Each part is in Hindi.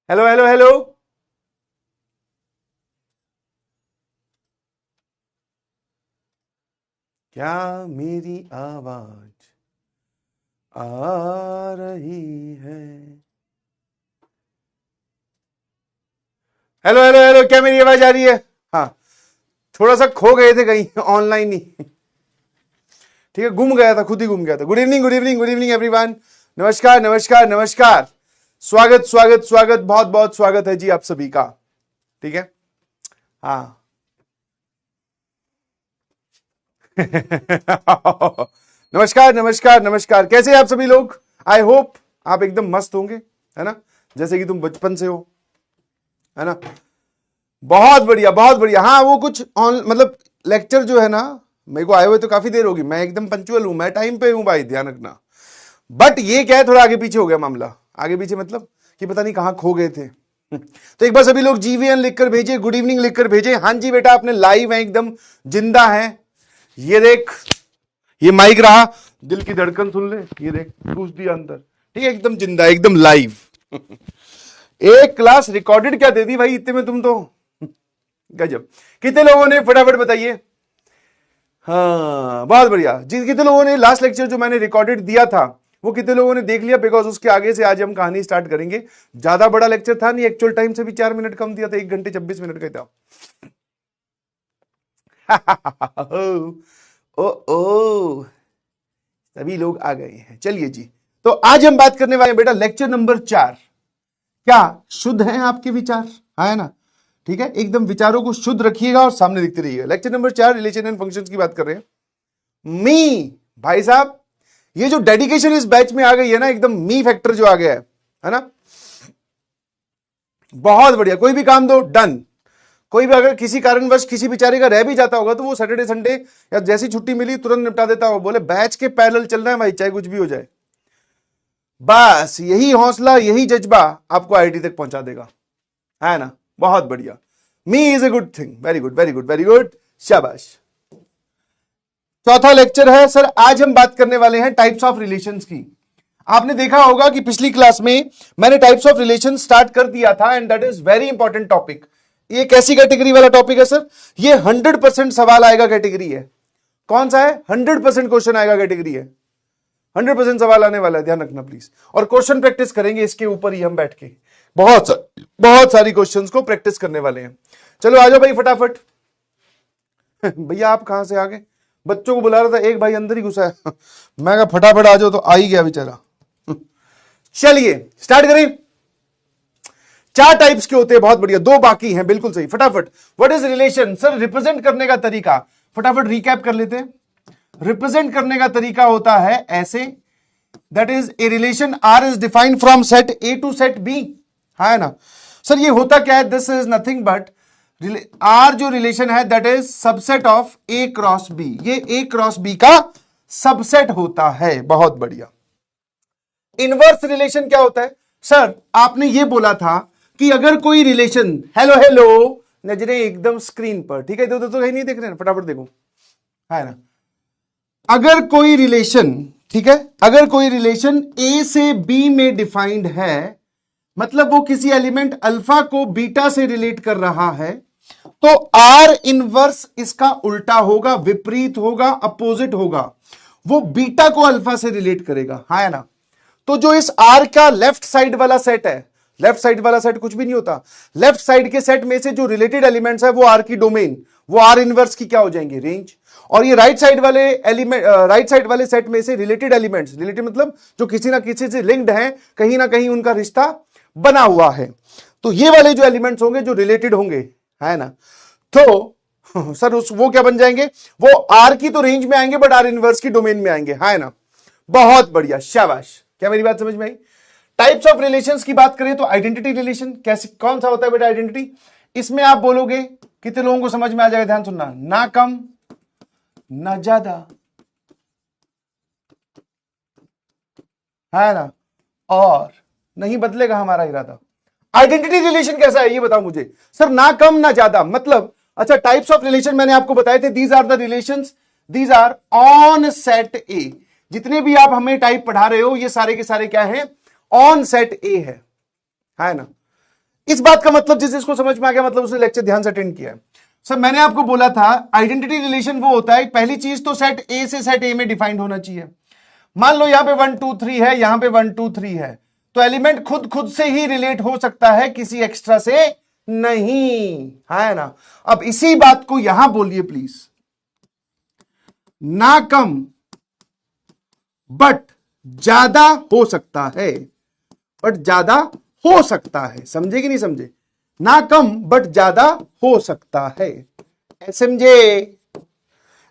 Hello hello hello. क्या मेरी आवाज आ रही है? हेलो हेलो हेलो, क्या मेरी आवाज आ रही है? हाँ, थोड़ा सा खो गए थे कहीं ऑनलाइन ही। ठीक है, गुम गया था, खुद ही गुम गया था। Good evening good evening good evening everyone. नमस्कार नमस्कार नमस्कार। स्वागत स्वागत स्वागत, बहुत बहुत स्वागत है जी आप सभी का। ठीक है। हाँ। नमस्कार नमस्कार नमस्कार, कैसे हैं आप सभी लोग? आई होप आप एकदम मस्त होंगे, है ना, जैसे कि तुम बचपन से हो, है ना। बहुत बढ़िया बहुत बढ़िया। हाँ, वो कुछ ऑन मतलब लेक्चर जो है ना, मेरे को आए हुए तो काफी देर होगी, मैं एकदम पंचुअल हूं, मैं टाइम पे हूं भाई, ध्यान रखना। बट ये क्या है, थोड़ा आगे पीछे हो गया मामला। आगे पीछे मतलब कि पता नहीं कहां खो गए थे। तो एक बार सभी लोग जीवीएन लिखकर भेजे, गुड इवनिंग लिखकर भेजे। हाँ जी बेटा, आपने लाइव है, एकदम जिंदा है। ये देख, ये माइक रहा, दिल की धड़कन सुन ले, ये देख घुस दिया अंदर। ठीक है, एकदम जिंदा, एकदम लाइव। एक क्लास रिकॉर्डेड क्या दे दी भाई इतने में तुम तो, गजब। कितने लोगों ने, फटाफट बताइए। हाँ बहुत बढ़िया जी। कितने लोगों ने लास्ट लेक्चर जो मैंने रिकॉर्डेड दिया था वो कितने लोगों ने देख लिया? बिकॉज उसके आगे से आज हम कहानी स्टार्ट करेंगे। ज्यादा बड़ा लेक्चर था नहीं, एक्चुअल टाइम से भी 4 मिनट कम दिया था, 1 घंटे 26 मिनट का था। ओ ओ, सभी लोग आ गए हैं, चलिए जी। तो आज हम बात करने वाले हैं बेटा लेक्चर नंबर 4। क्या शुद्ध हैं आपके विचार? है ना। ठीक है, एकदम विचारों को शुद्ध रखिएगा और सामने दिखते रहिएगा। Lecture number 4 relation and functions की बात कर रहे हैं। मी भाई साहब, ये जो डेडिकेशन इस बैच में आ गई है ना, एकदम मी फैक्टर जो आ गया है ना, बहुत बढ़िया। कोई भी काम दो, डन। कोई भी अगर किसी कारणवश किसी बेचारे का रह भी जाता होगा तो वो सैटरडे संडे या जैसी छुट्टी मिली तुरंत निपटा देता होगा। बोले बैच के पैरेलल चल रहा है भाई, चाहे कुछ भी हो जाए। बस यही हौसला, यही जज्बा आपको आईआईटी तक पहुंचा देगा, है ना। बहुत बढ़िया। Me is a good thing, very good very good very good, शाबाश। चौथा लेक्चर है सर, आज हम बात करने वाले हैं टाइप्स ऑफ रिलेशंस की। आपने देखा होगा कि पिछली क्लास में मैंने टाइप्स ऑफ रिलेशन स्टार्ट कर दिया था, and that is very important topic. ये कैसी कैटेगरी वाला टॉपिक है सर? ये 100% सवाल आएगा कैटेगरी है। कौन सा है? 100% क्वेश्चन आएगा कैटेगरी है। 100% सवाल आने वाला है, ध्यान रखना प्लीज। और क्वेश्चन प्रैक्टिस करेंगे इसके ऊपर ही हम बैठ के, बहुत सारी क्वेश्चंस को प्रैक्टिस करने वाले हैं। चलो आ जाओ भाई फटाफट। भैया आप कहां से आ गए? बच्चों को बुला रहा था, एक भाई अंदर ही घुसा है। मैं कहा फटाफट आ जाओ, तो आ ही गया बेचारा। चलिए स्टार्ट करें। 4 टाइप्स के होते हैं, बहुत बढ़िया। 2 बाकी हैं, बिल्कुल सही। फटाफट, what is relation sir? Represent करने का तरीका फटाफट रिकैप कर लेते हैं। रिप्रेजेंट करने का तरीका होता है ऐसे, that is a relation R is defined from set A to set B, है ना। सर ये होता क्या है? This is nothing but R जो रिलेशन है that is subset of A cross B. ये ए क्रॉस बी का सबसेट होता है। बहुत बढ़िया। इनवर्स रिलेशन क्या होता है? सर आपने ये बोला था कि अगर कोई रिलेशन, हेलो हेलो, नजरें एकदम स्क्रीन पर, ठीक है, तो कहीं नहीं देख रहे हैं, फटाफट देखो, है ना। अगर कोई रिलेशन, ठीक है, अगर कोई रिलेशन ए से बी में डिफाइंड है, मतलब वो किसी एलिमेंट अल्फा को बीटा से रिलेट कर रहा है, तो आर इनवर्स इसका उल्टा होगा, विपरीत होगा, अपोजिट होगा। वो बीटा को अल्फा से रिलेट करेगा, है ना। तो जो इस आर का लेफ्ट साइड वाला सेट है, लेफ्ट साइड वाला सेट कुछ भी नहीं होता। लेफ्ट साइड के सेट में से जो रिलेटेड एलिमेंट्स है वो आर की डोमेन, वो आर इनवर्स की क्या हो जाएंगे? रेंज। और ये राइट साइड वाले एलिमेंट, राइट साइड वाले सेट में से रिलेटेड एलिमेंट्स, रिलेटेड मतलब जो किसी ना किसी से लिंक्ड हैं, कहीं ना कहीं उनका रिश्ता बना हुआ है, तो ये वाले जो एलिमेंट्स होंगे जो रिलेटेड होंगे, है ना, तो सर वो क्या बन जाएंगे? वो आर की तो रेंज में आएंगे बट आर इनवर्स की डोमेन में आएंगे, है ना। बहुत बढ़िया, शाबाश। क्या मेरी बात समझ में आई? टाइप्स ऑफ रिलेशंस की बात करें तो आइडेंटिटी रिलेशन कैसे, कौन सा होता है बेटा आइडेंटिटी? इसमें आप बोलोगे, कितने लोगों को समझ में आ जाएगा? ध्यान सुनना, ना कम ना ज्यादा, है ना, और नहीं बदलेगा हमारा इरादा। आइडेंटिटी रिलेशन कैसा है ये बताओ मुझे। सर ना कम ना ज्यादा मतलब, अच्छा टाइप्स ऑफ रिलेशन मैंने आपको बताए थे, these are the relations, these are on set A. जितने भी आप हमें टाइप पढ़ा रहे हो ये सारे के सारे क्या है? ऑन सेट ए है ना। इस बात का मतलब जिसको समझ में आ गया, मतलब उसने लेक्चर ध्यान से अटेंड किया है। सर मैंने आपको बोला था आइडेंटिटी रिलेशन वो होता है, पहली चीज तो सेट ए से सेट ए में डिफाइंड होना चाहिए। मान लो यहां पे 1 2 3 है, यहां पे 1 2 3 है, तो एलिमेंट खुद खुद से ही रिलेट हो सकता है, किसी एक्स्ट्रा से नहीं, है ना। अब इसी बात को यहां बोलिए प्लीज, ना कम बट ज्यादा हो सकता है, बट ज्यादा हो सकता है, समझे कि नहीं समझे? ना कम बट ज्यादा हो सकता है। एसएमजे,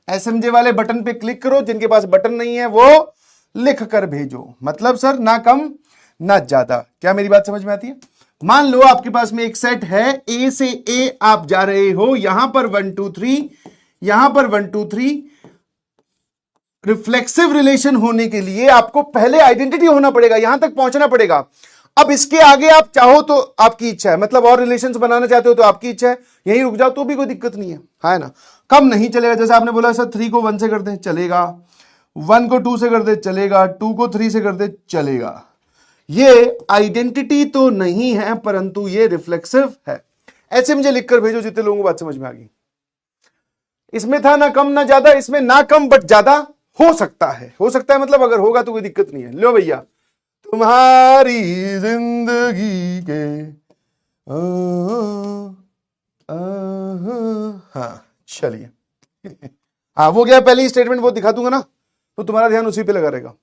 एसएमजे वाले बटन पे क्लिक करो, जिनके पास बटन नहीं है वो लिख कर भेजो। मतलब सर ना कम ना ज्यादा, क्या मेरी बात समझ में आती है? मान लो आपके पास में एक सेट है, ए से ए आप जा रहे हो, यहां पर 1 2 3, यहां पर 1 2 3। रिफ्लेक्सिव रिलेशन होने के लिए आपको पहले आइडेंटिटी होना पड़ेगा, यहां तक पहुंचना पड़ेगा। अब इसके आगे आप चाहो तो आपकी इच्छा है, मतलब और रिलेशंस बनाना चाहते हो तो आपकी इच्छा है, यहीं रुक जाओ तो भी कोई दिक्कत नहीं है ना। कम नहीं चलेगा, जैसे आपने बोला सर 3 को 1 से कर दे चलेगा, 1 को 2 से कर दे चलेगा, 2 को 3 से कर दे चलेगा। ये आइडेंटिटी तो नहीं है, परंतु ये रिफ्लेक्सिव है। ऐसे मुझे लिखकर भेजो जितने लोगों को बात समझ में आ गई। इसमें था ना कम ना ज्यादा, इसमें ना कम बट ज्यादा हो सकता है। हो सकता है मतलब अगर होगा तो कोई दिक्कत नहीं है। लो भैया, तुम्हारी जिंदगी के हाँ चलिए हाँ वो गया पहली स्टेटमेंट, वो दिखा दूंगा ना तो तुम्हारा ध्यान उसी पे लगा रहेगा।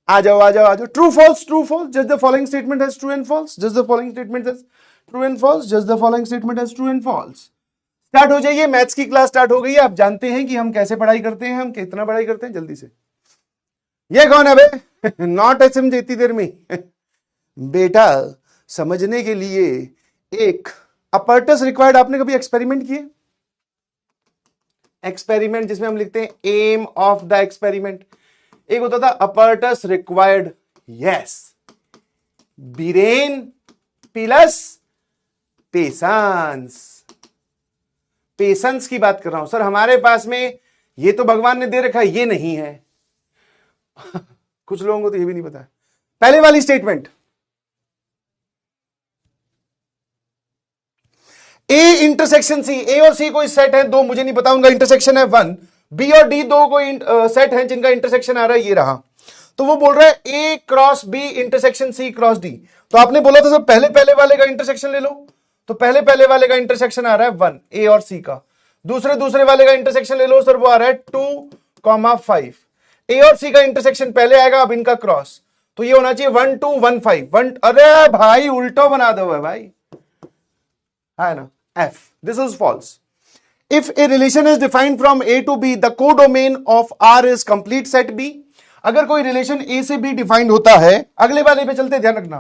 आ जाओ आ जाओ आ जाओ। True false, true false, just the following statement has true and false, just the following statement has true and false, just the following statement has true and false. Start हो जाइए, मैथ्स की क्लास स्टार्ट हो गई है। आप जानते हैं कि हम कैसे पढ़ाई करते हैं, हम कितना पढ़ाई करते हैं। जल्दी से, ये कौन है बे? नॉट एसएमजे इतनी देर में बेटा समझने के लिए एक अपरटस रिक्वायर्ड। आपने कभी एक्सपेरिमेंट किए? एक्सपेरिमेंट जिसमें हम लिखते हैं एम ऑफ द एक्सपेरिमेंट, एक होता था apparatus required. Yes, Biren plus patience. Patience की बात कर रहा हूं सर। हमारे पास में ये तो भगवान ने दे रखा है, ये नहीं है। कुछ लोगों को तो ये भी नहीं पता है। पहले वाली स्टेटमेंट, ए इंटरसेक्शन सी, ए और सी कोई सेट है, दो मुझे नहीं पता उनका इंटरसेक्शन है 1, बी और डी दो कोई सेट है जिनका इंटरसेक्शन आ रहा है, ये रहा। तो वो बोल रहा है A cross B intersection C cross D. तो आपने बोला था सर पहले पहले वाले का इंटरसेक्शन ले लो, तो पहले पहले वाले का इंटरसेक्शन आ रहा है 1 ए और सी का। दूसरे दूसरे वाले का इंटरसेक्शन ले लो सर, वो आ रहा है 2,5। ए और सी का इंटरसेक्शन पहले आएगा, अब इनका क्रॉस, तो ये होना चाहिए 1 2 1 5 1। अरे भाई उल्टो बना दो भाई, है ना। F, this is false. If a relation is defined from A to B, the codomain of R is complete set B. अगर कोई रिलेशन A से B डिफाइंड होता है, अगले वाले पे चलते ध्यान रखना,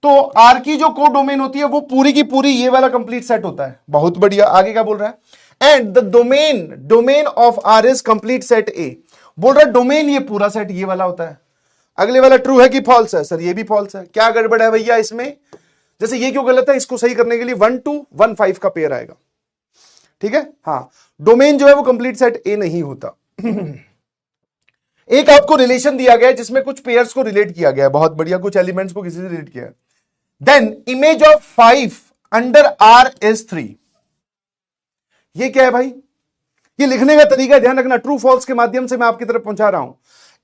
तो R की जो कोडोमेन होती है वो पूरी की पूरी ये वाला कंप्लीट सेट होता है। बहुत बढ़िया, आगे क्या बोल रहा है? And the domain of R is complete set A। बोल रहा है डोमेन ये पूरा सेट ये वाला होता है। अगले वाला ट्रू है कि फॉल्स है? सर ये भी फॉल्स है। क्या गड़बड़ है भैया इसमें? जैसे ये क्यों गलत है, इसको सही करने के लिए 1 2 1 5 का पेयर आएगा, ठीक है। हाँ, डोमेन जो है वो कंप्लीट सेट ए नहीं होता। एक आपको रिलेशन दिया गया है जिसमें कुछ पेयर्स को रिलेट किया गया है, बहुत बढ़िया, कुछ एलिमेंट्स को किसी से रिलेट किया है। Then image of 5 under R is 3। ये क्या है भाई? ये लिखने का तरीका ध्यान रखना, ट्रू फॉल्स के माध्यम से मैं आपकी तरफ पहुंचा रहा हूं।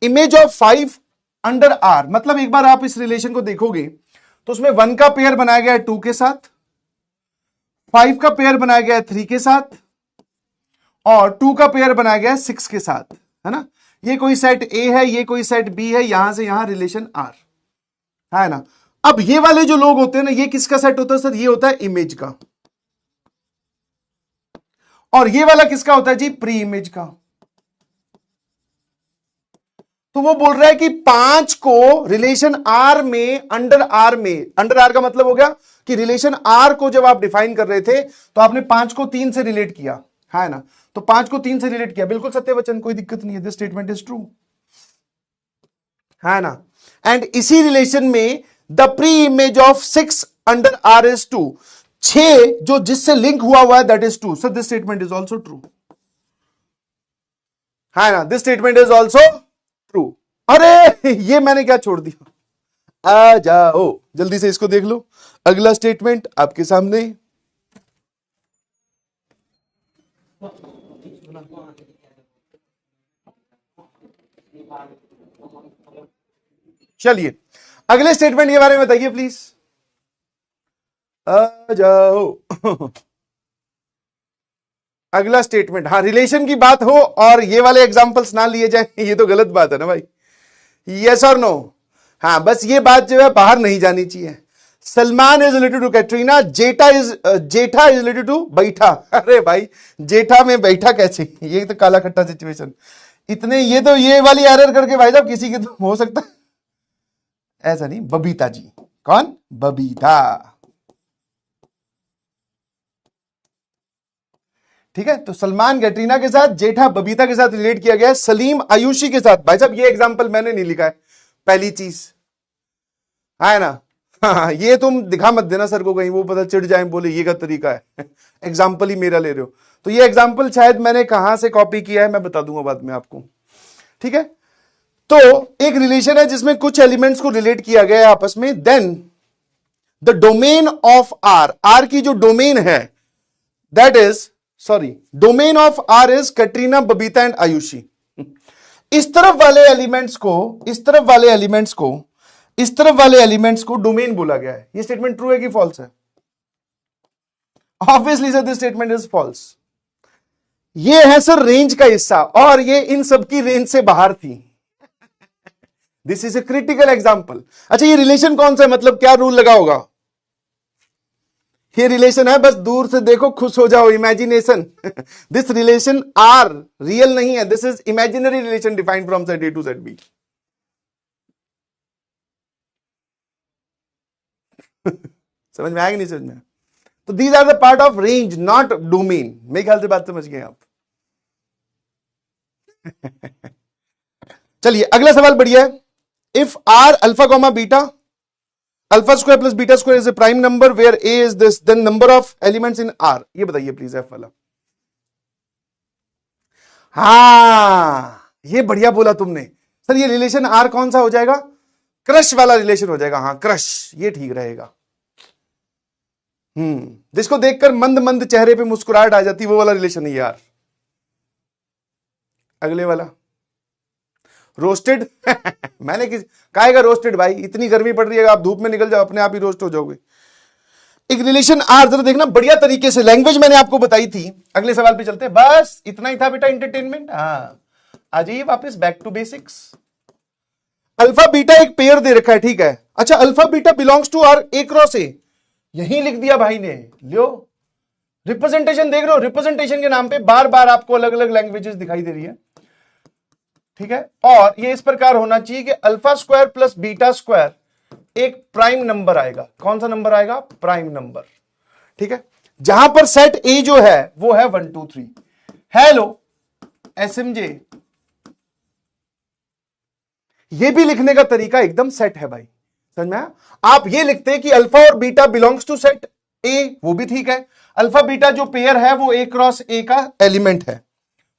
इमेज ऑफ 5 अंडर आर मतलब एक बार आप इस रिलेशन को देखोगे तो उसमें 1 का पेयर बनाया गया है 2 के साथ, 5 का पेयर बनाया गया है 3 के साथ, और 2 का पेयर बनाया गया है 6 के साथ, है ना। ये कोई सेट ए है, ये कोई सेट बी है, यहां से यहां रिलेशन आर, है ना। अब ये वाले जो लोग होते हैं ना, ये किसका सेट होता है सर? ये होता है इमेज का। और ये वाला किसका होता है जी? प्री इमेज का। तो वो बोल रहा है कि 5 को रिलेशन आर में, अंडर आर में, अंडर आर का मतलब हो गया कि रिलेशन आर को जब आप डिफाइन कर रहे थे तो आपने 5 को 3 से रिलेट किया, है ना। तो 5 को 3 से रिलेट किया, बिल्कुल सत्य वचन, कोई दिक्कत नहीं है। दिस स्टेटमेंट इज ट्रू, है ना। एंड इसी रिलेशन में the preimage of 6 under R is 2, 6 जो जिससे लिंक हुआ है that is 2। So this statement is also true, है ना। This statement is also true. अरे ये मैंने क्या छोड़ दिया? आ जाओ, जल्दी से इसको देख लो। अगला स्टेटमेंट आपके सामने। चलिए अगले स्टेटमेंट के बारे में बताइए प्लीज। आ जाओ। अगला स्टेटमेंट, हाँ रिलेशन की बात हो और ये वाले एग्जांपल्स ना लिए जाए, ये तो गलत बात है ना भाई। यस और नो? हाँ, बस ये बात जो है बाहर नहीं जानी चाहिए। Salman is related to Katrina, Jetha is related to बैठा। अरे भाई जेठा में बैठा कैसे, ये तो काला खट्टा सिचुएशन। इतने ये वाली एरर करके भाई साहब किसी के तो हो सकता है, ऐसा नहीं। बबीता जी, कौन? बबीता, ठीक है। तो सलमान कैटरीना के साथ, जेठा बबीता के साथ रिलेट किया गया है, सलीम आयुषी के साथ। भाई साहब ये एग्जांपल मैंने नहीं लिखा है, पहली चीज है ना। हाँ, ये तुम दिखा मत देना सर को कहीं, वो पता चिढ़ जाए, बोले ये का तरीका है। एग्जाम्पल ही मेरा ले रहे हो। तो ये एग्जाम्पल शायद मैंने कहां से कॉपी किया है, मैं बता दूंगा बाद में आपको, ठीक है। तो एक रिलेशन है जिसमें कुछ एलिमेंट्स को रिलेट किया गया है आपस में। Then the domain of R की जो डोमेन है, that is domain of R is Katrina, Babita and Ayushi. इस तरफ वाले एलिमेंट्स को डोमेन बोला गया है। ये स्टेटमेंट ट्रू है कि फॉल्स है? Obviously sir this statement is false. ये है सर रेंज का हिस्सा, और ये इन सबकी रेंज से बाहर थी। This is a critical example. अच्छा ये रिलेशन कौन सा है, मतलब क्या रूल लगा होगा? ये रिलेशन है, बस दूर से देखो खुश हो जाओ, imagination. This relation R real नहीं है, this is imaginary relation defined from set A to set B. समझ में आएगा नहीं समझ में? तो these are the part of range, not domain. मेरे ख्याल से बात समझ गए आप। चलिए अगला सवाल बढ़िया है। If R alpha comma beta, alpha square plus beta square is a prime number where A is this, then number of elements in R. ये बताइए प्लीज एफ वाला। हाँ ये बढ़िया बोला तुमने सर। ये रिलेशन आर कौन सा हो जाएगा? क्रश वाला रिलेशन हो जाएगा। हाँ क्रश, ये ठीक रहेगा। जिसको देखकर मंद मंद चेहरे पे मुस्कुराहट आ जाती, वो वाला रिलेशन है यार। अगले वाला रोस्टेड। मैंने कहेगा रोस्टेड भाई, इतनी गर्मी पड़ रही है, आप धूप में निकल जाओ अपने आप ही रोस्ट हो जाओगे। एक रिलेशन आर, जरा देखना बढ़िया तरीके से, लैंग्वेज मैंने आपको बताई थी। अगले सवाल पे चलते हैं। बस इतना ही था बेटा एंटरटेनमेंट। हाँ आ जाइए वापस back to basics. Alpha beta एक पेयर दे रखा है, ठीक है। अच्छा alpha beta belongs to R A cross A, यही लिख दिया भाई ने। लो रिप्रेजेंटेशन देख रहे हो, रिप्रेजेंटेशन के नाम पे बार बार आपको अलग अलग लैंग्वेजेस दिखाई दे रही है, ठीक है। और ये इस प्रकार होना चाहिए कि alpha square plus beta square एक प्राइम नंबर आएगा। कौन सा नंबर आएगा? प्राइम नंबर, ठीक है। जहां पर सेट ए जो है वो है 1 2 3। हेलो एसएमजे, ये भी लिखने का तरीका एकदम सेट है भाई, समझ में आया? आप ये लिखते हैं कि अल्फा और beta belongs to set A, वो भी ठीक है। अल्फा बीटा जो पेयर है वो ए क्रॉस ए का एलिमेंट है,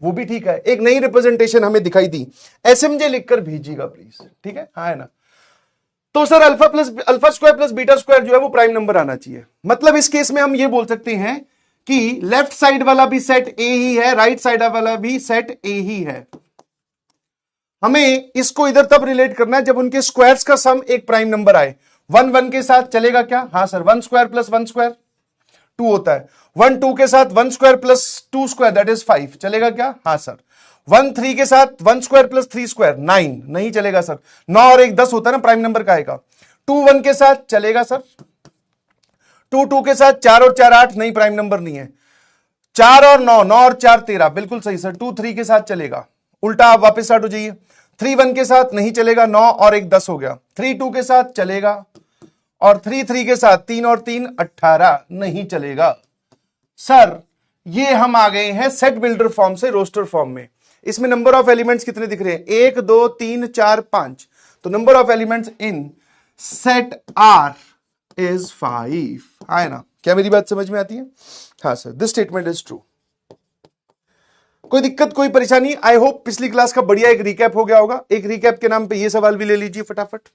वो भी ठीक है। एक नई रिप्रेजेंटेशन हमें दिखाई दी, एसएमजे लिखकर भेजिएगा प्लीज, ठीक है। हाँ है ना। तो sir alpha square plus beta square जो है वो प्राइम नंबर आना चाहिए। मतलब इस केस में हम ये बोल सकते हैं कि लेफ्ट साइड वाला भी सेट ए ही है, राइट साइड वाला भी सेट ए ही है। हमें इसको इधर तब रिलेट करना है जब उनके स्क्वायर्स का सम एक प्राइम नंबर आए। 1 1 के साथ चलेगा क्या? हाँ सर, 1 स्क्वायर प्लस 1 स्क्वायर 2 होता है। 1 2 के साथ 1 square plus 2 square that is 5, चलेगा क्या? हाँ सर। 1 3 के साथ 1 स्क्वायर प्लस 3 स्क्वायर 9, नहीं चलेगा सर। 9 और 1 10 होता है ना, प्राइम नंबर का आएगा। 2 1 के साथ चलेगा सर। 2 2 के साथ 4 और 4 8, नहीं प्राइम नंबर नहीं है। 4 और 9, 9 और 4 13, बिल्कुल सही सर। 2 3 के साथ चलेगा। उल्टा आप वापस स्टार्ट हो जाइए। 3 1 के साथ नहीं चलेगा, 9 और 1 10 हो गया। 3 2 के साथ चलेगा, और 3 3 के साथ 3 और 3 18, नहीं चलेगा सर। ये हम आ गए हैं सेट बिल्डर फॉर्म से रोस्टर फॉर्म में। इसमें नंबर ऑफ एलिमेंट्स कितने दिख रहे हैं? 1 2 3 4 5। तो number of elements in set R is 5, है ना। क्या मेरी बात समझ में आती है? हाँ sir, this statement is true. कोई दिक्कत, कोई परेशानी? आई होप पिछली क्लास का बढ़िया एक रिकैप हो गया होगा। एक रिकैप के नाम पे ये सवाल भी ले लीजिए फटाफट।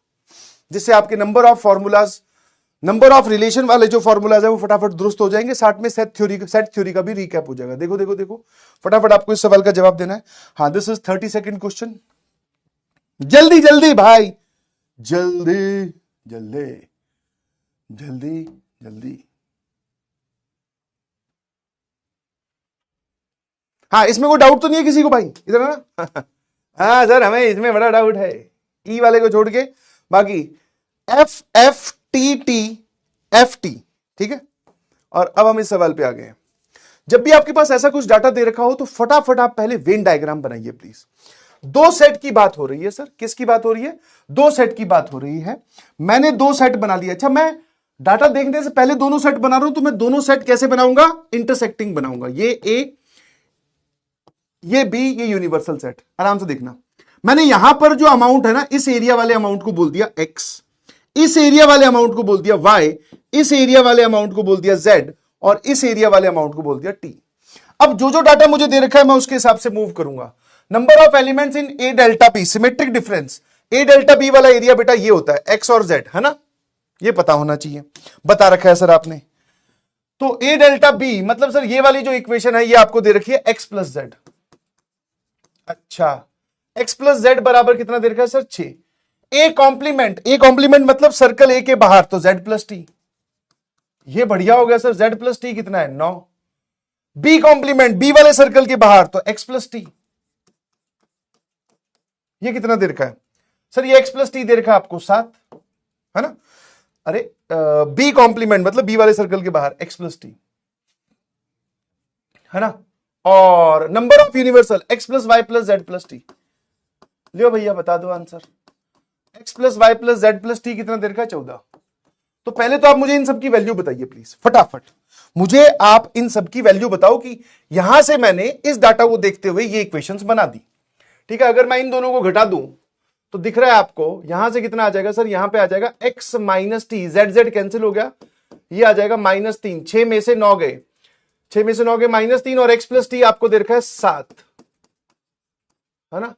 जिससे आपके number of formulas, number of relation वाले जो फॉर्मूलाज है वो फटाफट दुरुस्त हो जाएंगे। साथ में सेट थ्योरी का भी रिकैप हो जाएगा। देखो देखो देखो, फटाफट आपको इस सवाल का जवाब देना है। हाँ, दिस इज 30 सेकंड क्वेश्चन। जल्दी जल्दी भाई, जल्दी जल्दी जल्दी जल्दी। हाँ, इसमें कोई डाउट तो नहीं है किसी को भाई? इधर है ना? हाँ सर, हमें इसमें बड़ा डाउट है, ई वाले को छोड़ के। बाकी F F T T F T, ठीक है। और अब हम इस सवाल पे आ गए हैं। जब भी आपके पास ऐसा कुछ डाटा दे रखा हो तो फटाफट आप पहले वेन डायग्राम बनाइए प्लीज। दो सेट की बात हो रही है सर, किसकी बात हो रही है? दो सेट की बात हो रही है। मैंने दो सेट बना लिया। अच्छा, मैं डाटा देखने से पहले दोनों सेट बना रहा हूं, तो मैं दोनों सेट कैसे बनाऊंगा? इंटरसेक्टिंग बनाऊंगा। ये ए, ये बी, ये यूनिवर्सल सेट। आराम से देखना, मैंने यहां पर जो अमाउंट है ना, इस एरिया वाले अमाउंट को बोल दिया एक्स, इस एरिया वाले अमाउंट को बोल दिया वाई, इस एरिया वाले अमाउंट को बोल दिया जेड, और इस एरिया वाले अमाउंट को बोल दिया टी। अब जो जो डाटा मुझे दे रखा है मैं उसके हिसाब से मूव करूंगा। Number of elements in A delta B, symmetric difference. A delta B वाला एरिया बेटा ये होता है एक्स और जेड, है ना? ये पता होना चाहिए, बता रखा है सर आपने। तो ए डेल्टा बी मतलब सर ये वाली जो इक्वेशन है ये आपको दे रखी है एक्स प्लस जेड। अच्छा, x प्लस जेड बराबर कितना दे रखा है sir? 6। A complement, A complement मतलब सर्कल ए के बाहर तो z प्लस टी। ये बढ़िया हो गया सर, z प्लस टी कितना है? 9। बी कॉम्प्लीमेंट, बी वाले सर्कल के बाहर तो x प्लस टी। ये कितना दे रखा है सर? ये x प्लस टी दे रखा है आपको 7, है ना? अरे बी कॉम्प्लीमेंट मतलब बी वाले सर्कल के बाहर x प्लस टी, है ना? और number of universal x plus Y plus Z plus T. Leo भैया बता दो answer. x plus Y plus Z plus T कितना देर का? 14। तो पहले तो आप मुझे इन सब की वैल्यू बताइए प्लीज, फटाफट मुझे आप इन सब की वैल्यू बताओ कि यहां से मैंने इस डाटा को देखते हुए ये इक्वेशंस बना दी, ठीक है। अगर मैं इन दोनों को घटा दूं तो दिख रहा है आपको यहां से कितना आ जाएगा सर? यहां पे आ जाएगा x minus T, Z Z cancel हो गया, ये आ जाएगा -3। 6 में से 9 गए, 6 में से 9 गए -3, और x प्लस टी आपको दे रखा है 7, है ना?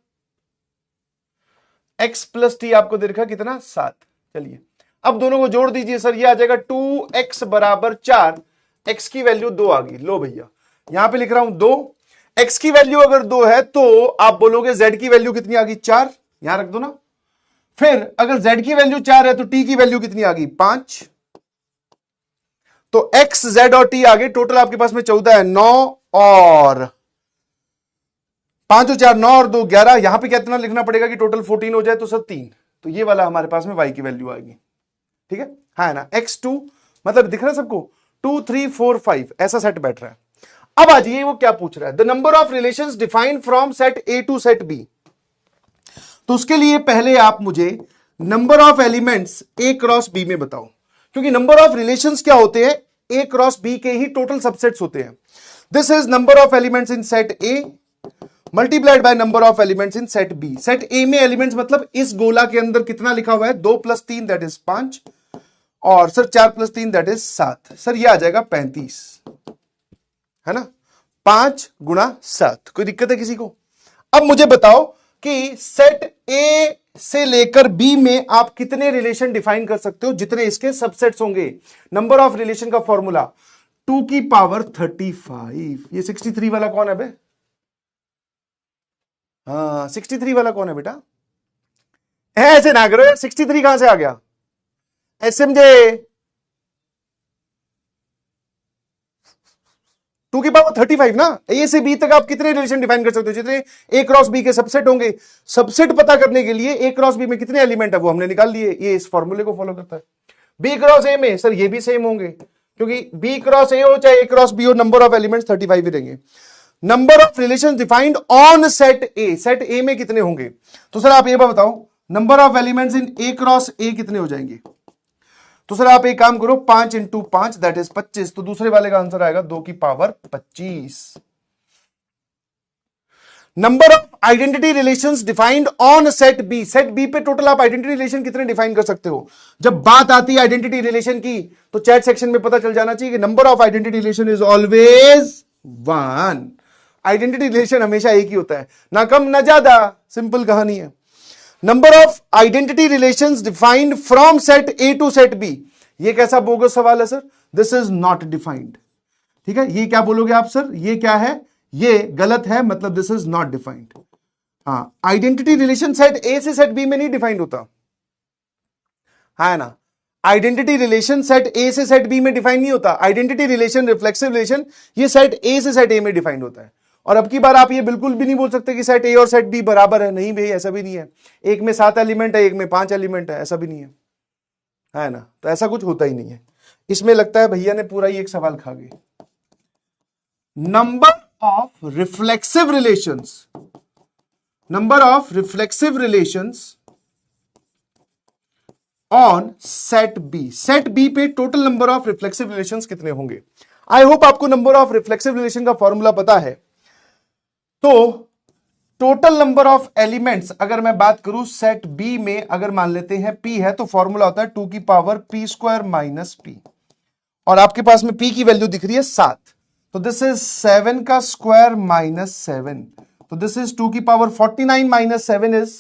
x प्लस टी आपको दे रखा कितना? 7। चलिए अब दोनों को जोड़ दीजिए सर, ये आ जाएगा 2x बराबर 4, x की वैल्यू 2 आ गई। लो भैया यहां पे लिख रहा हूं 2, x की वैल्यू अगर 2 है तो आप बोलोगे z की वैल्यू कितनी आ गई? 4, यहां रख दो ना। फिर अगर z की वैल्यू 4 है तो t की वैल्यू कितनी आ गई? 5। तो x, z और t आ गए, टोटल आपके पास में 14 है। 9 और 5 और 4 9 और 2 11। यहां पे कितना लिखना पड़ेगा कि टोटल 14 हो जाए? तो सर 3। तो ये वाला हमारे पास में y की वैल्यू आएगी, ठीक है, हाँ ना? x2 मतलब दिख रहा है सबको? 2 3 4 5 ऐसा सेट बैठ रहा है। अब आ जाइए वो क्या पूछ रहा है, the number of relations defined from set A to set B. तो उसके लिए पहले आप मुझे number of elements A cross B में बताओ, क्योंकि नंबर ऑफ रिलेशंस क्या होते हैं? ए क्रॉस बी के ही टोटल सबसेट्स होते हैं। This is number of elements in set A multiplied by number of elements in set B. Set A में एलिमेंट्स मतलब इस गोला के अंदर कितना लिखा हुआ है? 2 + 3 दैट इज 5, और सर 4 + 3 दैट इज 7। सर ये आ जाएगा 35, है ना? 5 × 7। कोई दिक्कत है किसी को? अब मुझे बताओ कि सेट ए से लेकर बी में आप कितने रिलेशन डिफाइन कर सकते हो जितने इसके सबसेट्स होंगे? नंबर ऑफ रिलेशन का फॉर्मूला 2 की पावर 35। ये 63 वाला कौन है बे? हाँ 63 वाला कौन है बेटा? ऐसे ना करो, 63 कहां से आ गया? एसएमजे 2 की पावर 35 ना। ए से बी तक आप कितने रिलेशन डिफाइन कर सकते हो जितने ए क्रॉस बी के सबसेट होंगे। सबसेट पता करने के लिए ए क्रॉस बी में कितने एलिमेंट है वो हमने निकाल लिए, ये इस फॉर्मूले को फॉलो करता है। बी क्रॉस ए में सर ये भी सेम होंगे, क्योंकि बी क्रॉस ए हो चाहे ए क्रॉस बी हो, नंबर ऑफ एलिमेंट्स 35 ही रहेंगे। Number of relation defined on set A, set A में कितने होंगे? तो सर आप ये बताओ number of elements in A cross ए कितने हो जाएंगे? तो सर आप एक काम करो, 5 × 5 दैट इज 25। तो दूसरे वाले का आंसर आएगा 2 की power 25। Number of identity relations defined on set B. Set B पे टोटल आप आइडेंटिटी रिलेशन कितने डिफाइन कर सकते हो? जब बात आती है आइडेंटिटी रिलेशन की तो चैट सेक्शन में पता चल जाना चाहिए कि number of identity relation is always 1। Identity relation हमेशा एक ही होता है, ना कम ना ज्यादा, सिंपल कहानी है। Number of identity relations defined from set A to set B. ये कैसा बोगस सवाल है sir? This is not defined. ठीक है, ये क्या बोलोगे आप सर? ये क्या है? ये गलत है, मतलब दिस इज नॉट डिफाइंड। हाँ, आइडेंटिटी रिलेशन सेट ए से सेट बी में नहीं डिफाइंड होता है ना। आइडेंटिटी रिलेशन सेट ए से सेट बी में डिफाइन नहीं होता। आइडेंटिटी रिलेशन, रिफ्लेक्सिव रिलेशन, ये सेट ए से सेट ए में डिफाइंड होता है। और अब की बार आप ये बिल्कुल भी नहीं बोल सकते कि सेट ए और सेट बी बराबर है। नहीं भाई, ऐसा भी नहीं है। एक में 7 एलिमेंट है, एक में 5 एलिमेंट है, ऐसा भी नहीं है ना। तो ऐसा कुछ होता ही नहीं है। इसमें लगता है भैया ने पूरा ही एक सवाल खा गए। Number of reflexive relations, number of reflexive relations on set B. Set B पे total number of reflexive relations कितने होंगे? आई होप आपको नंबर ऑफ रिफ्लेक्सिव रिलेशन का फॉर्मूला पता है। तो टोटल नंबर ऑफ एलिमेंट्स अगर मैं बात करूं सेट बी में, अगर मान लेते हैं पी है, तो फॉर्मूला होता है 2 की power P square minus P. और आपके पास में पी की वैल्यू दिख रही है 7, तो दिस इज 7 का स्क्वायर माइनस 7, तो दिस इज 2 की पावर 49 माइनस 7 इज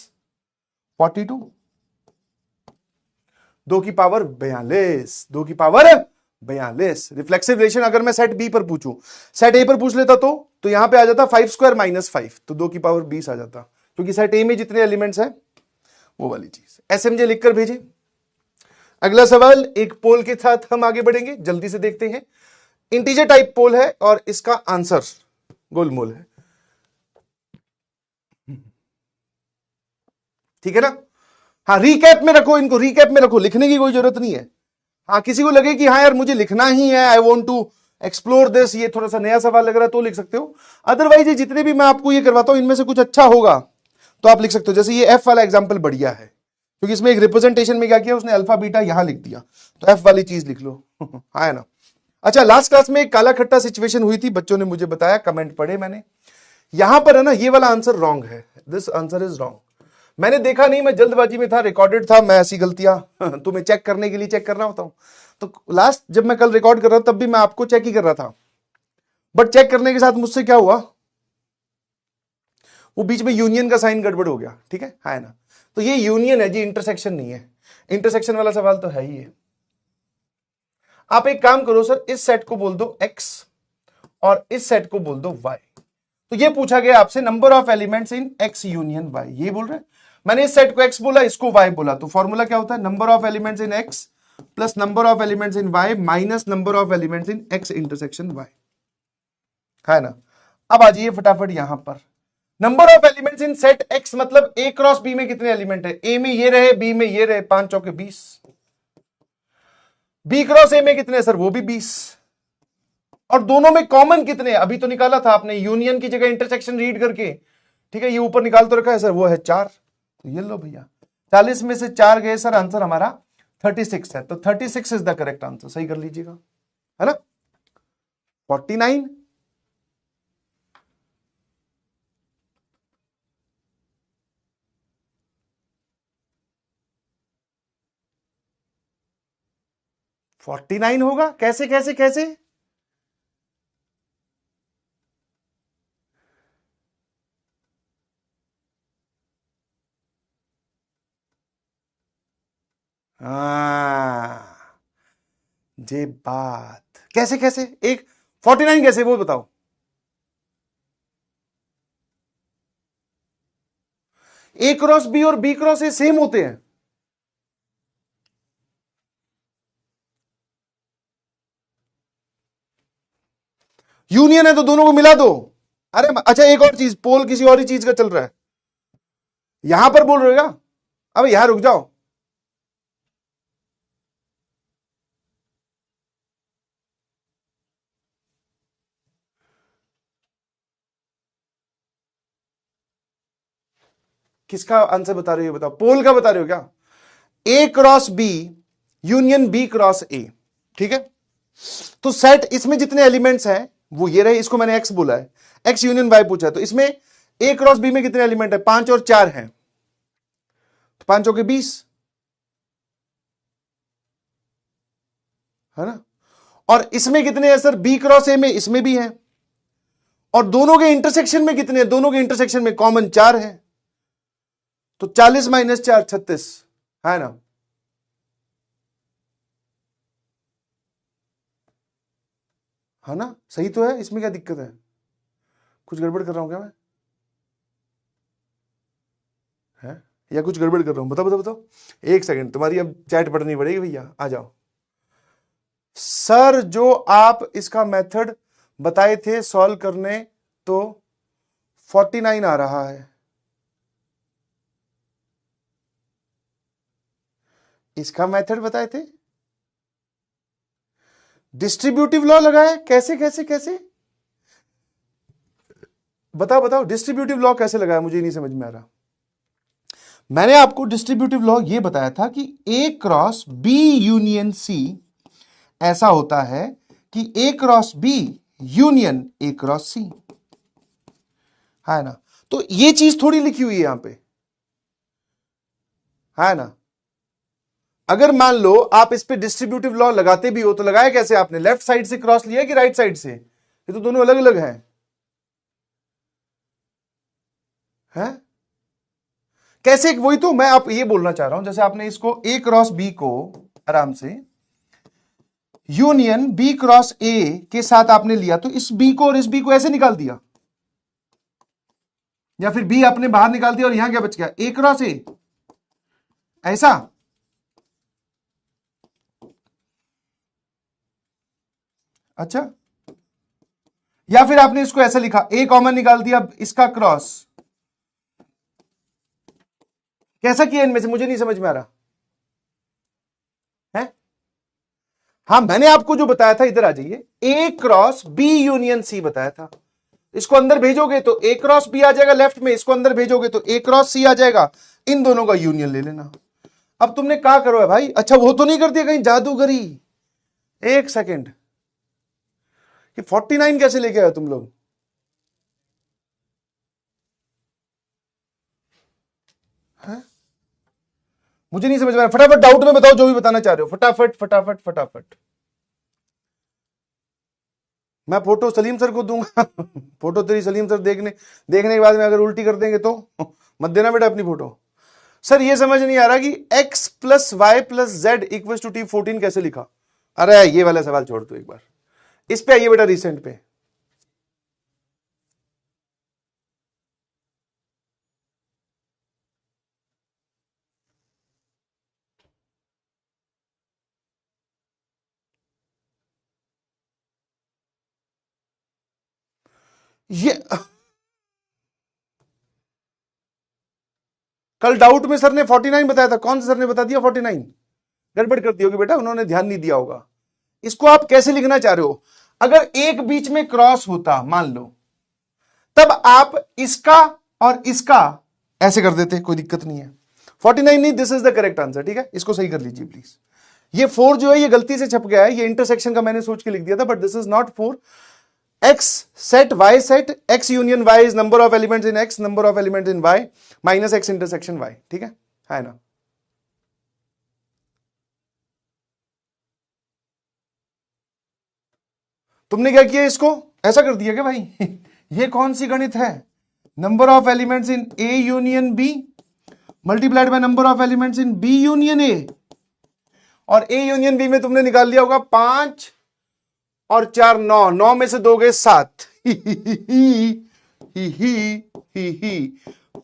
42, 2 की पावर 42, 2 की पावर 42। रिफ्लेक्सिव रिलेशन अगर मैं सेट बी पर पूछूं, सेट ए पर पूछ लेता तो यहां पे आ जाता 5 स्क्वायर माइनस 5, तो 2 की पावर 20 आ जाता, क्योंकि सेट ए में जितने एलिमेंट्स हैं वो वाली चीज। एसएमजे लिखकर भेजें। अगला सवाल एक पोल के साथ हम आगे बढ़ेंगे, जल्दी से देखते हैं। इंटीजर टाइप पोल है और इसका आंसर गोलमोल है। ठीक है ना। हाँ, रिकैप में रखो इनको, रिकैप में रखो, लिखने की कोई जरूरत नहीं है। हाँ, किसी को लगे कि हाँ यार मुझे लिखना ही है, I want to explore this, ये थोड़ा सा नया सवाल लग रहा है, तो लिख सकते हो। अदरवाइज ये जितने भी मैं आपको ये करवाता हूं इनमें से कुछ अच्छा होगा तो आप लिख सकते हो। जैसे ये एफ वाला एग्जाम्पल बढ़िया है, क्योंकि इसमें एक रिप्रेजेंटेशन में क्या किया उसने, अल्फा बीटा यहां लिख दिया, तो एफ वाली चीज लिख लो। हाँ है ना। अच्छा, लास्ट क्लास में एक काला खट्टा सिचुएशन हुई थी, बच्चों ने मुझे बताया, कमेंट पढ़े मैंने। यहां पर है ना, ये वाला आंसर रॉन्ग है, दिस आंसर इज रॉन्ग। मैंने देखा नहीं, मैं जल्दबाजी में था, रिकॉर्डेड था, मैं ऐसी गलतियां तुम्हें चेक करने के लिए चेक कर रहा होता हूं। तो लास्ट जब मैं कल रिकॉर्ड कर रहा था तब भी मैं आपको चेक ही कर रहा था, बट चेक करने के साथ मुझसे क्या हुआ, वो बीच में यूनियन का साइन गड़बड़ हो गया। ठीक है ना। तो ये यूनियन है जी, इंटरसेक्शन नहीं है। इंटरसेक्शन वाला सवाल तो है ही है। आप एक काम करो सर, इस सेट को बोल दो x और इस सेट को बोल दो y। तो ये पूछा गया आपसे number of elements in x union y, ये बोल रहे हैं। मैंने इस सेट को x बोला, इसको y बोला, तो फॉर्मूला क्या होता है, number of elements in x plus number of elements in y minus number of elements in x intersection y, है ना। अब आ जाइए फटाफट यहां पर, number of elements in set x मतलब a क्रॉस b में कितने एलिमेंट है, a में ये रहे, b में ये रहे, 5 चौके 20। b क्रॉस a में कितने सर, वो भी 20। और दोनों में कॉमन कितने, अभी तो निकाला था आपने यूनियन की जगह इंटरसेक्शन रीड करके। ठीक है, ये ऊपर निकाल तो रखा है सर, वो है 4, तो ये लो भैया, 40 में से 4 गए सर, आंसर हमारा 36 है। तो 36 इज द करेक्ट आंसर, सही कर लीजिएगा, है ना। 49 49 होगा, कैसे कैसे कैसे? जे बात, कैसे कैसे एक 49 कैसे, वो बताओ। ए क्रॉस बी और बी क्रॉस ए सेम होते हैं। यूनियन है तो दोनों को मिला दो। अरे अच्छा, एक और चीज, पोल किसी और ही चीज का चल रहा है, यहां पर बोल रहे हो क्या? अब यहां रुक जाओ, किसका आंसर बता रहे हो बताओ, पोल का बता रहे हो क्या? A cross B union B cross A, ठीक है। तो सेट इसमें जितने एलिमेंट्स हैं वो ये रहे, इसको मैंने एक्स बोला है, एक्स यूनियन वाई पूछा है, तो इसमें ए क्रॉस बी में कितने एलिमेंट है, 5 और 4 हैं, तो 5 के 20, है ना। और इसमें कितने हैं सर, बी क्रॉस ए में, इसमें भी है। और दोनों के इंटरसेक्शन में कितने हैं, दोनों के इंटरसेक्शन में कॉमन 4 है, तो 40 माइनस 4 36 है ना। है ना, सही तो है, इसमें क्या दिक्कत है? कुछ गड़बड़ कर रहा हूं क्या मैं? है या कुछ गड़बड़ कर रहा हूं? बताओ बताओ बताओ। एक सेकंड, तुम्हारी अब चैट पढ़नी पड़ेगी भैया, आ जाओ। सर जो आप इसका मेथड बताए थे सॉल्व करने, तो 49 आ रहा है। इसका मेथड बताए थे, डिस्ट्रीब्यूटिव लॉ लगाए, कैसे कैसे कैसे? बताओ बताओ, डिस्ट्रीब्यूटिव लॉ कैसे लगाया, मुझे नहीं समझ में आ रहा। मैंने आपको डिस्ट्रीब्यूटिव लॉ यह बताया था कि A cross B union C ऐसा होता है कि A cross B union A cross C, है ना। तो ये चीज थोड़ी लिखी हुई है यहां पे, है ना। अगर मान लो आप इस पे डिस्ट्रीब्यूटिव लॉ लगाते भी हो तो लगाया कैसे आपने? लेफ्ट साइड से क्रॉस लिया कि राइट साइड से? ये तो दोनों अलग अलग हैं, हैं? कैसे? वही तो मैं आप ये बोलना चाह रहा हूं, जैसे आपने इसको ए क्रॉस बी को आराम से यूनियन बी क्रॉस ए के साथ आपने लिया, तो इस बी को और इस बी को ऐसे निकाल दिया, या फिर बी आपने बाहर निकाल दिया और यहां क्या बच गया? ए क्रॉस ए, ऐसा। अच्छा, या फिर आपने इसको ऐसा लिखा, ए कॉमन निकाल दिया, इसका क्रॉस, कैसा किया इनमें से? मुझे नहीं समझ में आ रहा है। हाँ, मैंने आपको जो बताया था, इधर आ जाइए, ए क्रॉस बी यूनियन सी बताया था। इसको अंदर भेजोगे तो ए क्रॉस बी आ जाएगा लेफ्ट में, इसको अंदर भेजोगे तो ए क्रॉस सी आ जाएगा, इन दोनों का यूनियन ले लेना। अब तुमने क्या करो है भाई? अच्छा, वो तो नहीं कर दिया कहीं जादूगरी? एक सेकेंड, ये 49 कैसे लेके आए तुम लोग? है? मुझे नहीं समझ में आ रहा। फटाफट डाउट में बताओ जो भी बताना चाह रहे हो, फटाफट फटाफट फटाफट। मैं फोटो सलीम सर को दूंगा फोटो तेरी सलीम सर देखने देखने के बाद में अगर उल्टी कर देंगे तो मत देना बेटा अपनी फोटो। सर ये समझ नहीं आ रहा कि x plus Y plus z equal to t 14 कैसे लिखा? अरे ये वाला सवाल छोड़ दो, एक बार इस पे आइए बेटा, रिसेंट पे। ये कल डाउट में सर ने 49 बताया था, कौन सा सर ने बता दिया 49? गड़बड़ कर दी होगी बेटा, उन्होंने ध्यान नहीं दिया होगा। इसको आप कैसे लिखना चाह रहे हो? अगर एक बीच में क्रॉस होता मान लो, तब आप इसका और इसका ऐसे कर देते, कोई दिक्कत नहीं है। 49 नहीं, this is the correct answer, ठीक है। इसको सही कर लीजिए प्लीज। ये 4 जो है ये गलती से छप गया है, ये इंटरसेक्शन का मैंने सोच के लिख दिया था, but this is not 4। x set y set x union y is number of elements in x, number of elements in y minus x intersection y, ठीक है ना। तुमने क्या किया? इसको ऐसा कर दिया क्या भाई? ये कौन सी गणित है? Number of elements in A union B multiplied by number of elements in B union A, और ए यूनियन बी में तुमने निकाल लिया होगा 5 और 4 9, 9 में से 2 गए 7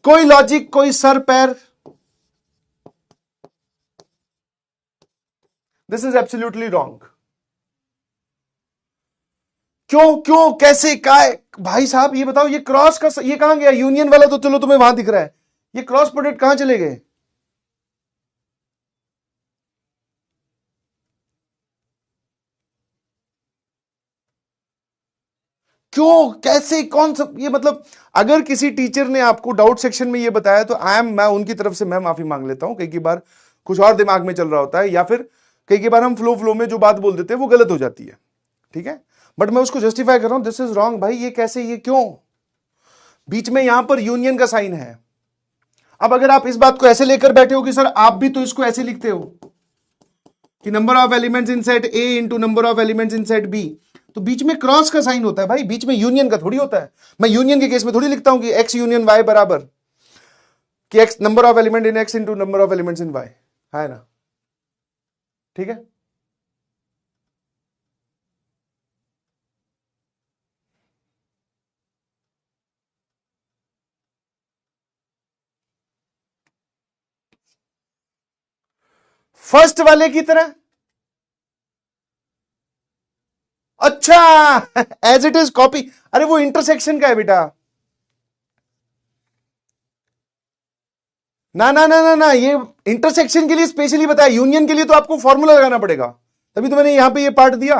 कोई लॉजिक, कोई सर पैर? This is absolutely wrong. क्यों क्यों कैसे काय? भाई साहब ये बताओ, ये क्रॉस का ये कहां गया? यूनियन वाला तो चलो तुम्हें वहां दिख रहा है, ये क्रॉस प्रोडक्ट कहां चले गए? क्यों कैसे कौन सा ये? मतलब अगर किसी टीचर ने आपको डाउट सेक्शन में ये बताया तो मैं उनकी तरफ से मैं माफी मांग लेता हूं। कई बार कुछ और दिमाग में चल रहा होता है, या फिर कई बार हम फ्लो में जो बात बोल देते हैं वो गलत हो जाती है, ठीक है। बट मैं उसको जस्टिफाई कर रहा हूं, दिस इज रॉन्ग भाई। ये कैसे, ये क्यों? बीच में यहां पर यूनियन का साइन है। अब अगर आप इस बात को ऐसे लेकर बैठे हो कि सर आप भी तो इसको ऐसे लिखते हो कि number of elements in set A into number of elements in set B, तो बीच में क्रॉस का साइन होता है भाई, बीच में यूनियन का थोड़ी होता है। मैं यूनियन के केस में थोड़ी लिखता हूं कि एक्स यूनियन वाई बराबर कि X number of element in X into number of elements in Y, है ना? ठीक है, फर्स्ट वाले की तरह। अच्छा एज इट इज कॉपी। अरे वो इंटरसेक्शन का है बेटा। ना ना ना ना ना, ये इंटरसेक्शन के लिए स्पेशली बताया, यूनियन के लिए तो आपको फॉर्मूला लगाना पड़ेगा, तभी तो मैंने यहां पे ये पार्ट दिया।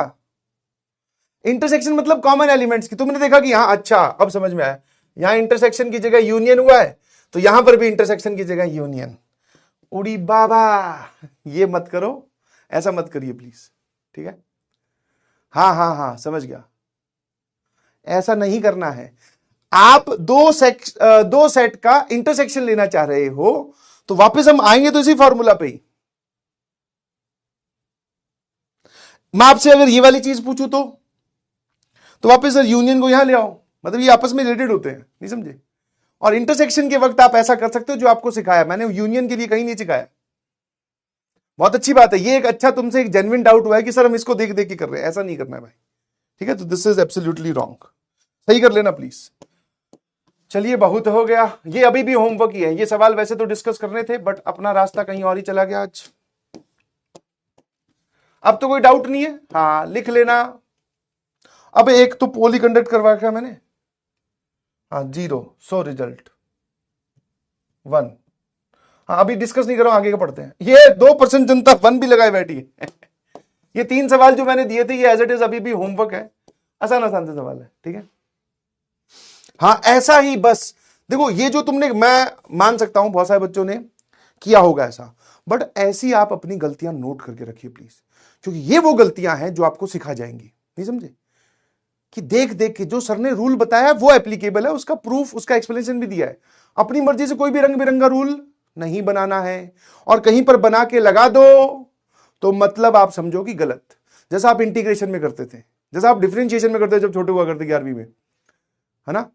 इंटरसेक्शन मतलब कॉमन एलिमेंट्स की। तुमने देखा कि यहां, अच्छा अब समझ में आया, यहां इंटरसेक्शन की जगह यूनियन हुआ है, तो यहां पर भी इंटरसेक्शन की जगह यूनियन। उड़ी बाबा, ये मत करो, ऐसा मत करिए प्लीज, ठीक है? हाँ हाँ हाँ, समझ गया, ऐसा नहीं करना है। आप दो सेट का इंटरसेक्शन लेना चाह रहे हो, तो वापस हम आएंगे तो इसी फॉर्मूला पे ही। मैं आपसे अगर ये वाली चीज पूछूं तो वापस सर यूनियन को यहां ले आओ, मतलब ये आपस में रिलेटेड होते हैं, नहीं समझे? और इंटरसेक्शन के वक्त आप ऐसा कर सकते हो जो आपको सिखाया मैंने, यूनियन के लिए कहीं नहीं सिखाया। बहुत अच्छी बात है, ये एक अच्छा तुमसे एक जेन्युइन डाउट हुआ है कि सर हम इसको देख देख के कर रहे हैं, ऐसा नहीं करना है भाई, ठीक है? तो दिस इज एब्सोल्युटली रॉन्ग, सही कर लेना प्लीज। चलिए बहुत हो गया, ये अभी भी होमवर्क ही है, ये सवाल वैसे तो डिस्कस करने थे बट अपना रास्ता कहीं और ही चला गया आज। अब तो कोई डाउट नहीं है, हाँ लिख लेना। अब एक तो पोल ही कंडक्ट करवा क्या मैंने, हाँ 0 100 रिजल्ट 1। हाँ अभी डिस्कस नहीं करो, आगे का पढ़ते हैं। ये 2% जनता 1 भी लगाए बैठी है ये 3 सवाल जो मैंने दिए थे ये एज इट इज अभी भी होमवर्क है, आसान आसान से सवाल है, ठीक है? हाँ ऐसा ही बस। देखो ये जो तुमने, मैं मान सकता हूं बहुत सारे बच्चों ने किया होगा ऐसा, बट ऐसी आप अपनी गलतियां नोट करके रखिए प्लीज, क्योंकि ये वो गलतियां हैं जो आपको सिखा जाएंगी, नहीं समझे? कि देख देख के जो सर ने रूल बताया वो एप्लीकेबल है, उसका प्रूफ, उसका एक्सप्लेनेशन भी दिया है। अपनी मर्जी से कोई भी रंग बिरंगा रूल नहीं बनाना है, और कहीं पर बना के लगा दो तो मतलब आप समझो कि गलत। जैसा आप इंटीग्रेशन में करते थे, जैसा आप डिफरेंशिएशन में करते थे जब छोटे हुआ करते 11वीं में, है ना,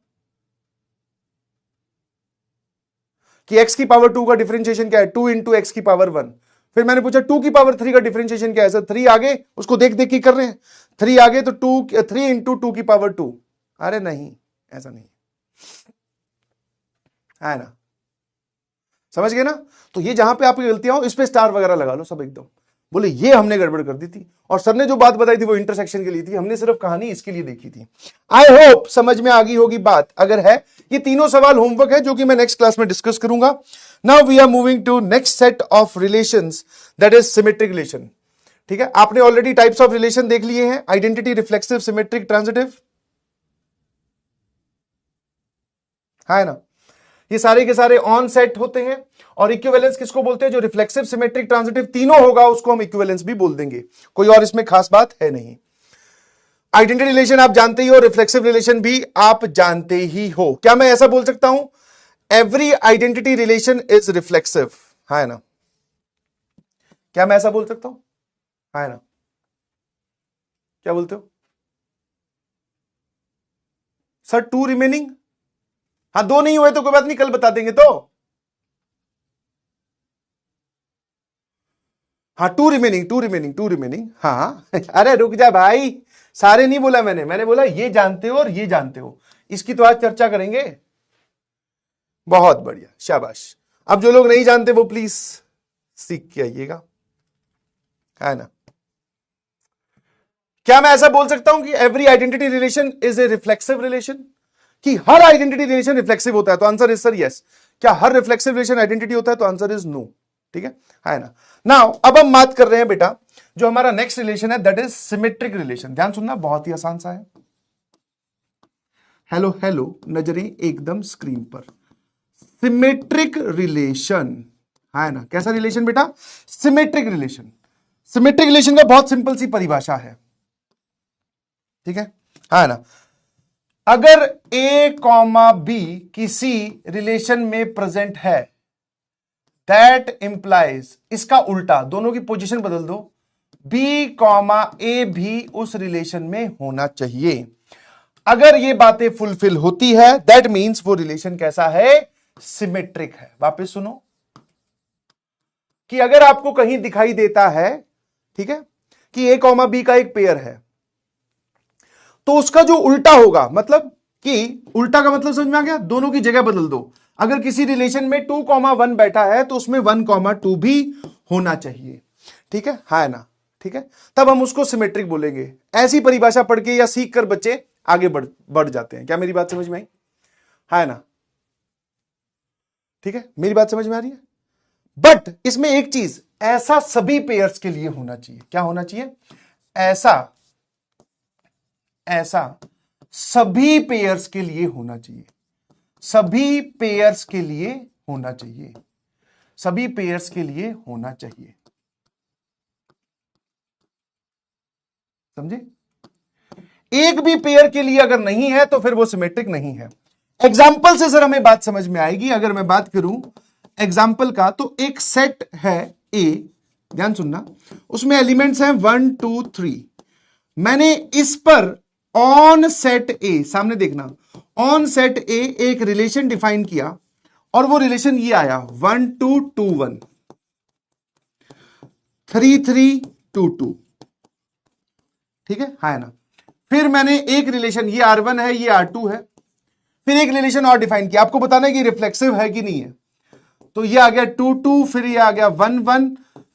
कि x की पावर 2 का डिफरेंशिएशन क्या है, 2 इंटू एक्स की पावर 1। फिर मैंने पूछा 2 की पावर 3 का डिफरेंशिएशन क्या है, सर 3 आगे, उसको देख देख के कर रहे हैं, 3 आगे तो 3 इंटू 2 की पावर 2। अरे नहीं, ऐसा नहीं है ना, समझ गए ना? तो ये जहां पे आपकी गलतियां हो इस पे स्टार वगैरह लगा लो सब एकदम, बोले ये हमने गड़बड़ कर दी थी, और सर ने जो बात बताई थी वो इंटरसेक्शन के लिए थी, हमने सिर्फ कहानी इसके लिए देखी थी। आई होप समझ में आ गई होगी बात, अगर है ये तीनों सवाल होमवर्क है जो कि मैं नेक्स्ट क्लास में डिस्कस करूंगा। Now we are moving to next set of relations, that is symmetric relation. ठीक है, आपने ऑलरेडी टाइप्स ऑफ रिलेशन देख लिए हैं, आइडेंटिटी, रिफ्लेक्सिव, सिमेट्रिक, ट्रांजिटिव, है ना? ये सारे के सारे ऑन सेट होते हैं। और इक्विवेलेंस किसको बोलते हैं? जो रिफ्लेक्सिव, सिमेट्रिक, ट्रांजिटिव तीनों होगा उसको हम इक्विवेलेंस भी बोल देंगे, कोई और इसमें खास बात है नहीं। आइडेंटिटी रिलेशन आप जानते ही हो, रिफ्लेक्सिव रिलेशन भी आप जानते ही हो। क्या मैं ऐसा बोल सकता हूं every identity relation is reflexive, है ना? क्या मैं ऐसा बोल सकता हूं, है ना? क्या बोलते हो सर? 2 रिमेनिंग, हाँ 2 नहीं हुए तो कोई बात नहीं, कल बता देंगे तो। हाँ 2 रिमेनिंग, 2 रिमेनिंग, 2 रिमेनिंग, हाँ अरे रुक जा भाई, सारे नहीं बोला मैंने बोला ये जानते हो और ये जानते हो, इसकी तो आज चर्चा करेंगे। बहुत बढ़िया, शाबाश। अब जो लोग नहीं जानते वो प्लीज सीख के आइएगा, है ना? क्या मैं ऐसा बोल सकता हूं कि every identity relation is a reflexive relation, कि हर आइडेंटिटी रिलेशन रिफ्लेक्सिव होता है? तो आंसर इज सर यस। क्या हर रिफ्लेक्सिव रिलेशन आइडेंटिटी होता है? तो आंसर इज नो। ठीक है ना? नाउ अब हम बात कर रहे हैं बेटा, जो हमारा नेक्स्ट रिलेशन है दैट इज सिमेट्रिक रिलेशन। ध्यान सुनना, बहुत ही आसान सा है। हेलो हेलो, नजरें एकदम स्क्रीन पर। सिमेट्रिक रिलेशन, है ना? कैसा रिलेशन बेटा? Symmetric relation. सिमेट्रिक रिलेशन का बहुत सिंपल सी परिभाषा है, ठीक है ना? अगर ए कॉमा बी किसी रिलेशन में प्रेजेंट है, दैट इंप्लाइज, इसका उल्टा, दोनों की पोजीशन बदल दो, बी कॉमा ए भी उस रिलेशन में होना चाहिए। अगर ये बातें फुलफिल होती है दैट मीन्स वो रिलेशन कैसा है? सिमेट्रिक है। वापस सुनो कि अगर आपको कहीं दिखाई देता है, ठीक है, कि ए कॉमा बी का एक पेयर है, तो उसका जो उल्टा होगा, मतलब कि उल्टा का मतलब समझ में आ गया, दोनों की जगह बदल दो। अगर किसी रिलेशन में 2,1 बैठा है तो उसमें 1,2 भी होना चाहिए, ठीक है, हाँ ना, ठीक है, तब हम उसको सिमेट्रिक बोलेंगे। ऐसी परिभाषा पढ़ के या सीख कर बच्चे आगे बढ़ जाते हैं। क्या मेरी बात समझ में आई? हाँ ना, ठीक है, मेरी बात समझ में आ रही है? बट इसमें एक चीज, ऐसा सभी पेयर्स के लिए होना चाहिए। क्या होना चाहिए? ऐसा सभी पेयर्स के लिए होना चाहिए। सभी पेयर्स के लिए होना चाहिए। सभी पेयर्स के लिए होना चाहिए। समझे? एक भी पेयर के लिए अगर नहीं है तो फिर वो सिमेट्रिक नहीं है। एग्जाम्पल से सर हमें बात समझ में आएगी। अगर मैं बात करूं एग्जाम्पल का, तो एक सेट है ए, ध्यान सुनना, उसमें एलिमेंट्स हैं 1 2 3। मैंने इस पर ऑन सेट ए, सामने देखना, ऑन सेट ए एक रिलेशन डिफाइन किया और वो रिलेशन ये आया 1 2 2 1 3 3 2 2, ठीक है, हाँ ना। फिर मैंने एक रिलेशन, ये R1 है, ये R2 है, फिर एक रिलेशन और डिफाइन किया, आपको बताना है कि रिफ्लेक्सिव है कि नहीं है। तो ये आ गया 2 2, फिर ये आ गया 1 1,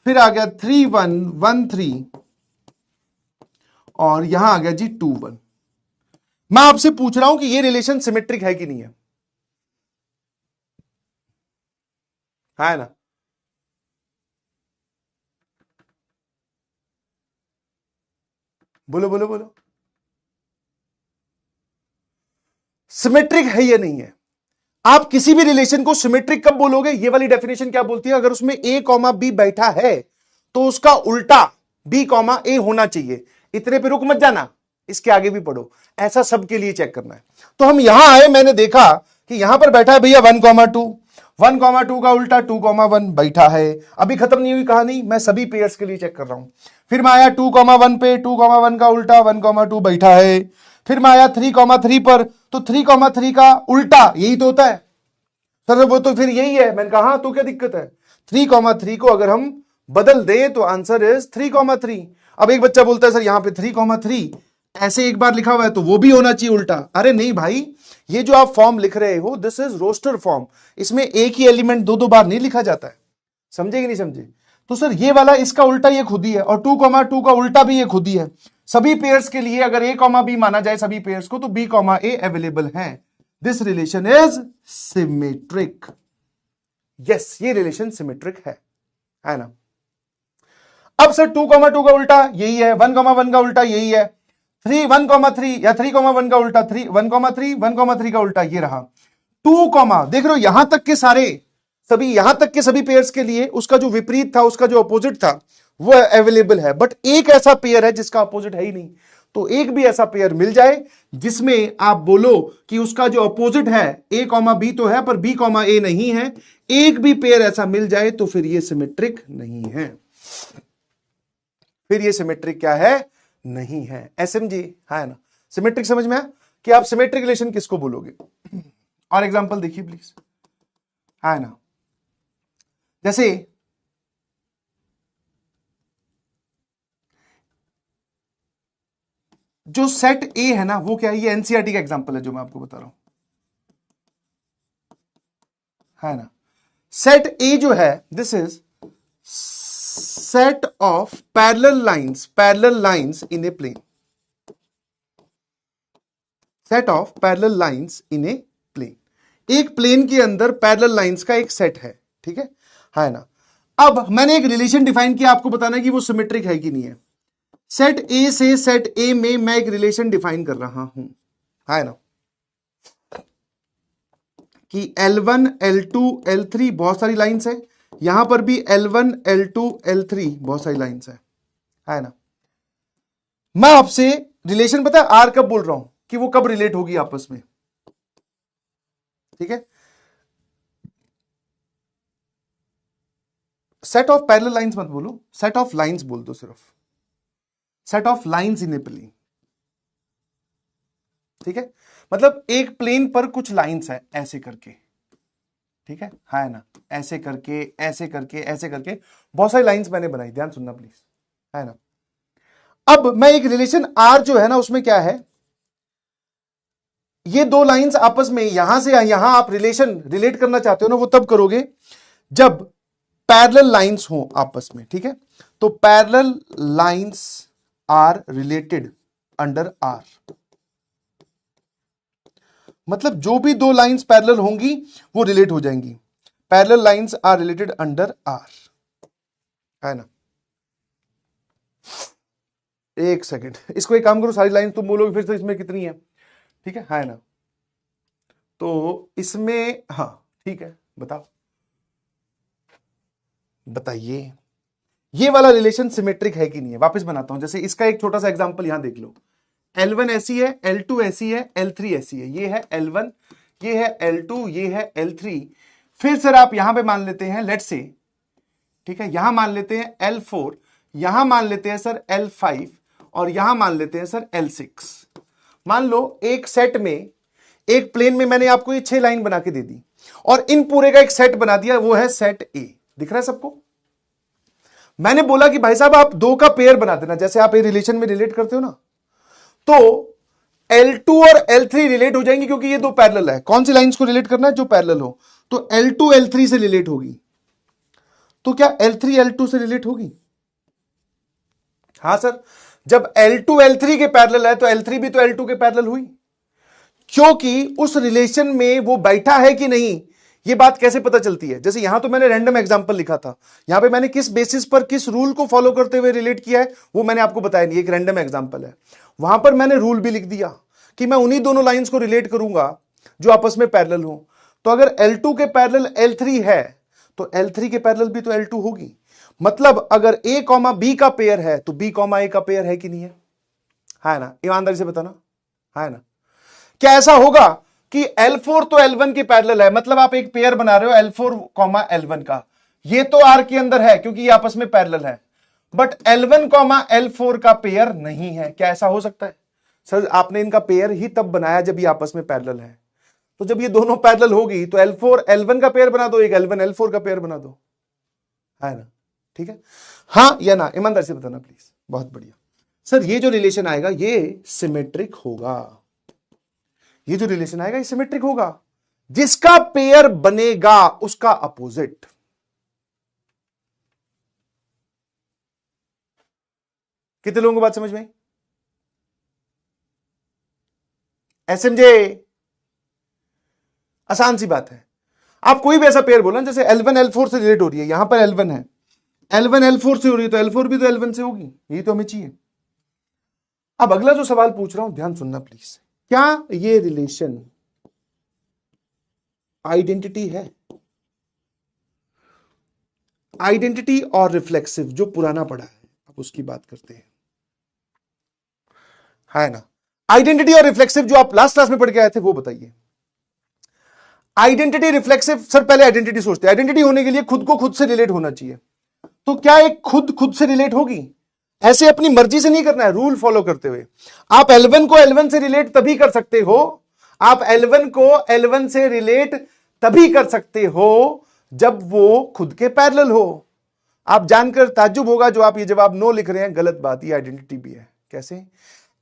फिर आ गया 3 1 1 3, और यहां आ गया जी 2 1। मैं आपसे पूछ रहा हूं कि ये रिलेशन सिमेट्रिक है कि नहीं है? है ना? बोलो बोलो बोलो, सिमेट्रिक है या नहीं है? आप किसी भी रिलेशन को सिमेट्रिक कब बोलोगे? ये वाली डेफिनेशन क्या बोलती है? अगर उसमें ए कॉमा बी बैठा है तो उसका उल्टा बी कॉमा ए होना चाहिए। इतने पे रुक मत जाना, इसके आगे भी पढ़ो। ऐसा सबके लिए चेक करना है। तो हम यहां आए, मैंने देखा कि यहां पर बैठा है भैया 1,2, 1,2 का उल्टा 2,1 बैठा है। अभी खत्म नहीं हुई कहानी, मैं सभी पेयर्स के लिए चेक कर रहा हूं। फिर मैं आया 2,1 पे, 2,1 का उल्टा 1,2 बैठा है। फिर मैं आया 3,3 पर, तो 3,3 का उल्टा यही तो होता है सर, वो तो फिर यही है। मैंने कहा हाँ, तो क्या दिक्कत है? 3,3 को अगर हम बदल दें तो आंसर इज 3,3। अब एक बच्चा बोलता है सर यहां पे 3,3 ऐसे एक बार लिखा हुआ है तो वो भी होना चाहिए उल्टा। अरे नहीं भाई, ये जो आप फॉर्म लिख रहे हो दिस इज रोस्टर फॉर्म, इसमें एक ही एलिमेंट दो दो बार नहीं लिखा जाता है। समझे कि नहीं समझे? तो सर ये वाला इसका उल्टा ये खुद ही है, और 2,2 का उल्टा भी ये खुद ही है। सभी पेयर्स के लिए अगर ए कॉमा बी माना जाए सभी पेयर्स को, तो बी कॉमा ए अवेलेबल है। This relation is symmetric. Yes, ये रिलेशन सिमेट्रिक है ना? अब सर 2,2 का उल्टा यही है, 1,1 का उल्टा यही है, 1,3 या 3,1 का उल्टा 1,3 1,3 का उल्टा ये रहा 2, देख रहे हो, यहां तक के सारे सभी, यहां तक के सभी पेयर्स के लिए उसका जो विपरीत था, उसका जो अपोजिट था वो अवेलेबल है। बट एक ऐसा पेयर है जिसका अपोजिट है ही नहीं। तो एक भी ऐसा पेयर मिल जाए जिसमें आप बोलो कि उसका जो अपोजिट है ए कॉमा बी तो है पर बी कॉमा ए नहीं है, एक भी पेयर ऐसा मिल जाए तो फिर ये सिमेट्रिक नहीं है। फिर ये सिमेट्रिक क्या है? नहीं है। एसएमजी है ना? सिमेट्रिक समझ में आया कि आप सिमेट्रिक रिलेशन किसको बोलोगे? और एग्जांपल देखिए प्लीज, है ना? जैसे जो सेट ए है ना, वो क्या है? ये एनसीईआरटी का एग्जांपल है जो मैं आपको बता रहा हूं, है ना? सेट ए जो है this is set of parallel lines in a plane. Set of parallel lines in a plane, एक प्लेन के अंदर पैरेलल लाइंस का एक सेट है, ठीक है ना? अब मैंने एक रिलेशन डिफाइन किया, आपको बताना है कि वो सिमेट्रिक है कि नहीं है। सेट ए से सेट ए में मैं एक रिलेशन डिफाइन कर रहा हूं, है ना, कि L1 L2 L3 बहुत सारी लाइंस है, यहां पर भी L1 L2 L3 बहुत सारी लाइंस है ना? मैं आपसे रिलेशन पता है आर कब बोल रहा हूं कि वो कब रिलेट होगी आपस में, ठीक है? सेट ऑफ पैरेलल लाइंस मत बोलो, सेट ऑफ लाइंस बोल दो सिर्फ, set of lines in a plane, ठीक है? मतलब एक प्लेन पर कुछ लाइंस है ऐसे करके, ठीक है ना, ऐसे करके ऐसे करके ऐसे करके बहुत सारी लाइंस मैंने बनाई, ध्यान सुनना प्लीज, है ना। अब मैं एक रिलेशन आर जो है ना उसमें क्या है, ये दो लाइंस आपस में यहां से यहां आप रिलेट करना चाहते हो ना, वो तब करोगे जब पैरेलल लाइंस हो आपस में, ठीक है। तो parallel lines are related under R, मतलब जो भी दो लाइंस पैरेलल होंगी वो रिलेट हो जाएंगी। Parallel lines are related under R, है ना। एक सेकंड, इसको एक काम करो, सारी लाइन तुम बोलोगे फिर से इसमें कितनी है, ठीक है ना। तो इसमें हाँ ठीक है, बताओ बताइए ये वाला रिलेशन सिमेट्रिक है कि नहीं है। वापस बनाता हूं, जैसे इसका एक छोटा सा एग्जांपल यहां देख लो, L1 ऐसी है, L2 ऐसी है, L3 ऐसी है, ये है L1, ये है L2, ये है L3। फिर सर आप यहां पे मान लेते हैं लेट्स से, ठीक है, यहां मान लेते हैं L4, यहां मान लेते हैं सर L5 और यहां मान लेते हैं सर L6। मान लो एक सेट में, एक प्लेन में मैंने आपको ये 6 लाइन बना के दे दी और इन पूरे का एक सेट बना दिया, वो है सेट ए। दिख रहा है सबको? मैंने बोला कि भाई साहब आप दो का पेयर बना देना, जैसे आप ये रिलेशन में रिलेट करते हो ना, तो L2 और L3 रिलेट हो जाएंगे क्योंकि ये दो पैरेलल है। कौन सी लाइंस को रिलेट करना है? जो पैरेलल हो। तो L2 L3 से रिलेट होगी, तो क्या L3 L2 से रिलेट होगी? हां सर, जब L2 L3 के पैरेलल है तो L3 भी तो L2 के पैरेलल हुई, क्योंकि उस रिलेशन में वो बैठा है कि नहीं। ये बात कैसे पता चलती है? जैसे यहां तो मैंने रैंडम एग्जांपल लिखा था, यहां पे मैंने किस बेसिस पर किस रूल को फॉलो करते हुए रिलेट किया है वो मैंने आपको बताया नहीं, एक रैंडम एग्जांपल है। वहां पर मैंने रूल भी लिख दिया कि मैं उन्हीं दोनों लाइंस को रिलेट करूंगा जो आपस में पैरेलल हो। तो अगर L2 के पैरेलल L3 है तो L3 के पैरेलल भी तो L2 होगी। मतलब अगर A, B का पेयर है तो B, A का पेयर है कि नहीं है ना? ईमानदारी से बताना, है ना। क्या ऐसा होगा कि L4 तो L1 के पैरेलल है, मतलब आप एक पेयर बना रहे हो L4, L1 का, ये तो R के अंदर है क्योंकि ये आपस में पैरेलल है, बट L1, L4 का पेयर नहीं है। क्या ऐसा हो सकता है? सर आपने इनका पेयर ही तब बनाया जब ये आपस में पैरेलल है। तो जब ये दोनों पैरेलल होगी तो L4 L1 का पेयर बना दो, एक L1 L4 का पेयर बना दो, है ना। ठीक है, हां या ना, ईमानदार से बताना प्लीज। बहुत बढ़िया सर, ये जो रिलेशन आएगा ये सिमेट्रिक होगा। ये जो रिलेशन आएगा ये सिमेट्रिक होगा, जिसका पेयर बनेगा उसका अपोजिट। कितने लोगों को बात समझ में आई? एसएमजे, आसान सी बात है। आप कोई भी ऐसा पेयर बोला जैसे L1 L4 से रिलेट हो रही है, यहां पर L1 है, L1 L4 से हो रही है तो L4 भी तो L1 से होगी, यही तो हमें चाहिए। अब अगला जो सवाल पूछ रहा हूं ध्यान सुनना प्लीज, क्या ये रिलेशन आइडेंटिटी है? आइडेंटिटी और रिफ्लेक्सिव जो पुराना पड़ा है, अब उसकी बात करते हैं, है ना। आइडेंटिटी और रिफ्लेक्सिव जो आप लास्ट क्लास में पढ़ के आए थे वो बताइए। आइडेंटिटी रिफ्लेक्सिव, सर पहले आइडेंटिटी सोचते हैं। आइडेंटिटी होने के लिए खुद को खुद से रिलेट होना चाहिए, तो क्या एक खुद से रिलेट होगी? ऐसे अपनी मर्जी से नहीं करना है, रूल फॉलो करते हुए। आप L1 को L1 से रिलेट तभी कर सकते हो, आप L1 को L1 से रिलेट तभी कर सकते हो जब वो खुद के पैरेलल हो। आप जानकर ताज्जुब होगा जो आप ये जवाब नो लिख रहे हैं, गलत बात, ये आइडेंटिटी भी है। कैसे?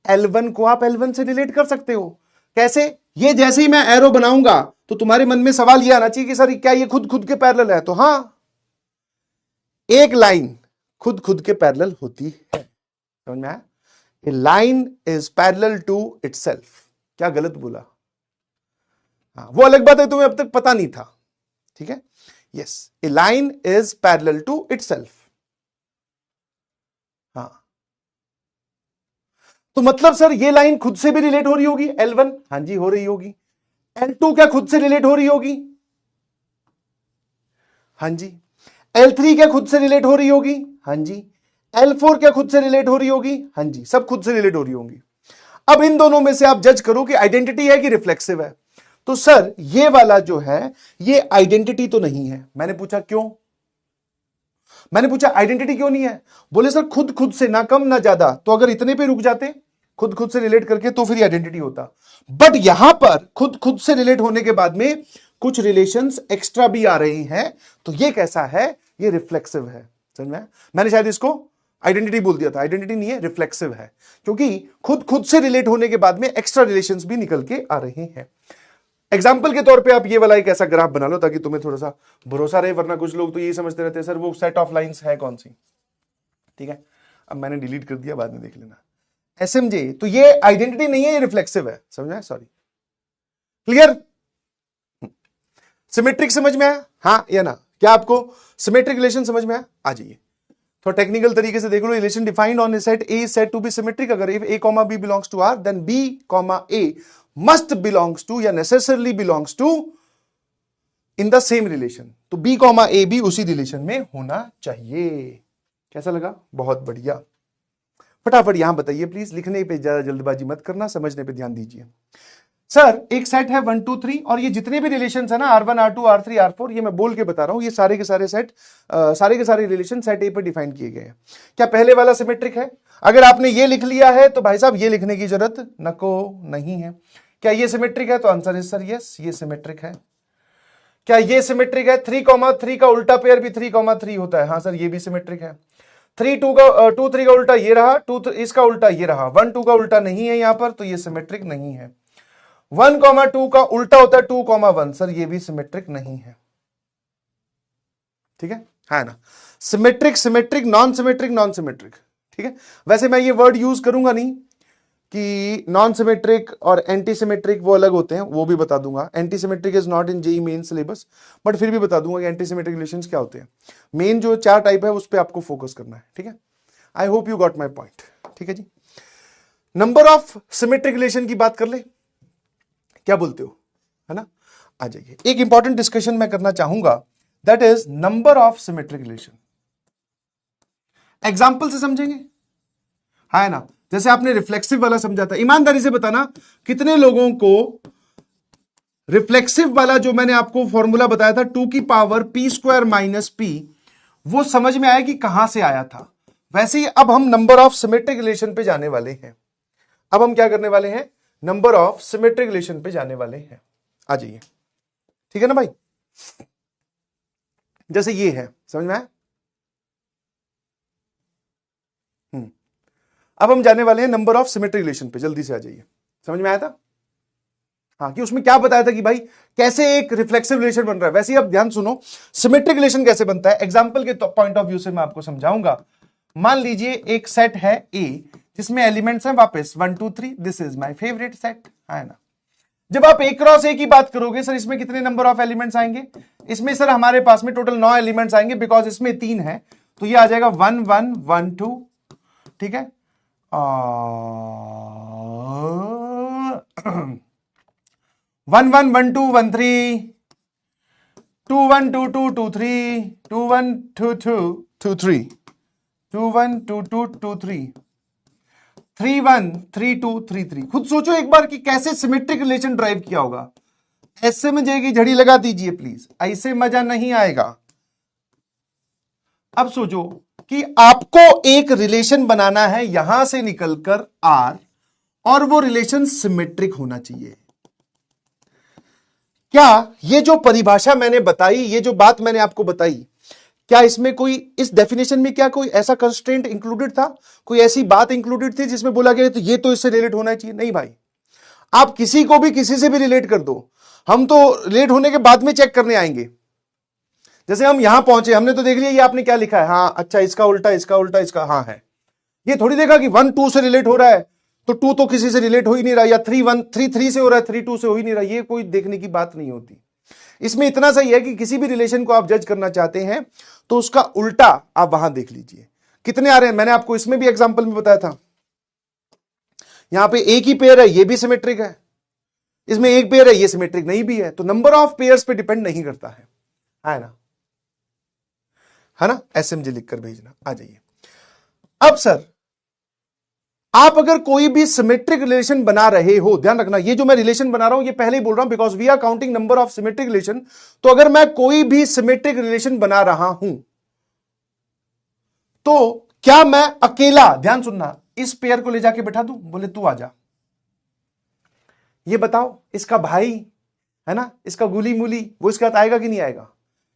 L1 को आप L1 से रिलेट कर सकते हो, कैसे? ये जैसे ही मैं एरो बनाऊंगा तो तुम्हारे मन में सवाल ये आना चाहिए कि सर क्या ये खुद के पैरेलल है? तो हां, एक लाइन खुद के पैरेलल होती है, समझ में आया? A line is parallel to itself. क्या गलत बोला? हाँ, वो अलग बात है, तुम्हें अब तक पता नहीं था, ठीक है। Yes, a line is parallel to itself. हाँ, तो मतलब सर ये लाइन खुद से भी रिलेट हो रही होगी L1, हां जी हो रही होगी। L2 क्या खुद से रिलेट हो रही होगी? हां जी। L3 क्या खुद से रिलेट हो रही होगी? हां जी। L4 क्या खुद से रिलेट हो रही होगी? हां जी, सब खुद से रिलेट हो रही होंगी। अब इन दोनों में से आप जज करो कि आइडेंटिटी है कि रिफ्लेक्सिव है। तो सर ये वाला जो है ये आइडेंटिटी तो नहीं है। मैंने पूछा क्यों? मैंने पूछा आइडेंटिटी क्यों नहीं है? बोले सर खुद से ना कम ना ज्यादा, तो अगर इतने पे रुक जाते खुद से रिलेट करके तो फिर आइडेंटिटी होता। बट यहां पर खुद से रिलेट होने के बाद में कुछ रिलेशंस एक्स्ट्रा भी आ रहे हैं, तो ये कैसा है, ये रिफ्लेक्सिव है। समझ में? मैंने शायद इसको आइडेंटिटी बोल दिया था, आइडेंटिटी नहीं है, रिफ्लेक्सिव है, क्योंकि खुद से रिलेट होने के बाद में एक्स्ट्रा रिलेशंस भी निकल के आ रहे हैं। एग्जाम्पल के तौर पे आप ये वाला एक ऐसा ग्राफ बना लो ताकि तुम्हें थोड़ा सा भरोसा रहे, वरना कुछ लोग तो यही समझते रहते हैं सर वो सेट ऑफ लाइंस है कौन सी। ठीक है, अब मैंने डिलीट कर दिया, बाद में देख लेना। एसएमजे, तो ये आइडेंटिटी नहीं है, ये रिफ्लेक्सिव है। समझ में? Sorry, clear? सिमेट्रिक समझ में आया? हाँ या ना? क्या आपको सिमेट्रिक रिलेशन समझ में आया? आ जाइए, तो टेक्निकल तरीके से देख लो। Relation defined on a set A is said to be symmetric. अगर if A comma B belongs to R, then B comma A must belongs to या necessarily belongs to in the same relation. तो बी कॉमा ए भी उसी रिलेशन में होना चाहिए। कैसा लगा? बहुत बढ़िया। फटाफट यहां बताइए प्लीज, लिखने पे ज्यादा जल्दबाजी मत करना, समझने पे ध्यान दीजिए। सर एक सेट है 1 2 3 और ये जितने भी रिलेशंस है ना, R1 R2 R3 R4, ये मैं बोल के बता रहा हूं, ये सारे के सारे सेट, सारे के सारे रिलेशन सेट ए पर डिफाइन किए गए हैं। क्या पहले वाला सिमेट्रिक है? अगर आपने ये लिख लिया है तो भाई साहब ये लिखने की जरूरत नको नहीं है। क्या ये सिमेट्रिक है? तो आंसर इज सर यस, ये सिमेट्रिक है। क्या ये सिमेट्रिक है? 3,3 का उल्टा पेयर भी 3,3 होता है। हाँ सर, ये भी सिमेट्रिक है। 3 2 का 2 3 का उल्टा ये रहा, 2 इसका उल्टा ये रहा, 1 2 का उल्टा नहीं है यहां पर, तो ये सिमेट्रिक नहीं है। 1,2 का उल्टा होता है 2,1, सर ये भी सिमेट्रिक नहीं है। ठीक है ना? Symmetric symmetric, non symmetric non symmetric. ठीक है, वैसे मैं ये वर्ड यूज करूंगा नहीं कि नॉन सिमेट्रिक और एंटी सिमेट्रिक वो अलग होते हैं, वो भी बता दूंगा। Anti symmetric is not in JEE main syllabus, but फिर भी बता दूंगा कि एंटी सिमेट्रिक रिलेशंस क्या होते हैं। मेन जो 4 टाइप है उस पर आपको फोकस करना है। ठीक है, I hope you got my point. ठीक है जी, नंबर ऑफ सिमेट्रिक रिलेशन की बात कर ले, क्या बोलते हो? है ना? आ जाइए, एक इंपॉर्टेंट डिस्कशन मैं करना चाहूंगा, that is number of symmetric relation. Example से समझेंगे, है ना? जैसे आपने रिफ्लेक्सिव वाला समझा था, ईमानदारी से बताना कितने लोगों को रिफ्लेक्सिव वाला जो मैंने आपको फॉर्मूला बताया था 2 की पावर p² माइनस p, वो समझ में आया कि कहां से आया था? वैसे ही अब हम नंबर ऑफ सिमेट्रिक रिलेशन पे जाने वाले हैं। अब हम क्या करने वाले हैं? नंबर ऑफ सिमेट्रिक रिलेशन पे जाने वाले हैं। आ जाइए, ठीक है ना भाई? जैसे ये है, समझ में आया? अब हम जाने वाले हैं नंबर ऑफ सिमेट्रिक रिलेशन पे, जल्दी से आ जाइए। समझ में आया था? हाँ, कि उसमें क्या बताया था कि भाई कैसे एक रिफ्लेक्सिव रिलेशन बन रहा है। वैसे ही अब ध्यान सुनो, सिमेट्रिक रिलेशन कैसे बनता है, एग्जांपल के पॉइंट ऑफ व्यू से मैं आपको समझाऊंगा। मान लीजिए एक सेट है ए जिसमें एलिमेंट्स हैं वापस 1 2 3, this is my favourite set, है ना? जब आप ए क्रॉस ए की बात करोगे, सर इसमें कितने नंबर ऑफ एलिमेंट्स आएंगे? इसमें सर हमारे पास में टोटल 9 एलिमेंट्स आएंगे, बिकॉज इसमें 3 है, तो ये आ जाएगा 1 1 1 2। ठीक है, 1 1 1 2 1 3, 2 1 2 2 2 3, 2 1 2 2 2 3, 2 1 2 2 2 3, 3 1 3 2 3 3। खुद सोचो एक बार कि कैसे सिमेट्रिक रिलेशन ड्राइव किया होगा। ऐसे में जाएगी झड़ी लगा दीजिए प्लीज, ऐसे मजा नहीं आएगा। अब सोचो कि आपको एक रिलेशन बनाना है यहां से निकलकर आर, और वो रिलेशन सिमेट्रिक होना चाहिए। क्या ये जो परिभाषा मैंने बताई, ये जो बात मैंने आपको बताई, क्या इसमें कोई, इस डेफिनेशन में क्या कोई ऐसा कंस्ट्रेंट इंक्लूडेड था, कोई ऐसी बात इंक्लूडेड थी जिसमें बोला गया तो ये तो इससे रिलेट होना चाहिए? नहीं भाई, आप किसी को भी किसी से भी रिलेट कर दो, हम तो रिलेट होने के बाद में चेक करने आएंगे। जैसे हम यहां पहुंचे, हमने तो देख लिया ये आपने क्या लिखा है, हाँ अच्छा इसका उल्टा इसका उल्टा इसका, हाँ है। ये थोड़ी देखा कि 1 2 से रिलेट हो रहा है तो 2 तो किसी से रिलेट हो ही नहीं रहा, या 3 1 3 3 से हो रहा है 3 2 से हो ही नहीं रहा। ये कोई देखने की बात नहीं होती। इसमें इतना सही है कि किसी भी रिलेशन को आप जज करना चाहते हैं तो उसका उल्टा आप वहां देख लीजिए कितने आ रहे हैं। मैंने आपको इसमें भी एग्जांपल में बताया था, यहां पे एक ही पेयर है, ये भी सिमेट्रिक है, इसमें एक पेयर है, ये सिमेट्रिक नहीं भी है। तो नंबर ऑफ पेयर्स पे डिपेंड नहीं करता है ना? है ना? एसएमजी लिखकर भेजना। आ जाइए। अब सर आप अगर कोई भी सिमेट्रिक रिलेशन बना रहे हो, ध्यान रखना ये जो मैं रिलेशन बना रहा हूं ये पहले ही बोल रहा हूं because we are counting number of symmetric relation. तो अगर मैं कोई भी सिमेट्रिक रिलेशन बना रहा हूं तो क्या मैं अकेला, ध्यान सुनना, इस पेयर को ले जाके बैठा दूं, बोले तू आ जा, ये बताओ इसका भाई है ना, इसका गुली मूली वो इसके साथ आएगा कि नहीं आएगा?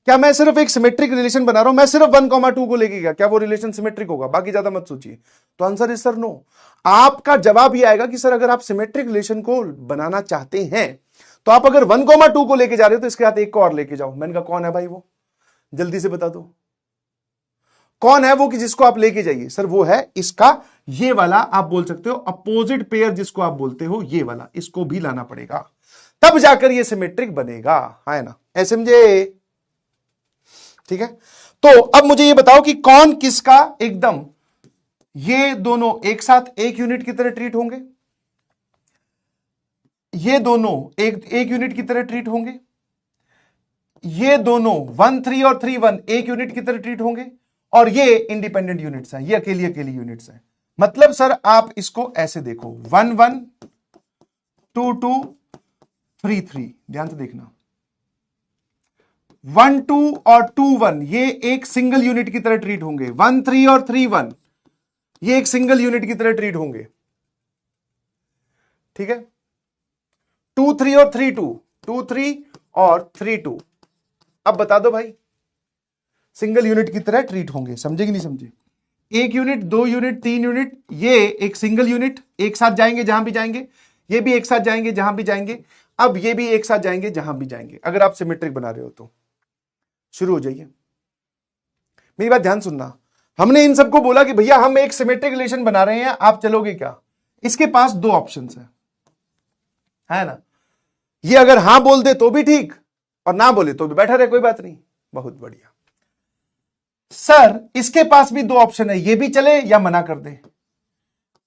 क्या मैं सिर्फ एक सिमेट्रिक रिलेशन बना रहा हूं, मैं सिर्फ 1,2 को लेके गया, क्या वो रिलेशन सिमेट्रिक होगा? बाकी ज्यादा मत सोचिए। तो आंसर इज सर नो। आपका जवाब ये आएगा कि सर अगर आप सिमेट्रिक रिलेशन को बनाना चाहते हैं तो आप अगर 1,2 को लेके जा रहे हो तो इसके साथ एक को और लेके जाओ। मैंने कहा कौन है भाई वो, जल्दी से बता दो कौन है वो कि जिसको आप लेके जाइए। सर वो है इसका ये वाला, आप बोल सकते हो अपोजिट पेयर जिसको आप बोलते हो ये वाला, इसको भी लाना पड़ेगा तब जाकर ये सिमेट्रिक बनेगा, है ना, समझे? ठीक है, तो अब मुझे ये बताओ कि कौन किसका एकदम ये दोनों एक साथ एक यूनिट की तरह ट्रीट होंगे, ये दोनों एक यूनिट की तरह ट्रीट होंगे, ये दोनों 1 3 और 3 1 एक यूनिट की तरह ट्रीट होंगे, और ये इंडिपेंडेंट यूनिट्स हैं, ये अकेली अकेली यूनिट्स हैं। मतलब सर आप इसको ऐसे देखो 1 1 2 2 3 3, ध्यान से देखना 1 2 और 2 1 ये एक सिंगल यूनिट की तरह ट्रीट होंगे, 1 3 और 3 1 ये एक सिंगल यूनिट की तरह ट्रीट होंगे, ठीक है। 2 3 और 3 2, 2 3 और 3 2, अब बता दो भाई सिंगल यूनिट की तरह ट्रीट होंगे, समझे कि नहीं समझे? एक यूनिट, 2 यूनिट, 3 यूनिट, ये एक सिंगल यूनिट एक साथ जाएंगे जहां भी जाएंगे, ये भी एक साथ जाएंगे जहां भी जाएंगे, अब ये भी एक साथ जाएंगे जहां भी जाएंगे। अगर आप सिमेट्रिक बना रहे हो तो शुरू हो जाइए, मेरी बात ध्यान सुनना। हमने इन सबको बोला कि भैया हम एक सिमेट्रिक रिलेशन बना रहे हैं, आप चलोगे क्या? इसके पास दो ऑप्शंस है ना, ये अगर हां बोल दे तो भी ठीक और ना बोले तो भी बैठा रहे, कोई बात नहीं, बहुत बढ़िया। सर इसके पास भी दो ऑप्शन है, ये भी चले या मना कर दे,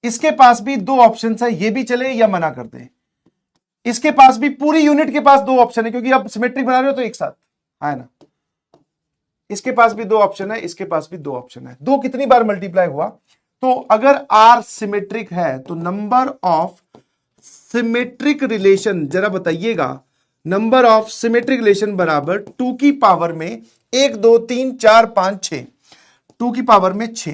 इसके पास भी दो ऑप्शन है, ये भी चले या मना कर दे, इसके पास भी पूरी यूनिट के पास दो ऑप्शन है क्योंकि आप सिमेट्रिक बना रहे हो तो एक साथ, है ना, इसके पास भी दो ऑप्शन है, इसके पास भी दो ऑप्शन है, दो कितनी बार मल्टीप्लाई हुआ? तो अगर आर सिमेट्रिक है तो नंबर ऑफ सिमेट्रिक रिलेशन, जरा बताइएगा, नंबर ऑफ सिमेट्रिक रिलेशन बराबर 2 की पावर में 1 2 3 4 5 6, 2 की पावर में 6,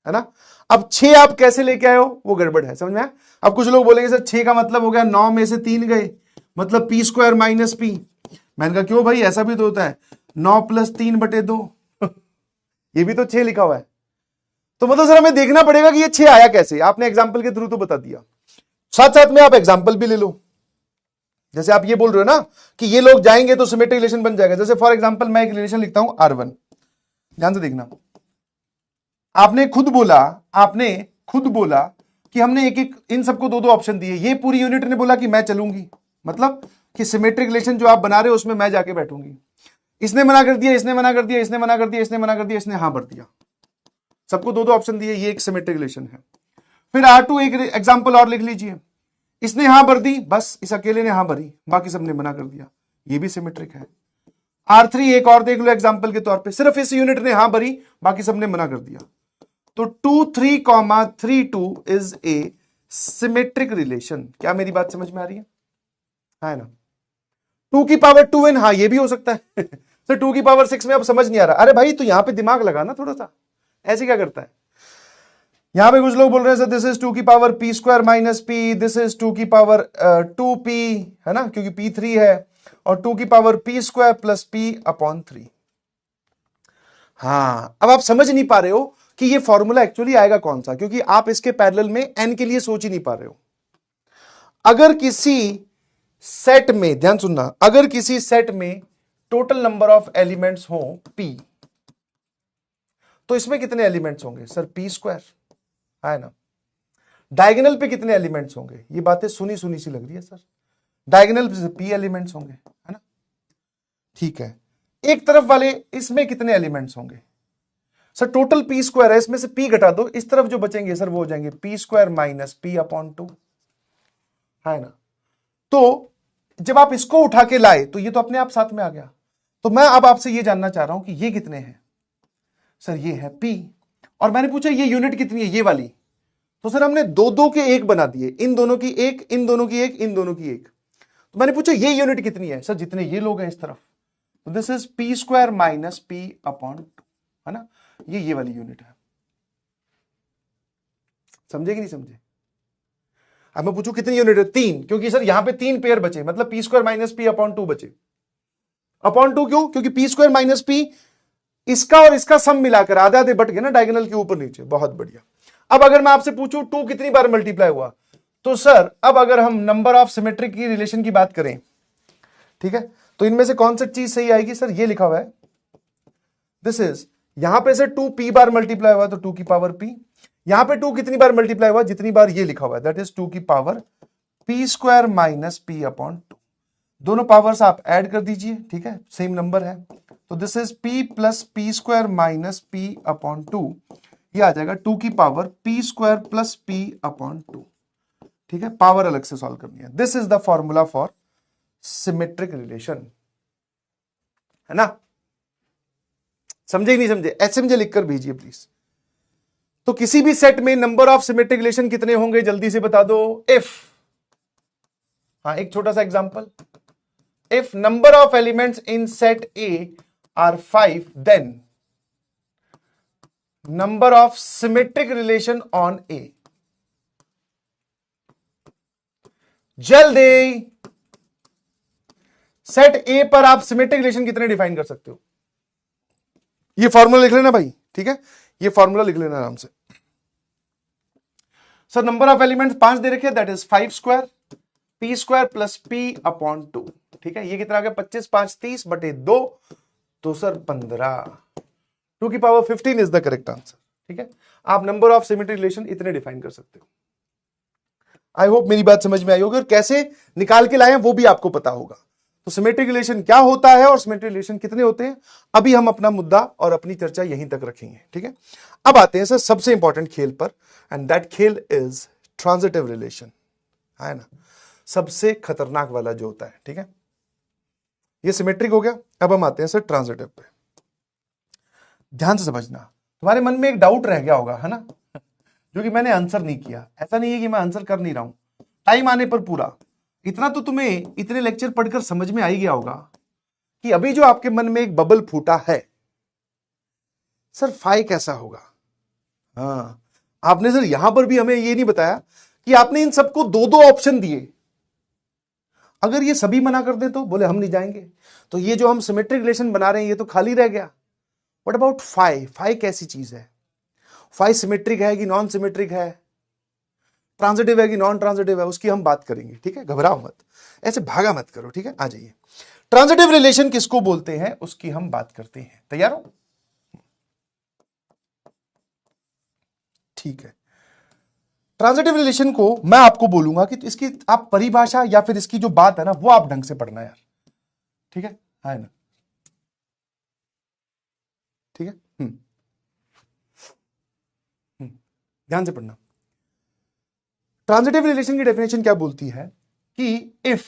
है ना। अब 6 आप कैसे लेके आए हो वो गड़बड़ है, समझ में आया? अब कुछ लोग बोलेंगे सर 6 का मतलब हो गया 9 में से 3 गए, मतलब पी स्क्वायर माइनस पी। मैंने कहा क्यों भाई, ऐसा भी तो होता है 9 प्लस 3/2 ये भी तो 6 लिखा हुआ है, तो मतलब सर हमें देखना पड़ेगा कि ये 6 आया कैसे। आपने एग्जाम्पल के थ्रू तो बता दिया, साथ साथ में आप एग्जाम्पल भी ले लो। जैसे आप ये बोल रहे हो ना कि ये लोग जाएंगे तो सिमेट्रिक रिलेशन बन जाएगा, जैसे फॉर एग्जांपल मैं एक रिलेशन लिखता हूं R1, ध्यान से देखना, आपने खुद बोला कि हमने एक एक इन सबको दो दो ऑप्शन दिए, ये पूरी यूनिट ने बोला कि मैं चलूंगी, मतलब कि सिमेट्रिक रिलेशन जो आप बना रहे हो उसमें मैं जाके बैठूंगी। इसने मना कर दिया, इसने मना कर दिया, इसने मना कर दिया, इसने मना कर दिया, इसने हां भर दिया, सबको दो दो ऑप्शन दिए, ये एक सिमेट्रिक रिलेशन है। फिर R2 एक एग्जाम्पल और लिख लीजिए, इसने हां भर दी, बस इस अकेले ने हां भरी, बाकी सबने मना कर दिया, ये भी सिमेट्रिक है। R3 एक और देख लो एग्जांपल के तौर पे, सिर्फ इस यूनिट ने हां भरी, बाकी सबने मना कर दिया, तो 2 3 3 2 इज ए सिमेट्रिक रिलेशन। क्या मेरी बात समझ में आ रही है ना? 2 की पावर 2n, हाँ ये भी हो सकता है तो 2 की पावर 6 में अब समझ नहीं आ रहा, अरे भाई तो यहां पे दिमाग लगाना थोड़ा सा, ऐसे क्या करता है? यहां पे कुछ लोग बोल रहे हैं सर दिस इज 2 की power p square minus p, this is 2 की पावर 2p, है ना, क्योंकि p3 है, और 2 की power p square plus p/3। हाँ अब आप समझ नहीं पा रहे हो कि ये फॉर्मूला एक्चुअली आएगा कौन सा, क्योंकि आप इसके पैरेलल में n के लिए सोच ही नहीं पा रहे हो। अगर किसी सेट में, ध्यान सुनना, अगर किसी सेट में टोटल नंबर ऑफ एलिमेंट्स हो p, तो इसमें कितने एलिमेंट्स होंगे? सर p स्क्वायर, है ना। डायगोनल पे कितने एलिमेंट्स होंगे? ये बातें सुनी सुनी सी लग रही है सर, डायगोनल पे p एलिमेंट्स होंगे, है ना, ठीक है। एक तरफ वाले इसमें कितने एलिमेंट्स होंगे? सर टोटल p स्क्वायर है, इसमें से p घटा दो, इस तरफ जो बचेंगे सर वो हो जाएंगे p स्क्वायर माइनस p/2, है ना। तो जब आप इसको उठा के लाए तो ये तो अपने आप साथ में आ गया। तो मैं अब आपसे ये जानना चाह रहा हूं कि ये कितने हैं? सर ये है p, और मैंने पूछा ये यूनिट कितनी है, ये वाली, तो सर हमने दो दो के एक बना दिए, इन दोनों की एक, इन दोनों की एक, इन दोनों की एक। तो मैंने पूछा ये यूनिट कितनी है? सर जितने ये लोग हैं इस तरफ, तो this is p square minus p/2, है ना, ये वाली यूनिट है। समझे कि नहीं समझे? अब मैं पूछूं कितनी यूनिट है, 3, क्योंकि सर यहां पे 3 पेयर बचे, मतलब P square minus P upon 2 बचे। अपॉन 2 क्यों? क्योंकि पी स्क्वायर माइनस पी इसका और इसका सम मिलाकर आधे आधे बट गए ना, डायगोनल के ऊपर नीचे। बहुत बढ़िया। अब अगर मैं आपसे पूछूं 2 कितनी बार मल्टीप्लाई हुआ, तो सर अब अगर हम नंबर ऑफ सिमेट्रिक की रिलेशन की बात करें, ठीक है, तो इनमें से कौन सी चीज सही आएगी? सर ये लिखा हुआ है, दिस इज, यहां पे से 2 पी बार मल्टीप्लाई हुआ तो 2 की पावर पी, यहां पे 2 कितनी बार मल्टीप्लाई हुआ? जितनी बार ये लिखा हुआ है, दैट इज 2 की power P square minus P upon 2। दोनों पावर्स आप ऐड कर दीजिए, ठीक है, सेम नंबर है, तो this is p plus P square minus P upon 2, ये आ जाएगा 2 की power P square plus P upon 2, ठीक है, पावर अलग से सॉल्व करनी है। This is the formula for symmetric relation, है ना? समझे कि नहीं समझे? एसएमजे लिखकर भेजिए प्लीज। तो किसी भी सेट में नंबर ऑफ सिमेट्रिक रिलेशन कितने होंगे, जल्दी से बता दो। इफ, हाँ एक छोटा सा example, if number of elements in set A are 5, then number of symmetric relation on A. जल्दी, सेट ए पर आप सिमेट्रिक रिलेशन कितने डिफाइन कर सकते हो? ये फॉर्मूला लिख लेना भाई, ठीक है, ये फॉर्मूला लिख लेना आराम से। सर नंबर ऑफ एलिमेंट्स 5 दे रखे, that is 5 square P square plus P upon 2, ठीक है, ये कितना आ गया? 25 5 30 बटे 2, तो सर 15, 2 की power 15 is the correct answer, ठीक है। आप नंबर ऑफ सिमेट्रिक रिलेशन इतने डिफाइन कर सकते हो। आई होप मेरी बात समझ में आई होगी, और कैसे निकाल के लाए हैं वो भी आपको पता होगा। तो सिमेट्रिक रिलेशन क्या होता है और सिमेट्रिक रिलेशन कितने होते हैं, अभी हम अपना मुद्दा और अपनी चर्चा यहीं तक रखेंगे, ठीक है। अब आते हैं सर सबसे इंपॉर्टेंट खेल पर, एंड दैट खेल इज ट्रांजिटिव रिलेशन, है ना, सबसे खतरनाक वाला जो होता है, ठीक है। ये सिमेट्रिक हो गया, अब हम आते हैं सर ट्रांजिटिव पे। ध्यान से समझना, तुम्हारे मन में एक डाउट रह गया होगा, है ना, जो कि मैंने आंसर नहीं किया। ऐसा नहीं है कि मैं आंसर कर नहीं रहा हूं, टाइम आने पर पूरा। इतना तो तुम्हें इतने लेक्चर पढ़कर समझ में आ ही गया होगा कि अभी जो आपके मन में एक बबल फूटा है, सर फाई कैसा होगा। हाँ, आपने सर यहां पर भी हमें ये नहीं बताया कि आपने इन सबको दो दो ऑप्शन दिए, अगर ये सभी मना कर दें तो बोले हम नहीं जाएंगे। तो ये जो हम सिमेट्रिक रिलेशन बना रहे हैं ये तो खाली रह गया। What about phi? फाई कैसी चीज है? फाई सिमेट्रिक है कि नॉन सिमेट्रिक है, ट्रांजिटिव है कि नॉन ट्रांजिटिव है, उसकी हम बात करेंगे, ठीक है। घबराओ मत, ऐसे भागा मत करो, ठीक है। आ जाइए, ट्रांजिटिव रिलेशन किसको बोलते हैं उसकी हम बात करते हैं। तैयार हो? ठीक है। ट्रांजिटिव रिलेशन को मैं आपको बोलूंगा कि इसकी आप परिभाषा या फिर इसकी जो बात है ना वो आप ढंग से पढ़ना यार, ठीक है ना, ठीक है। ध्यान से पढ़ना। ट्रांजिटिव रिलेशन की डेफिनेशन क्या बोलती है कि if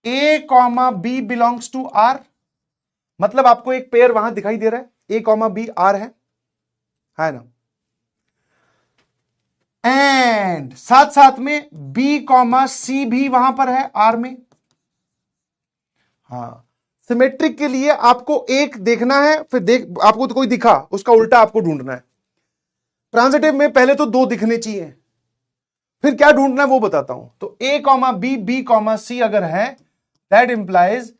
A comma B belongs to R, मतलब आपको एक पेयर वहां दिखाई दे रहा है, ए कॉमा बी आर है ना, एंड साथ साथ में बी कॉमा सी भी वहां पर है आर में। हाँ, सिमेट्रिक के लिए आपको एक देखना है, फिर आपको तो कोई दिखा उसका उल्टा आपको ढूंढना है। ट्रांजिटिव में पहले तो दो दिखने चाहिए, फिर क्या ढूंढना है वो बताता हूं। तो ए कॉमा बी, बी कॉमा सी अगर है, दैट इंप्लाइज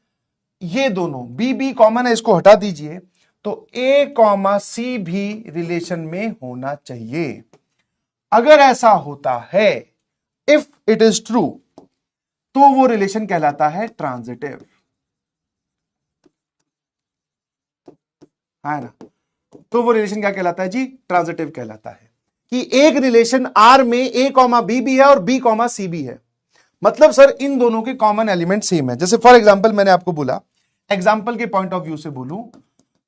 ये दोनों बी बी कॉमन है, इसको हटा दीजिए, तो ए कॉमा सी भी रिलेशन में होना चाहिए। अगर ऐसा होता है, इफ इट इज ट्रू, तो वो रिलेशन कहलाता है ट्रांजिटिव, है ना। तो वो रिलेशन क्या कहलाता है जी? ट्रांजिटिव कहलाता है कि एक रिलेशन आर में ए कॉमा बी भी है और बी कॉमा सी भी है, मतलब सर इन दोनों के कॉमन एलिमेंट सेम है। जैसे फॉर एग्जांपल मैंने आपको बोला, एग्जांपल के पॉइंट ऑफ व्यू से बोलूं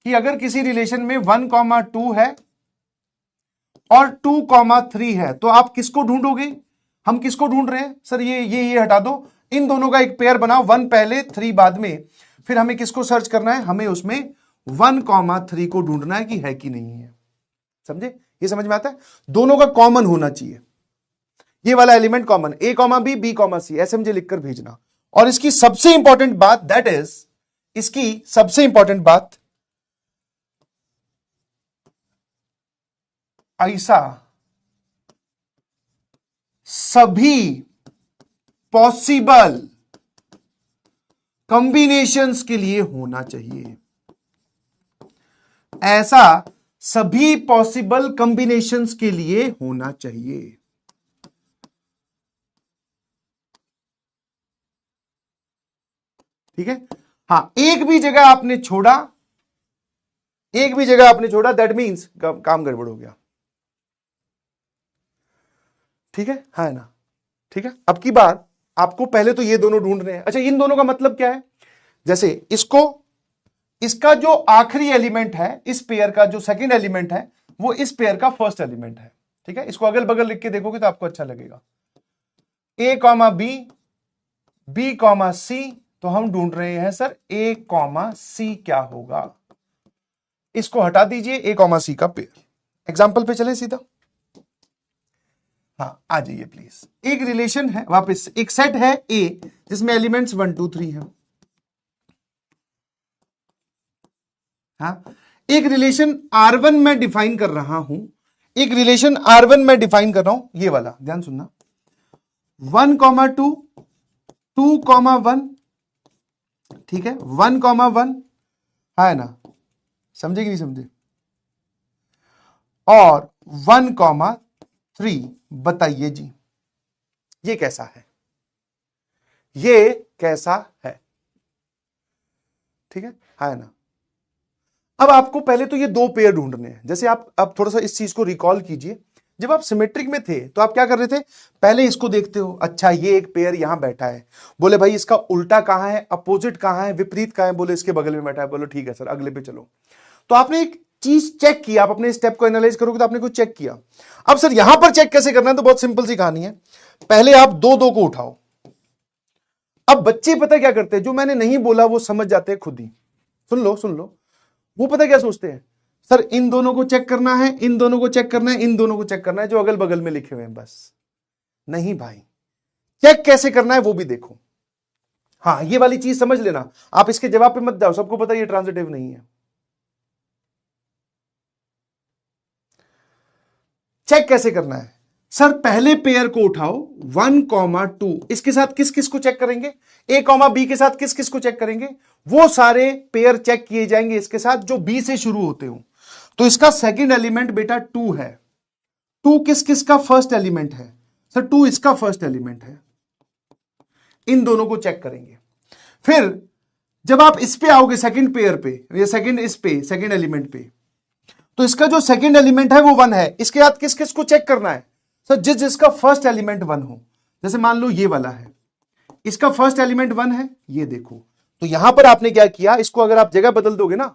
कि अगर किसी रिलेशन में 1,2 है और 2,3 है, तो आप किसको ढूंढोगे? हम किसको ढूंढ रहे हैं सर? ये हटा दो, इन दोनों का एक पेयर बनाओ, 1 पहले 3 बाद में। फिर हमें किसको सर्च करना है? हमें उसमें 1,3 को ढूंढना है कि नहीं है। समझे? ये समझ में आता है? दोनों का कॉमन होना चाहिए, ये वाला एलिमेंट कॉमन, ए कॉमा बी, बी कॉमा सी, एसएमजे लिखकर भेजना। और इसकी सबसे इंपॉर्टेंट बात, दैट इज, इसकी सबसे इंपॉर्टेंट बात, ऐसा सभी पॉसिबल कॉम्बिनेशंस के लिए होना चाहिए। ऐसा सभी पॉसिबल कॉम्बिनेशंस के लिए होना चाहिए। ठीक है। हां, एक भी जगह आपने छोड़ा, दैट मीन्स काम गड़बड़ हो गया। ठीक है, है ना। ठीक है, अब की बार आपको पहले तो ये दोनों ढूंढने हैं। अच्छा, इन दोनों का मतलब क्या है? जैसे इसका जो आखिरी एलिमेंट है, इस पेयर का जो सेकंड एलिमेंट है, वो इस पेयर का फर्स्ट एलिमेंट है। ठीक है, इसको अगल बगल लिख के देखोगे तो आपको अच्छा लगेगा। ए कॉमा बी कॉमा सी, तो हम ढूंढ रहे हैं सर ए कॉमा सी क्या होगा। इसको हटा दीजिए, ए कॉमा सी का पेयर। एग्जाम्पल पे चले सीधा। हाँ, आ जाइए प्लीज। एक रिलेशन है, वापस एक सेट है ए जिसमें एलिमेंट्स 1 2 3 है। हाँ, एक रिलेशन R1 में डिफाइन कर रहा हूं, ये वाला ध्यान सुनना। 1 2 2 1, ठीक है, 1 1 है ना, समझे कि नहीं समझे? और 1 3, बताइए जी ये कैसा है? ठीक है ना। अब आपको पहले तो ये दो पेयर ढूंढने हैं। जैसे आप थोड़ा सा इस चीज को रिकॉल कीजिए, जब आप सिमेट्रिक में थे तो आप क्या कर रहे थे? पहले इसको देखते हो, अच्छा ये एक पेयर यहां बैठा है, बोले भाई इसका उल्टा कहां है, अपोजिट कहां है, विपरीत कहां है, बोले इसके बगल में बैठा है, बोलो ठीक है सर अगले पे चलो। तो आपने एक चीज चेक किया, आप अपने स्टेप को एनालाइज करोगे तो आपने कुछ चेक किया। अब सर यहां पर चेक कैसे करना है? तो बहुत सिंपल सी कहानी है। पहले आप दो को उठाओ। अब बच्चे पता क्या करते हैं, जो मैंने नहीं बोला वो समझ जाते हैं खुद ही। सुन लो, वो पता क्या सोचते हैं, सर इन दोनों को चेक करना है, इन दोनों को चेक करना है, इन दोनों को चेक करना है जो अगल बगल में लिखे हुए हैं, बस। नहीं भाई, चेक कैसे करना है वो भी देखो। हाँ, ये वाली चीज समझ लेना। आप इसके जवाब पे मत जाओ, सबको पता ये ट्रांजिटिव नहीं है। चेक कैसे करना है? सर पहले पेयर को उठाओ 1 2, इसके साथ किस किस को चेक करेंगे? ए कॉमा बी के साथ किस किस को चेक करेंगे? वो सारे पेयर चेक किए जाएंगे इसके साथ जो बी से शुरू होते हो। तो इसका सेकंड एलिमेंट बेटा 2 है। 2 किस किस का फर्स्ट एलिमेंट है? सर 2 इसका फर्स्ट एलिमेंट है। इन दोनों को चेक करेंगे। फिर जब आप इस पे आओगे सेकंड पेयर पे, या सेकंड एलिमेंट पे, तो इसका जो सेकंड एलिमेंट है वो 1 है। इसके साथ किस किस को चेक करना है? सर जिसका फर्स्ट एलिमेंट 1 हो। जैसे मान लो ये वाला है, इसका फर्स्ट एलिमेंट 1 है, ये देखो। तो यहां पर आपने क्या किया, इसको अगर आप जगह बदल दोगे ना,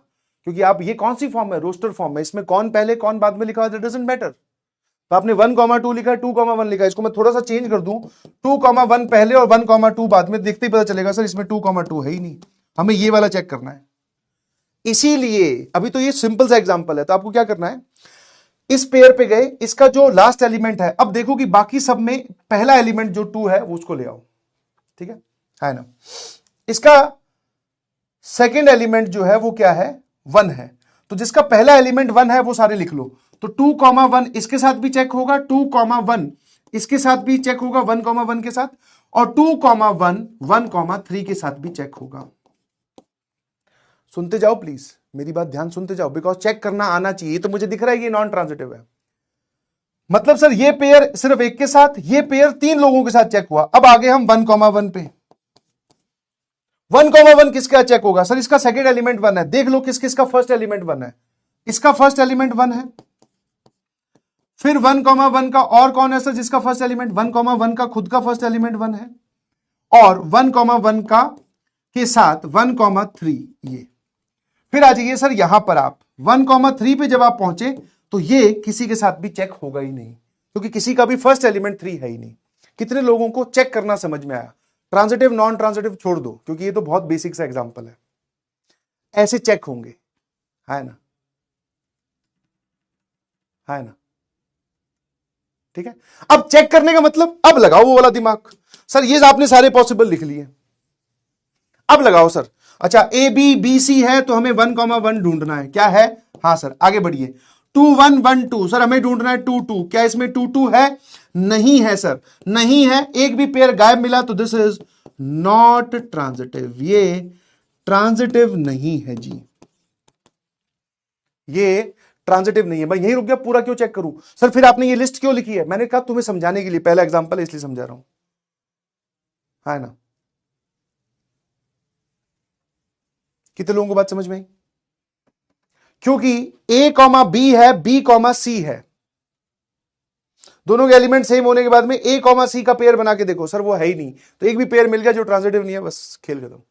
क्योंकि आप ये कौन सी फॉर्म है, रोस्टर फॉर्म है, इसमें कौन पहले कौन बाद में लिखा हुआ डजंट मैटर। तो आपने 1 2 लिखा है, 2 1 लिखा है, इसको मैं थोड़ा सा चेंज कर दूं, 2 1 पहले और 1 2 बाद में, देखते ही पता चलेगा सर इसमें 2 2 है ही नहीं। हमें ये वाला चेक करना है। इसीलिए अभी तो ये सिंपल सा एग्जांपल है, तो आपको क्या करना है, इस पेयर पे गए, इसका जो लास्ट एलिमेंट है, अब देखो कि बाकी सब में पहला एलिमेंट जो 2 है उसको ले आओ। ठीक है ना। इसका सेकंड एलिमेंट जो है वो क्या है, 1 है। तो जिसका पहला एलिमेंट 1 है वो सारे लिख लो। तो 2 1 इसके साथ भी चेक होगा, 2 1 इसके साथ भी चेक होगा 1 1 के साथ, और 2 1 3 के साथ भी चेक होगा। सुनते जाओ प्लीज, मेरी बात ध्यान सुनते जाओ, बिकॉज चेक करना आना चाहिए। तो मुझे दिख रहा है ये नॉन ट्रांजिटिव है, मतलब सर ये पेयर सिर्फ एक के साथ, ये पेयर 3 लोगों के साथ चेक हुआ। अब आगे हम 1 1 पे। 1 1 किसका चेक होगा? सर इसका सेकंड एलिमेंट 1 है। देख लो किस किसका फर्स्ट एलिमेंट 1 है। इसका फर्स्ट एलिमेंट 1 है। फिर 1 1 का और कौन है सर जिसका फर्स्ट एलिमेंट 1 1 का खुद का फर्स्ट एलिमेंट 1 है, और 1 1 का के साथ 1 3 ये। फिर आ जाइए सर यहां पर आप 1 3 पे जब आप पहुंचे तो ये किसी के साथ भी चेक होगा ही नहीं, क्योंकि किसी का भी फर्स्ट एलिमेंट 3 है ही नहीं। कितने लोगों को चेक करना समझ में आया? ट्रांजिटिव नॉन ट्रांजिटिव छोड़ दो, क्योंकि ये तो बहुत बेसिक सा एग्जांपल है। ऐसे चेक होंगे, है ना, है ना। ठीक है, अब चेक करने का मतलब, अब लगाओ वो वाला दिमाग। सर ये आपने सारे पॉसिबल लिख लिए, अब लगाओ सर। अच्छा ए बी बी सी है तो हमें 1 1 ढूंढना है, क्या है? हाँ सर आगे बढ़िए। 2 1 1 2, सर हमें ढूंढना है 2 2, क्या इसमें 2 2 है? नहीं है सर, नहीं है, एक भी पेयर गायब मिला तो दिस इज नॉट ट्रांजिटिव, ये ट्रांजिटिव नहीं है जी, ये ट्रांजिटिव नहीं है। मैं यही रुक गया, पूरा क्यों चेक करूं सर? फिर आपने ये लिस्ट क्यों लिखी है? मैंने कहा तुम्हें समझाने के लिए, पहला एग्जांपल है इसलिए समझा रहा हूं, है ना? कितने लोगों को बात समझ में आई? क्योंकि ए कॉमा बी है, बी कॉमा सी है, दोनों के एलिमेंट सेम होने के बाद में ए कॉमा सी का पेयर बना के देखो, सर वो है ही नहीं, तो एक भी पेयर मिल गया जो ट्रांजिटिव नहीं है, बस खेल खत्म।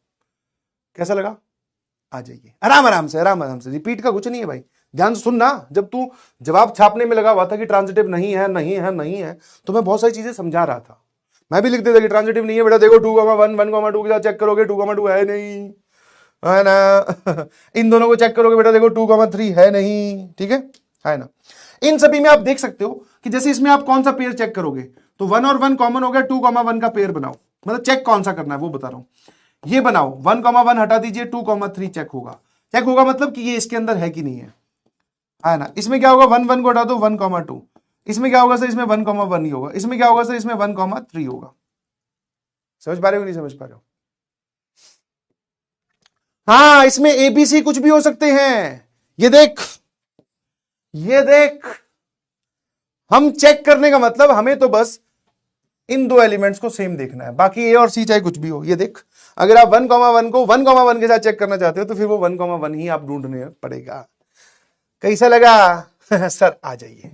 कैसा लगा? आ जाइए आराम आराम से, आराम आराम से, रिपीट का कुछ नहीं है भाई, ध्यान से सुनना। जब तू जवाब छापने में लगा हुआ था कि ट्रांजिटिव नहीं है नहीं है नहीं है, तो मैं बहुत सारी चीजें समझा रहा था, मैं भी लिख देता कि ट्रांजिटिव नहीं है बेटा, देखो 2,1 1,2 के साथ चेक करोगे 2,2 है नहीं, है ना? इन दोनों को चेक करोगे बेटा, देखो 2,3 है नहीं, ठीक है ना? इन सभी में आप देख सकते हो कि जैसे इसमें आप कौन सा पेयर चेक करोगे, तो 1 और 1 कॉमन हो गया, 2,1 का पेयर बनाओ, मतलब चेक कौन सा करना है वो बता रहा हूं, ये बनाओ, 1,1 हटा दीजिए, 2,3 चेक होगा। चेक होगा मतलब कि ये इसके अंदर है कि नहीं है ना? इसमें क्या होगा, 1 को हटा दो, 1,2, इसमें क्या होगा सर, इसमें 1,1 ही होगा, इसमें क्या होगा सर, इसमें 1,3 होगा। समझ पा रहे हो नहीं समझ पा रहे हो? हाँ, इसमें एबीसी कुछ भी हो सकते हैं, ये देख, ये देख, हम चेक करने का मतलब हमें तो बस इन दो एलिमेंट्स को सेम देखना है, बाकी ए और सी चाहे कुछ भी हो। ये देख, अगर आप 1,1 को 1,1 के साथ चेक करना चाहते हो तो फिर वो 1,1 ही आप ढूंढने पड़ेगा। कैसा लगा? सर आ जाइए।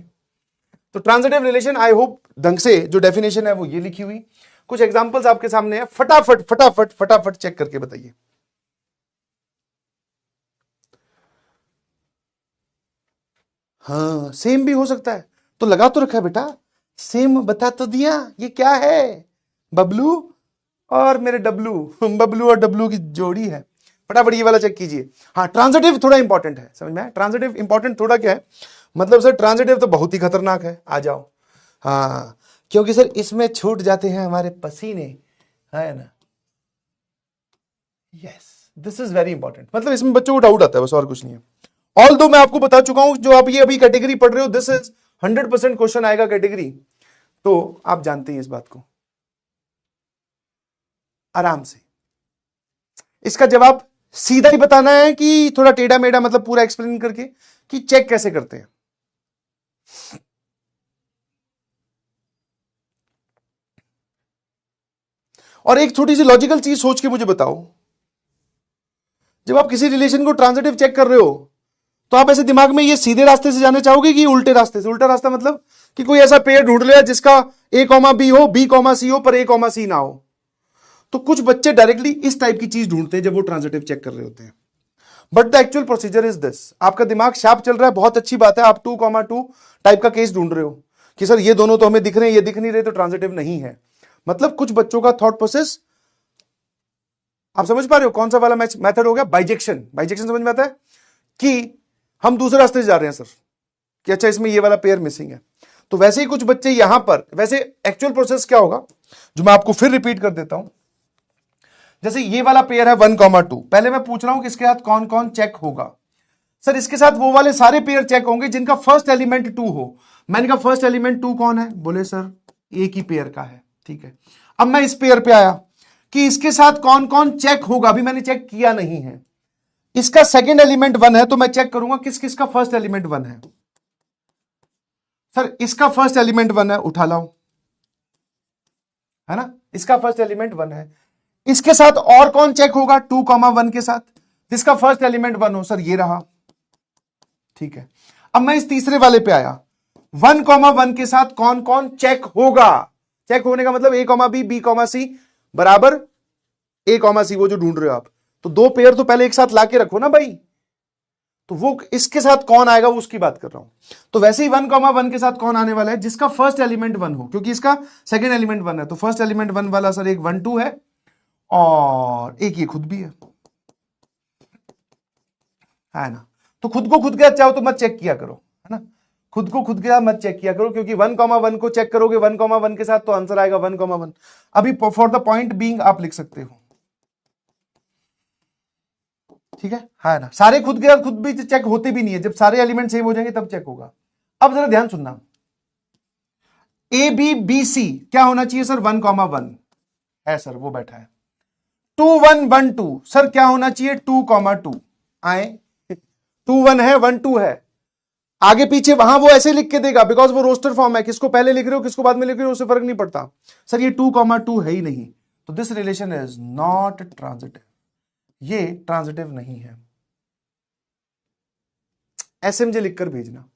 तो ट्रांजिटिव रिलेशन आई होप ढंग से जो डेफिनेशन है वो ये लिखी हुई, कुछ एग्जांपल्स आपके सामने है, फटाफट फटाफट फटाफट चेक करके बताइए। हाँ, सेम भी हो सकता है, तो लगा तो रखा है बेटा, सेम बता तो दिया। ये क्या है? बबलू और मेरे डब्लू, बबलू और डब्लू की जोड़ी है। फटाफट ये वाला चेक कीजिए। हाँ, ट्रांजिटिव थोड़ा इंपॉर्टेंट है, समझ में आया? ट्रांजिटिव इंपॉर्टेंट थोड़ा क्या है मतलब सर, ट्रांजिटिव तो बहुत ही खतरनाक है, आ जाओ। हाँ, क्योंकि सर इसमें छूट जाते हैं हमारे पसीने, है ना? Yes, this is very important, मतलब इसमें बच्चों को डाउट आता है, बस और कुछ नहीं है। ऑल दो मैं आपको बता चुका हूं, जो आप ये अभी कैटेगरी पढ़ रहे हो, दिस इज 100% क्वेश्चन आएगा कैटेगरी, तो आप जानते हैं इस बात को। आराम से इसका जवाब सीधा ही बताना है कि थोड़ा टेढ़ा मेढ़ा, मतलब पूरा एक्सप्लेन करके कि चेक कैसे करते हैं। और एक छोटी सी लॉजिकल चीज सोच के मुझे बताओ, जब आप किसी रिलेशन को ट्रांजिटिव चेक कर रहे हो तो आप ऐसे दिमाग में ये सीधे रास्ते से जाना चाहोगे कि उल्टे रास्ते से? उल्टा रास्ता मतलब कि कोई ऐसा पेयर ढूंढ लिया जिसका ए कॉमा बी हो, बी कॉमा सी हो, पर ए कॉमा सी ना हो। तो कुछ बच्चे डायरेक्टली इस टाइप की चीज ढूंढते हैं जब वो ट्रांजिटिव चेक कर रहे होते हैं। But the actual procedure is this. आपका दिमाग शार्प चल रहा है, बहुत अच्छी बात है, आप 2,2 टाइप का केस ढूंढ रहे हो कि सर ये दोनों तो हमें दिख रहे हैं, ये दिख नहीं रहे, तो ट्रांजिटिव नहीं है। मतलब कुछ बच्चों का थॉट प्रोसेस आप समझ पा रहे हो? कौन सा वाला मेथड हो गया? बाइजेक्शन। बाइजेक्शन समझ में आता है कि हम दूसरे रास्ते से जा रहे हैं सर, कि अच्छा इसमें ये वाला पेयर मिसिंग है। तो वैसे ही कुछ बच्चे यहां पर, वैसे एक्चुअल प्रोसेस क्या होगा जो मैं आपको फिर रिपीट कर देता हूं। जैसे ये वाला पेयर है 1,2, पहले मैं पूछ रहा हूं कि इसके साथ कौन कौन चेक होगा। सर इसके साथ वो वाले सारे पेयर चेक होंगे जिनका फर्स्ट एलिमेंट 2 हो। मैंने कहा फर्स्ट एलिमेंट 2 कौन है? बोले सर एक ही पेयर का है। ठीक है, अब मैं इस पेयर पे आया कि इसके साथ कौन कौन चेक होगा। अभी मैंने चेक किया नहीं है, इसका सेकंड एलिमेंट 1 है, तो मैं चेक करूंगा किस किस का फर्स्ट एलिमेंट 1 है। सर इसका फर्स्ट एलिमेंट 1 है, उठा लाओ, है ना? इसका फर्स्ट एलिमेंट 1 है। इसके साथ और कौन चेक होगा 2,1 के साथ जिसका फर्स्ट एलिमेंट 1 हो? सर ये रहा। ठीक है, अब मैं इस तीसरे वाले पे आया, 1,1 के साथ कौन कौन चेक होगा। चेक होने का मतलब ए कॉमा बी, बी कॉमा सी बराबर ए कॉमा सी, वो जो ढूंढ रहे हो आप। तो दो पेयर तो पहले एक साथ लाके रखो ना भाई, तो वो इसके साथ कौन आएगा वो उसकी बात कर रहा हूं। तो वैसे ही 1,1 के साथ कौन आने वाला है? जिसका फर्स्ट एलिमेंट 1 हो, क्योंकि इसका सेकंड एलिमेंट 1 है, तो फर्स्ट एलिमेंट 1 वाला सर एक 1 2 है और एक ये खुद भी है ना? तो खुद को खुद के चाहो तो मत चेक किया करो, है ना? खुद को खुद के साथ मत चेक किया करो, क्योंकि 1,1 को चेक करोगे 1,1 के साथ तो आंसर आएगा 1,1। अभी फॉर द पॉइंट बीइंग आप लिख सकते हो, ठीक है ना? सारे खुद के साथ खुद भी चेक होते भी नहीं है, जब सारे एलिमेंट सेम हो जाएंगे तब चेक होगा। अब जरा ध्यान सुनना, ए बी बी सी क्या होना चाहिए सर 1,1 है सर, वो बैठा है। 2,1,1,2 सर क्या होना चाहिए 2,2 आए 2,1 है 1,2 है, आगे पीछे वहां वो ऐसे लिख के देगा बिकॉज वो रोस्टर फॉर्म है, किसको पहले लिख रहे हो किसको बाद में लिख रहे हो उससे फर्क नहीं पड़ता। सर ये 2,2 है ही नहीं, तो this relation is not transitive, ये ट्रांजिटिव नहीं है। एसएमजे लिखकर भेजना।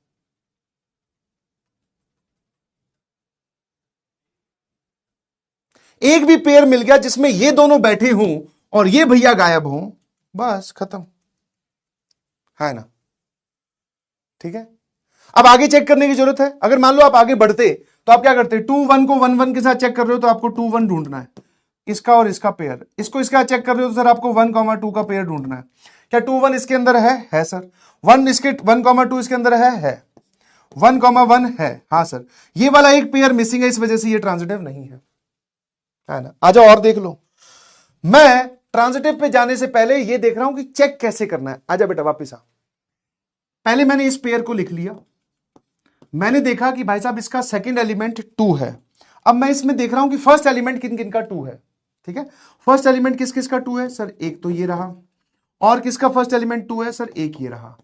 एक भी पेयर मिल गया जिसमें ये दोनों बैठे हों और ये भैया गायब हों, बस खत्म है ना, ठीक है। अब आगे चेक करने की जरूरत है, अगर मान लो आप आगे बढ़ते तो आप क्या करते 2,1 को 1,1 के साथ चेक कर रहे हो तो आपको 2,1 ढूंढना है, इसका और इसका पेयर, इसको इसका चेक कर रहे हो तो सर आपको 1,2 का पेयर ढूंढना है। क्या 2,1 इसके अंदर है सर, 1 इसके 1,2 इसके अंदर है 1,1 है, हाँ सर, ये वाला एक पेयर मिसिंग है, इस वजह से ये ट्रांजिटिव नहीं है ना। आ जाओ और देख लो। मैं ट्रांजिटिव पे जाने से पहले ये देख रहा हूं कि चेक कैसे करना है। आजा बेटा वापिस आ। पहले मैंने इस पेयर को लिख लिया, मैंने देखा कि भाई साहब इसका सेकंड एलिमेंट 2 है। अब मैं इसमें देख रहा हूं कि फर्स्ट एलिमेंट किन किन का 2 है, ठीक है। फर्स्ट एलिमेंट किस किस का 2 है सर, एक तो ये रहा, और किसका फर्स्ट एलिमेंट 2 है सर, एक ये रहा।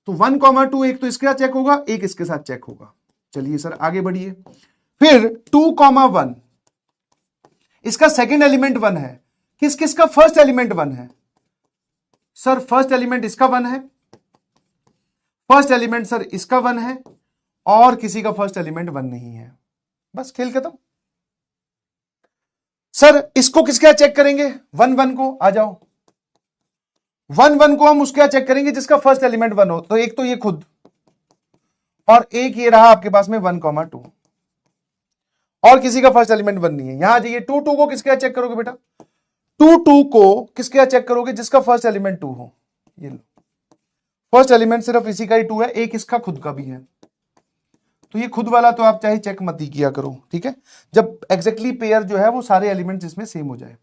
तो 1,2 एक तो इसके साथ चेक होगा, एक इसके साथ चेक होगा। चलिए सर आगे बढ़िए। फिर 2,1 इसका सेकंड एलिमेंट 1 है, किस किस का फर्स्ट एलिमेंट 1 है सर, फर्स्ट एलिमेंट इसका 1 है, फर्स्ट एलिमेंट सर इसका 1 है, और किसी का फर्स्ट एलिमेंट 1 नहीं है। बस खेल खत्म। सर इसको किसका चेक करेंगे 1,1 को, आ जाओ 1,1 को हम उसका चेक करेंगे जिसका फर्स्ट एलिमेंट 1 हो, तो एक तो ये खुद, और एक ये रहा आपके पास में 1,2, और किसी का फर्स्ट एलिमेंट 1 नहीं है। यहां जाइए 2,2 को किसके चेक करोगे बेटा, 2,2 को किसके चेक करोगे जिसका फर्स्ट एलिमेंट 2 हो। ये लो फर्स्ट एलिमेंट सिर्फ इसी का ही 2 है, एक इसका खुद का भी है, तो ये खुद वाला तो आप चाहे चेक मत ही किया करो, ठीक है, जब एग्जैक्टली पेयर जो है वो सारे एलिमेंट्स इसमें सेम हो जाए।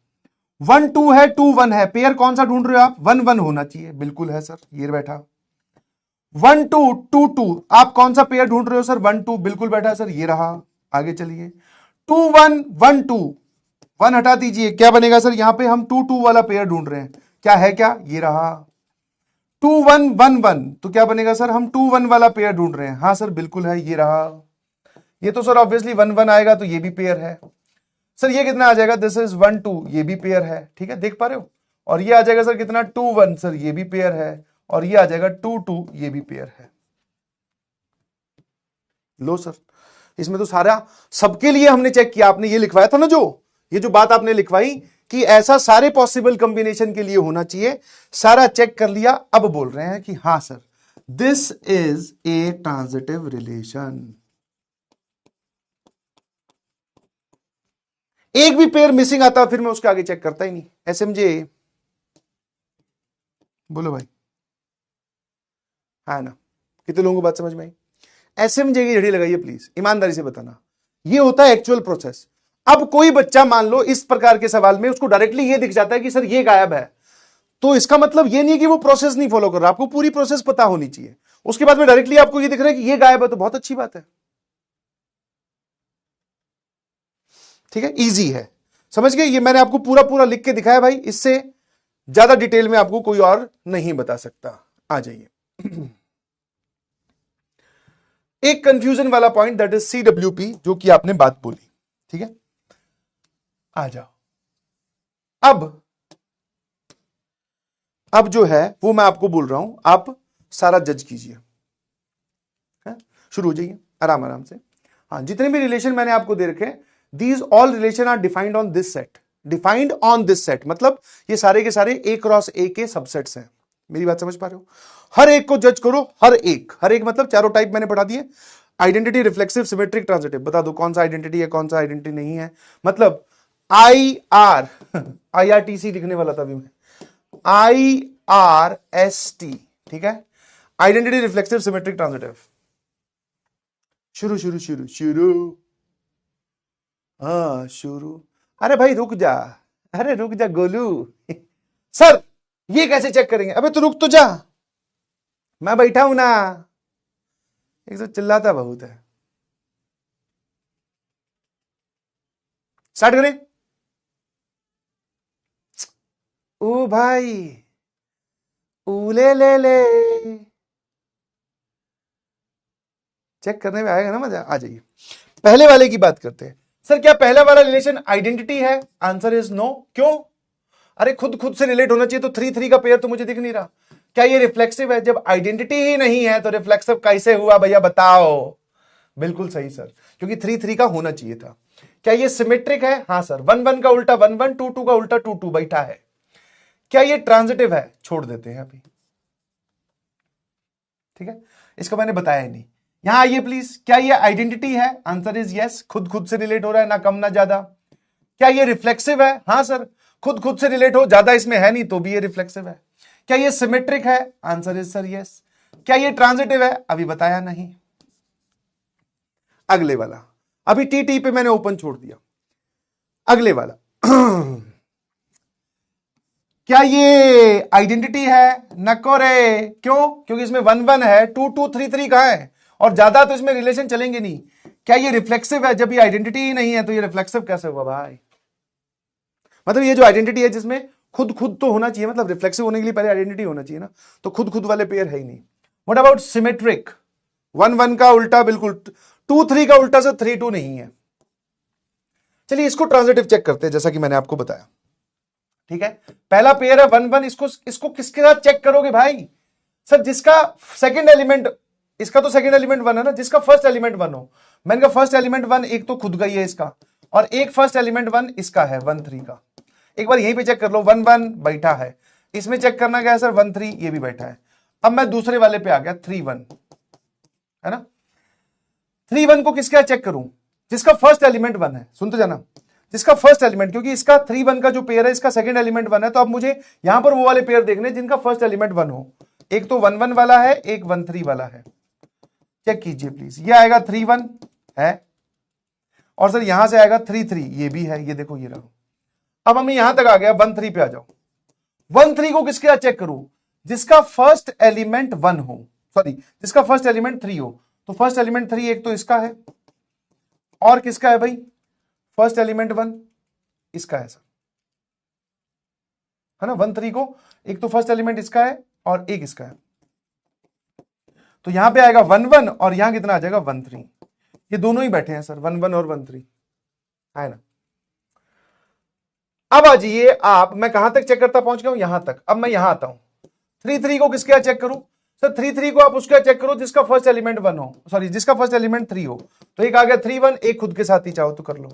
1,2 है 2,1 है, पेयर कौन सा ढूंढ रहे हो आप, 1,1 होना चाहिए, बिल्कुल है सर, ये बैठा। 1,2 2,2 आप कौन सा पेयर ढूंढ रहे हो सर, 1,2 बिल्कुल बैठा सर, ये रहा। आगे चलिए 2,1 1,2 1 हटा दीजिए, क्या बनेगा सर, यहां पे हम 2,2 वाला पेयर ढूंढ रहे हैं, क्या है, क्या ये रहा। 2,1 1,1 तो क्या बनेगा सर, हम 2,1 वाला पेयर ढूंढ रहे हैं, हाँ सर बिल्कुल है, ये रहा। ये तो सर ऑब्वियसली 1,1 आएगा तो ये भी पेयर है सर, ये कितना आ जाएगा, दिस इज 1,2 ये भी पेयर है, ठीक है, देख पा रहे हो। और ये आ जाएगा सर कितना 2,1 सर, ये भी पेयर है, और ये आ जाएगा 2,2 ये भी पेयर है। लो सर, इसमें तो सारा सबके लिए हमने चेक किया, आपने ये लिखवाया था ना, जो ये जो बात आपने लिखवाई कि ऐसा सारे पॉसिबल कॉम्बिनेशन के लिए होना चाहिए, सारा चेक कर लिया। अब बोल रहे हैं कि हां sir this is a transitive relation. एक भी पेयर मिसिंग आता फिर मैं उसके आगे चेक करता ही नहीं। एसएमजे बोलो भाई, है ना, कितने लोगों को बात समझ में आई। एसएमजे की जड़ी लगाइए प्लीज, ईमानदारी से बताना, ये होता है एक्चुअल प्रोसेस। अब कोई बच्चा मान लो इस प्रकार के सवाल में उसको डायरेक्टली ये दिख जाता है कि सर ये गायब है, तो इसका मतलब ये नहीं कि वो प्रोसेस नहीं फॉलो कर रहा, आपको पूरी प्रोसेस पता होनी चाहिए। उसके बाद में डायरेक्टली आपको ये दिख रहा है कि ये गायब है, तो बहुत अच्छी बात है, ठीक है, इजी है, समझ गए। ये मैंने आपको पूरा पूरा लिख के दिखाया भाई, इससे ज्यादा डिटेल में आपको कोई और नहीं बता सकता। आ जाइए एक कंफ्यूजन वाला पॉइंट, दैट इज CWP, जो कि आपने बात बोली, ठीक है। आ जाओ, अब जो है वो मैं आपको बोल रहा हूं, आप सारा जज कीजिए, शुरू हो जाइए आराम आराम से। हाँ, जितने भी रिलेशन मैंने आपको दे रखे, these all relation are defined on this set, defined on this set, मतलब ये सारे के सारे A क्रॉस A के सबसेट्स हैं। मेरी बात समझ पा रहे हो, हर एक को जज करो, हर एक मतलब चारों टाइप मैंने पढ़ा दिए। आइडेंटिटी, रिफ्लेक्सिव, सिमेट्रिक, ट्रांजिटिव, बता दो कौन सा आइडेंटिटी है कौन सा आइडेंटिटी नहीं है। मतलब IRTC लिखने वाला था अभी मैं, IRST, ठीक है, आइडेंटिटी, रिफ्लेक्सिव, सिमेट्रिक, ट्रांजिटिव। शुरू शुरू शुरू शुरू, हाँ शुरू। अरे भाई रुक जा, अरे रुक जा गोलू सर ये कैसे चेक करेंगे, अबे तू रुक तो जा, मैं बैठा हूं ना, एक तो चिल्लाता बहुत है। स्टार्ट करें। ओ भाई ऊले ले चेक करने में आएगा ना मजा, आ जाइए। पहले वाले की बात करते हैं। सर क्या पहला वाला रिलेशन आइडेंटिटी है? Answer is no. क्यों? अरे खुद से रिलेट होना चाहिए, तो 3-3 का पेयर तो मुझे दिख नहीं रहा। क्या ये रिफ्लेक्सिव है? जब आइडेंटिटी ही नहीं है तो रिफ्लेक्सिव कैसे हुआ भैया बताओ? बिल्कुल सही सर, क्योंकि 3-3 का होना चाहिए था। क्या ये सिमेट्रिक है? हाँ सर। 1-1 का उल्टा 1-1, 2-2 का उल्टा 2-2 बैठा है। क्या ये ट्रांजिटिव है? छोड़ देते हैं अभी, ठीक है, इसको मैंने बताया ही नहीं। यहां आइए प्लीज। क्या ये आइडेंटिटी है? Answer is yes. खुद से रिलेट हो रहा है, ना कम ना ज्यादा। क्या ये रिफ्लेक्सिव है? हाँ सर। खुद से रिलेट हो, ज्यादा इसमें है नहीं तो भी ये रिफ्लेक्सिव है। क्या ये सिमेट्रिक है? Answer is sir yes. क्या ये ट्रांजिटिव है? अभी बताया नहीं। अगले वाला, अभी टी पे मैंने ओपन छोड़ दिया। अगले वाला क्या ये आइडेंटिटी है? नको रे। क्यों? क्योंकि इसमें 1-1 है, 2-2, 3-3 कहां है, और ज्यादा तो इसमें रिलेशन चलेंगे नहीं। क्या ये रिफ्लेक्सिव है? जब ये आइडेंटिटी ही नहीं है तो ये रिफ्लेक्सिव कैसे हुआ भाई? मतलब ये जो आइडेंटिटी है जिसमें खुद तो होना चाहिए, मतलब रिफ्लेक्सिव होने के लिए पहले आइडेंटिटी होना चाहिए ना, तो खुद वाले पेयर है ही नहीं। What about symmetric? 1-1 का उल्टा बिल्कुल, 2-3 का उल्टा से 3-2 नहीं है। चलिए इसको ट्रांजिटिव चेक करते हैं, जैसा कि मैंने आपको बताया, ठीक है। पहला पेयर है 1-1, इसको किसके साथ चेक करोगे भाई? सर जिसका सेकंड एलिमेंट, इसका तो सेकंड एलिमेंट 1 है ना, जिसका फर्स्ट एलिमेंट 1 हो। मैंने कहा फर्स्ट एलिमेंट 1 एक तो खुद का ही है इसका, और एक फर्स्ट एलिमेंट 1 इसका है, 1-3 का। एक बार यहीं पे चेक कर लो, 1-1 बैठा है, इसमें चेक करना क्या है सर? 1-3 ये भी बैठा है। अब मैं दूसरे वाले पे आ गया, 3-1 है ना। 3-1 को किसके साथ चेक करूं? जिसका फर्स्ट एलिमेंट 1 है। सुनते जाना, जिसका फर्स्ट एलिमेंट, क्योंकि इसका 3-1 का जो पेयर है, इसका सेकंड एलिमेंट 1 है, तो अब मुझे यहां पर वो वाले पेयर देखने जिनका फर्स्ट एलिमेंट 1 हो। एक तो 1-1 वाला है, एक 1-3 वाला है। चेक कीजिए प्लीज। ये आएगा 3-1 है, और सर यहां से आएगा 3-3, ये भी है, ये देखो ये रहा। अब हम यहां तक आ गया, 1-3 पे आ जाओ। 1-3 को किसके साथ चेक करूं? जिसका फर्स्ट एलिमेंट 1 हो, सॉरी जिसका फर्स्ट एलिमेंट 3 हो। तो फर्स्ट एलिमेंट 3 एक तो इसका है, और किसका है भाई? फर्स्ट एलिमेंट 1 इसका है सर, है ना। 1-3 को एक तो फर्स्ट एलिमेंट इसका है और एक इसका है, तो यहां पे आएगा 1-1, और यहां कितना आ जाएगा? 1-3। ये दोनों ही बैठे हैं सर, 1-1 और 1-3 है ना। अब आ जाइए आप, मैं कहां तक चेक करता पहुंच गया हूं? यहां तक। अब मैं यहां आता हूं, 3-3 को किसके साथ चेक करूं? सर 3-3 को आप उसका चेक करो जिसका फर्स्ट एलिमेंट 1 हो, सॉरी जिसका फर्स्ट एलिमेंट 3 हो। तो एक आ गया 3-1, एक खुद के साथ ही चाहो तो कर लो।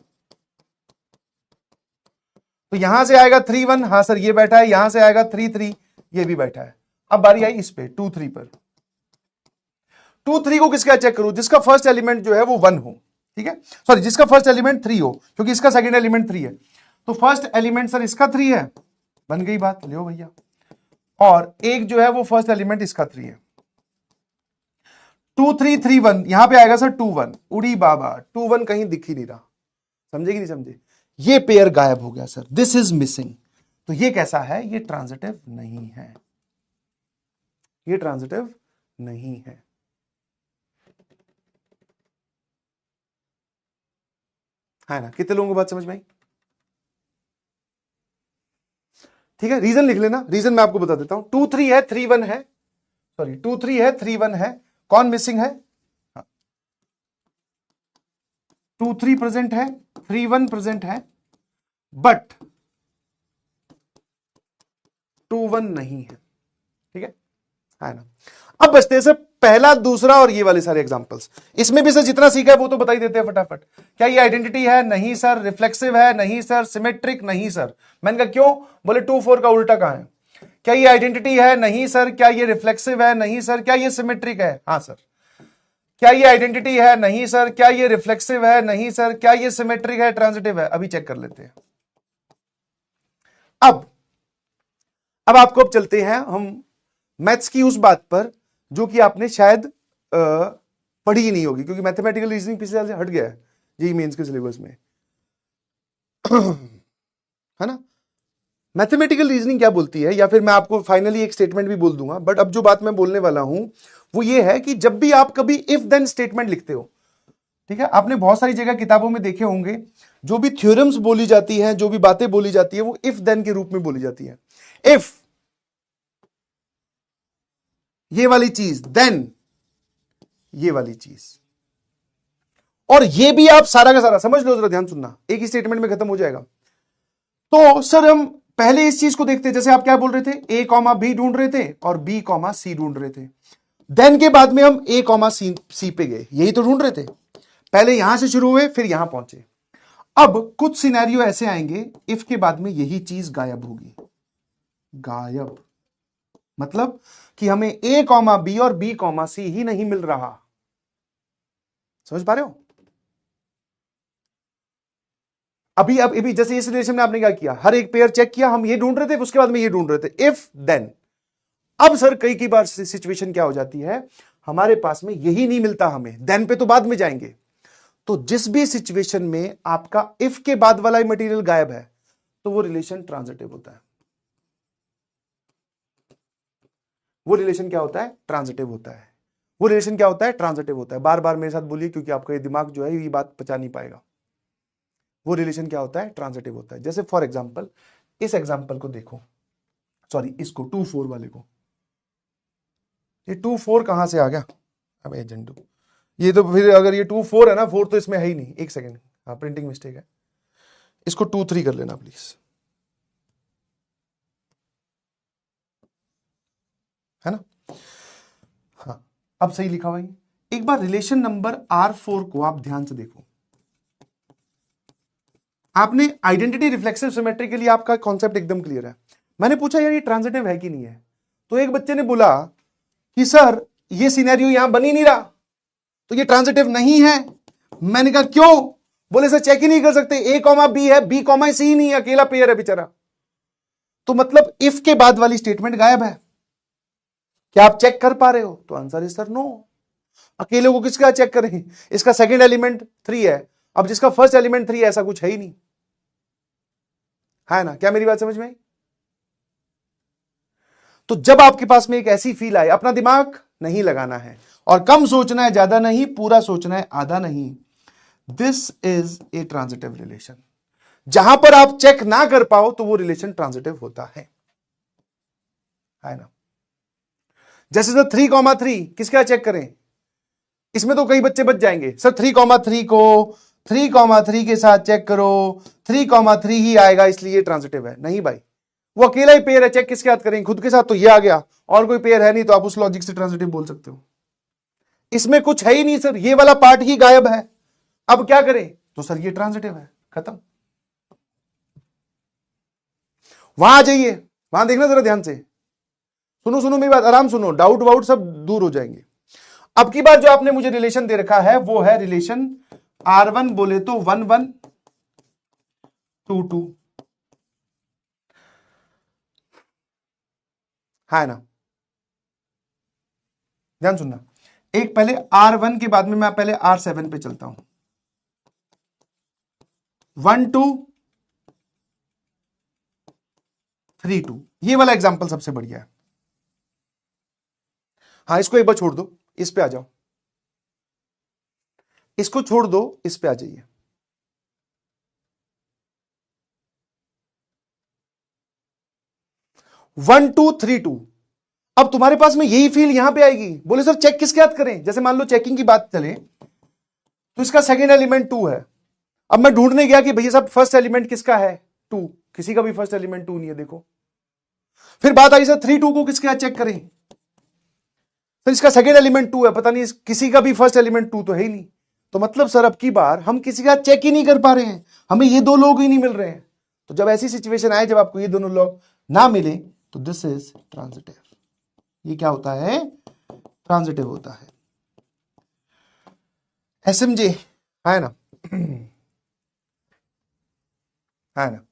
तो यहां से आएगा 3-1, हाँ सर ये बैठा है, यहां से आएगा 3-3, ये भी बैठा है। अब बारी आई इस पे 2-3 पर। 2-3 को किसका चेक करूं? जिसका फर्स्ट एलिमेंट जो है वो 1 हो, ठीक है, सॉरी जिसका फर्स्ट एलिमेंट 3 हो, क्योंकि इसका सेकंड एलिमेंट 3 है। तो फर्स्ट एलिमेंट सर इसका 3 है, बन गई बात, लियो भैया। और एक जो है वो फर्स्ट एलिमेंट इसका 3 है। 2-3-3-1, यहां पे आएगा सर 2-1, उड़ी बाबा, 2-1 कहीं दिख ही नहीं रहा। समझे कि नहीं समझे? ये पेयर गायब हो गया सर, दिस इज मिसिंग। तो ये कैसा है? ये ट्रांजिटिव नहीं है, ये ट्रांजिटिव नहीं है। है ना? कितने लोगों को बात समझ में आई? ठीक है, रीजन लिख लेना, रीजन मैं आपको बता देता हूं। 2-3 है, 3-1 है, सॉरी 2-3 है, 3-1 है, कौन मिसिंग है? 2-3 प्रेजेंट है, 3-1 प्रेजेंट है, बट 2-1 नहीं है, ठीक है ना। अब बचते हैं सर पहला, दूसरा और ये वाले सारे एग्जांपल्स। इसमें भी सर जितना सीखा है वो तो बता ही देते हैं फटाफट। क्या ये आइडेंटिटी है? नहीं सर। रिफ्लेक्सिव है? नहीं सर। सिमेट्रिक? नहीं सर। मैंने कहा क्यों? बोले 2-4 का उल्टा कहां है। क्या ये आइडेंटिटी है? नहीं सर। क्या ये रिफ्लेक्सिव है? नहीं सर। क्या ये सिमेट्रिक है? हाँ सर। क्या ये आइडेंटिटी है? नहीं सर। क्या ये रिफ्लेक्सिव है? नहीं सर। क्या ये सिमेट्रिक है? ट्रांजिटिव है? अभी चेक कर लेते हैं। अब आपको अब चलते हैं हम मैथ्स की उस बात पर जो कि आपने शायद पढ़ी ही नहीं होगी, क्योंकि मैथमेटिकल रीजनिंग पिछले साल से हट गया है जेईई मेंस के सिलेबस में, है ना। मैथमेटिकल रीजनिंग क्या बोलती है, या फिर मैं आपको फाइनली एक स्टेटमेंट भी बोल दूंगा, बट अब जो बात मैं बोलने वाला हूं वो ये है कि जब भी आप कभी इफ देन स्टेटमेंट लिखते हो, ठीक है, आपने बहुत सारी जगह किताबों में देखे होंगे, जो भी थ्योरम्स बोली जाती हैं, जो भी बातें बोली जाती है, वो इफ देन के रूप में बोली जाती है। इफ ये वाली चीज, देन ये वाली चीज, और ये भी आप सारा का सारा समझ लो, जरा ध्यान सुनना, एक ही स्टेटमेंट में खत्म हो जाएगा। तो सर हम पहले इस चीज को देखते हैं, जैसे आप क्या बोल रहे थे, ए कॉमा बी ढूंढ रहे थे और बी कॉमा सी ढूंढ रहे थे, देन के बाद में हम ए कॉमा सी पे गए, यही तो ढूंढ रहे थे। पहले यहां से शुरू हुए, फिर यहां पहुंचे। अब कुछ सिनेरियो ऐसे आएंगे, इफ के बाद में यही चीज गायब होगी। गायब मतलब कि हमें ए कॉमा बी और बी कॉमा सी ही नहीं मिल रहा। समझ पा रहे हो? अभी जैसे इस रिलेशन में आपने क्या किया, हर एक पेयर चेक किया, हम ये ढूंढ रहे थे, उसके बाद में ये ढूंढ रहे थे, इफ देन। अब सर कई बार सिचुएशन क्या हो जाती है, हमारे पास में यही नहीं मिलता, हमें देन पे तो बाद में जाएंगे। तो जिस भी सिचुएशन में आपका इफ के बाद वाला मटेरियल गायब है, तो वो रिलेशन ट्रांजिटिव होता है। वो रिलेशन क्या होता है? ट्रांजिटिव होता है। वो रिलेशन क्या होता है? ट्रांजिटिव होता है। बार बार मेरे साथ बोलिए, क्योंकि आपका ये दिमाग जो है ये बात पचा नहीं पाएगा। वो रिलेशन क्या होता है? ट्रांजिटिव होता है। जैसे फॉर एग्जांपल, इस एग्जांपल को देखो, सॉरी इसको 2 4 वाले को, ये 2 4 कहां से आ गया? अब एजेंट 2, ये तो फिर अगर ये 2 4 है ना, 4 तो इसमें है ही नहीं। एक सेकेंड, हाँ प्रिंटिंग मिस्टेक है, इसको 2 3 कर लेना प्लीज, है ना? हाँ अब सही लिखा हुआ है। एक बार रिलेशन नंबर R4 को आप ध्यान से देखो। आपने आइडेंटिटी रिफ्लेक्सिव सिमेट्री के लिए आपका कॉन्सेप्ट एकदम क्लियर है। मैंने पूछा यार ये ट्रांजिटिव है कि नहीं है, तो एक बच्चे ने बोला कि सर ये सिनेरियो यहां बन ही नहीं रहा, तो ये ट्रांजिटिव नहीं है। मैंने कहा क्यों? बोले सर चेक ही नहीं कर सकते, ए कॉमा बी है, बी कॉमा सी नहीं है, अकेला पेयर है बेचारा। तो मतलब इफ के बाद वाली स्टेटमेंट गायब है। क्या आप चेक कर पा रहे हो? तो आंसर इज सर नो। अकेले को किसका चेक करें? इसका सेकंड एलिमेंट 3 है, अब जिसका फर्स्ट एलिमेंट 3 है ऐसा कुछ है ही नहीं, है ना? क्या मेरी बात समझ में आई? तो जब आपके पास में एक ऐसी फील आए, अपना दिमाग नहीं लगाना है, और कम सोचना है, ज्यादा नहीं, पूरा सोचना है, आधा नहीं। This is a transitive relation. जहां पर आप चेक ना कर पाओ तो वो रिलेशन ट्रांजिटिव होता है ना? जैसे सर 3,3 किसका चेक करें? इसमें तो कई बच्चे बच जाएंगे, सर 3,3 को 3,3 के साथ चेक करो, 3,3 ही आएगा इसलिए ट्रांजिटिव है। नहीं भाई, वो अकेला ही पेयर है, चेक किसके साथ करें? खुद के साथ, तो ये आ गया, और कोई पेयर है नहीं, तो आप उस लॉजिक से ट्रांजिटिव बोल सकते हो। इसमें कुछ है ही नहीं सर, ये वाला पार्ट ही गायब है, अब क्या करें? तो सर ये ट्रांजिटिव है, खत्म। वहां आ जाइए, वहां देखना जरा ध्यान से, सुनो सुनो मेरी बात, आराम सुनो, डाउट वाउट सब दूर हो जाएंगे। अब की बात जो आपने मुझे रिलेशन दे रखा है वो है रिलेशन R1 बोले तो 1 1 2 2, है ना? ध्यान सुनना, एक पहले R1 के बाद में मैं पहले R7 पे चलता हूं। 1 2 3 2, ये वाला एग्जांपल सबसे बढ़िया है। हाँ इसको एक बार छोड़ दो, इस पे आ जाओ, इसको छोड़ दो, इस पे आ जाइए। वन टू थ्री टू, अब तुम्हारे पास में यही फील यहां पे आएगी। बोले सर चेक किसके साथ करें? जैसे मान लो चेकिंग की बात चले तो इसका सेकेंड एलिमेंट 2 है, अब मैं ढूंढने गया कि भैया साहब फर्स्ट एलिमेंट किसका है? 2, किसी का भी फर्स्ट एलिमेंट 2 नहीं है, देखो। फिर बात आई सर 3 2 को किसके साथ चेक करें? तो इसका सेकेंड एलिमेंट 2 है, पता नहीं किसी का भी फर्स्ट एलिमेंट 2 तो है ही नहीं। तो मतलब सर अब की बार हम किसी का चेक ही नहीं कर पा रहे हैं, हमें ये दो लोग ही नहीं मिल रहे हैं। तो जब ऐसी सिचुएशन आए, जब आपको ये दोनों लोग ना मिले, तो दिस इज ट्रांजिटिव। ये क्या होता है? ट्रांजिटिव होता है। एसएमजे है ना? है ना?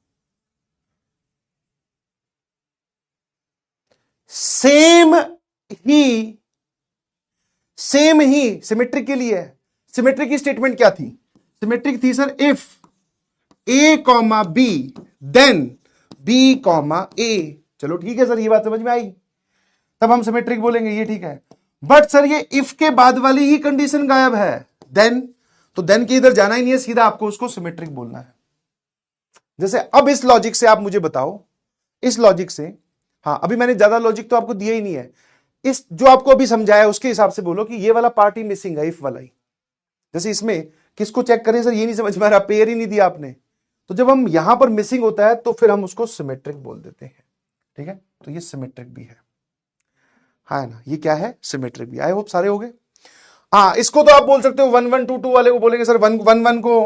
सेम ही सिमेट्रिक के लिए है। सिमेट्रिक की स्टेटमेंट क्या थी? सिमेट्रिक थी sir if A comma B then B comma A. चलो ठीक है सर, ये बात समझ में आई, तब हम सिमेट्रिक बोलेंगे, ये ठीक है। बट सर ये इफ के बाद वाली ही कंडीशन गायब है, देन तो देन के इधर जाना ही नहीं है, सीधा आपको उसको सिमेट्रिक बोलना है। जैसे अब इस लॉजिक से आप मुझे बताओ, इस लॉजिक से, हाँ अभी मैंने ज्यादा लॉजिक तो आपको दिया ही नहीं है, इस जो आपको अभी समझाया उसके हिसाब से बोलो कि ये वाला पार्ट ही मिसिंग है, इफ वाला ही। जैसे इसमें किसको चेक करें सर, ये नहीं समझ में आ रहा, पेयर ही नहीं दिया आपने, तो जब हम यहां पर मिसिंग होता है तो फिर हम उसको सिमेट्रिक बोल देते हैं। ठीक है, तो ये सिमेट्रिक भी है, हाँ ना, ये क्या है, सिमेट्रिक भी। आई होप सारे हो गए। हाँ, इसको तो आप बोल सकते हो 1 1 2 2 वाले को बोलेंगे सर 1 1 1 को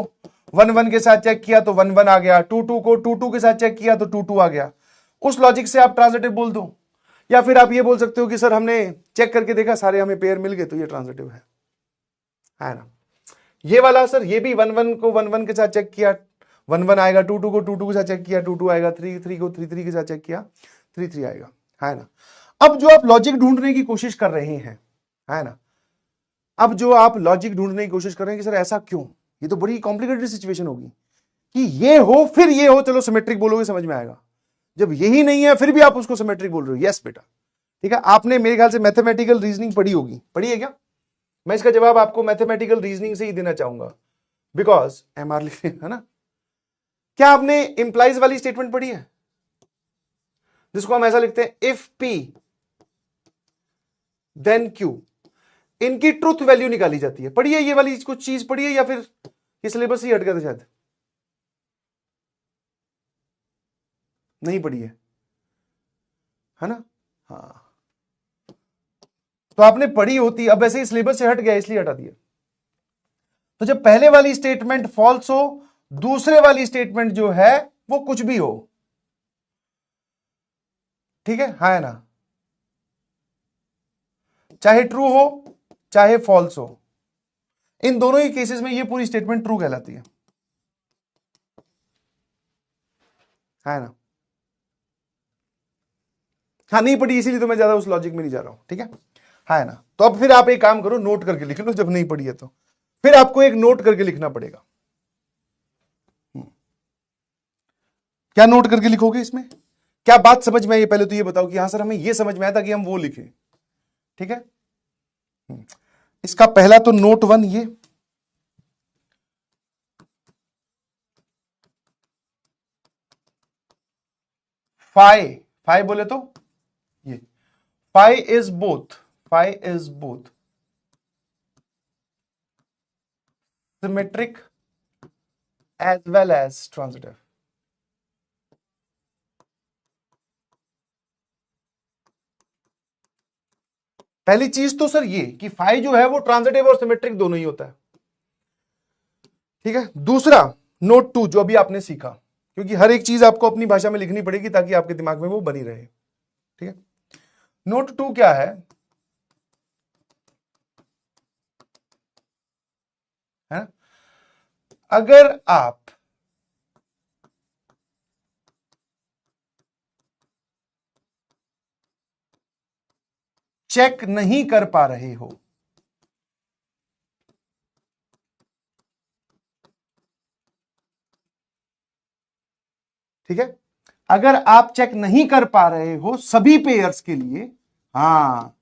1 1 के साथ चेक किया तो 1 1 आ गया, 2 2 को 2 2 के साथ चेक किया तो 2 2 आ गया। उस लॉजिक से आप ट्रांजिटिव बोल दो, या फिर आप ये बोल सकते हो कि सर हमने चेक करके देखा सारे हमें पेयर मिल गए तो ये ट्रांजिटिव है ना। ये वाला सर, ये भी 1 1 को 1 1 के साथ चेक किया 1 1 आएगा, 2 2 को 2 2 के साथ चेक किया 2 2 आएगा, 3 3 को 3 3 के साथ चेक किया 3 3 आएगा, है ना। अब जो आप लॉजिक ढूंढने की कोशिश कर रहे हैं, है ना, अब जो आप लॉजिक ढूंढने की कोशिश कर रहे हैं कि सर ऐसा क्यों, ये तो बड़ी कॉम्प्लिकेटेड सिचुएशन होगी कि ये हो फिर ये हो, चलो सिमेट्रिक बोलोगे समझ में आएगा। जब यही नहीं है फिर भी आप उसको सिमेट्रिक बोल रहे हो, यस बेटा, ठीक है। आपने मेरे ख्याल से मैथमेटिकल रीजनिंग पढ़ी होगी, पढ़ी है क्या? मैं इसका जवाब आपको मैथमेटिकल रीजनिंग से ही देना चाहूंगा, बिकॉज एमआर लिखे है ना। क्या आपने इंप्लाइज वाली स्टेटमेंट पढ़ी है, जिसको हम ऐसा लिखते हैं इफ P देन Q, इनकी ट्रुथ वैल्यू निकाली जाती है। पढ़ी है ये वाली कुछ चीज, पढ़ी है या फिर ये सिलेबस ही हट गया था शायद, नहीं पढ़ी है ना। हाँ, तो आपने पढ़ी होती, अब वैसे ही सिलेबस से हट गया इसलिए हटा दिया। तो जब पहले वाली स्टेटमेंट फॉल्स हो, दूसरे वाली स्टेटमेंट जो है वो कुछ भी हो, ठीक है, हाँ है ना, चाहे ट्रू हो चाहे फॉल्स हो, इन दोनों ही केसेस में ये पूरी स्टेटमेंट ट्रू कहलाती है ना। हाँ नहीं पढ़ी इसीलिए तो मैं ज्यादा उस लॉजिक में नहीं जा रहा हूं, ठीक है ना। तो अब फिर आप एक काम करो, नोट करके लिख लो, जब नहीं पढ़ी है तो फिर आपको एक नोट करके लिखना पड़ेगा। क्या नोट करके लिखोगे इसमें, क्या बात समझ में आई? पहले तो ये बताओ कि हाँ सर हमें ये समझ में आया था कि हम वो लिखें, ठीक है। इसका पहला तो नोट 1 ये, फाई बोले तो ये phi is both symmetric as well as transitive. पहली चीज तो सर ये कि फाई जो है वो ट्रांजिटिव और सिमेट्रिक दोनों ही होता है, ठीक है। दूसरा नोट 2 जो अभी आपने सीखा, क्योंकि हर एक चीज आपको अपनी भाषा में लिखनी पड़ेगी ताकि आपके दिमाग में वो बनी रहे, ठीक है। नोट 2 क्या है ना, अगर आप चेक नहीं कर पा रहे हो, ठीक है, अगर आप चेक नहीं कर पा रहे हो सभी पेयर्स के लिए, हाँ,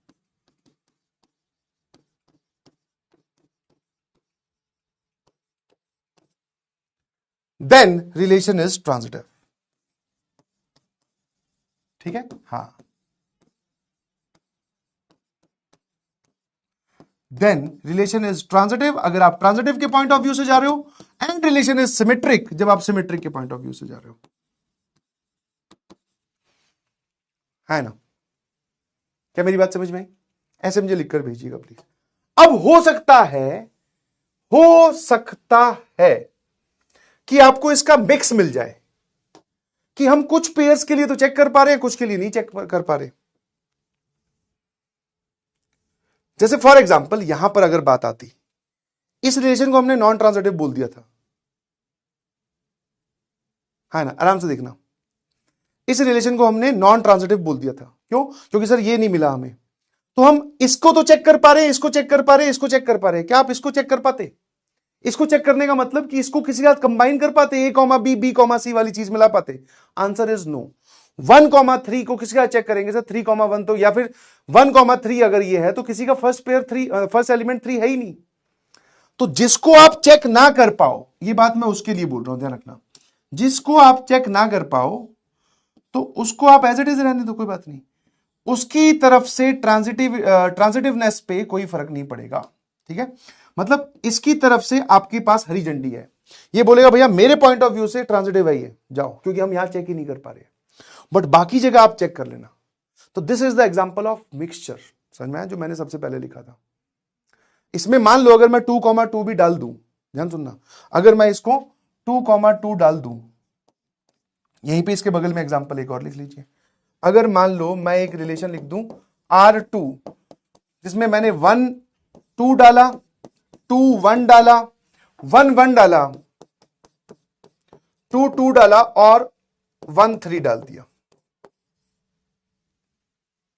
देन रिलेशन इज ट्रांजिटिव, ठीक है, हाँ, देन रिलेशन इज ट्रांजिटिव अगर आप ट्रांजिटिव के पॉइंट ऑफ व्यू से जा रहे हो, एंड रिलेशन इज सिमेट्रिक जब आप सिमेट्रिक के पॉइंट ऑफ व्यू से जा रहे हो, है ना। क्या मेरी बात समझ में आई? ऐसे मुझे लिखकर भेजिएगा प्लीज। अब हो सकता है कि आपको इसका मिक्स मिल जाए, कि हम कुछ पेयर्स के लिए तो चेक कर पा रहे हैं, कुछ के लिए नहीं चेक कर पा रहे। जैसे फॉर एग्जांपल यहां पर अगर बात आती, इस रिलेशन को हमने नॉन ट्रांजिटिव बोल दिया था, है ना, आराम से देखना, इस रिलेशन को हमने नॉन ट्रांजिटिव बोल दिया था। क्यों? क्योंकि सर ये नहीं मिला हमें, तो हम इसको तो चेक कर पा रहे हैं, इसको चेक कर पा रहे हैं, इसको चेक कर पा रहे हैं। क्या आप इसको चेक कर पाते? इसको चेक करने का मतलब कि इसको किसी के साथ कंबाइन कर पाते, ए कॉमा बी, बी कॉमा सी वाली चीज मिला पाते? Answer is no. 1,3 को किसी का चेक करेंगे सर 3,1 तो, या फिर 1,3 अगर ये है तो किसी का फर्स्ट पेयर 3, फर्स्ट एलिमेंट 3 है ही नहीं, तो जिसको आप चेक ना कर पाओ, ये बात मैं उसके लिए बोल रहा हूं, ध्यान रखना, जिसको आप चेक ना कर पाओ तो उसको आप एज इट इज रहने दो, कोई बात नहीं, उसकी तरफ से ट्रांजिटिवनेस पे कोई फर्क नहीं पड़ेगा, ठीक है। मतलब इसकी तरफ से आपके पास हरी झंडी है, ये बोलेगा भैया मेरे पॉइंट ऑफ व्यू से ट्रांजिटिव है ये, जाओ, क्योंकि हम यहां चेक ही नहीं कर पा रहे, बट बाकी जगह आप चेक कर लेना। तो this is the example of mixture, समझ में आया, जो मैंने सबसे पहले लिखा था। इसमें मान लो अगर मैं 2,2 भी डाल दूं, ध्यान सुनना, अगर मैं इसको 2,2 डाल दूं, यहीं पे इसके बगल में एग्जांपल एक और लिख लीजिए। अगर मान लो मैं एक रिलेशन लिख दूं R2, जिसमें मैंने 1 2 डाला, 2 1 डाला, 1 1 डाला, 2 2 डाला और 1 3 डाल दिया,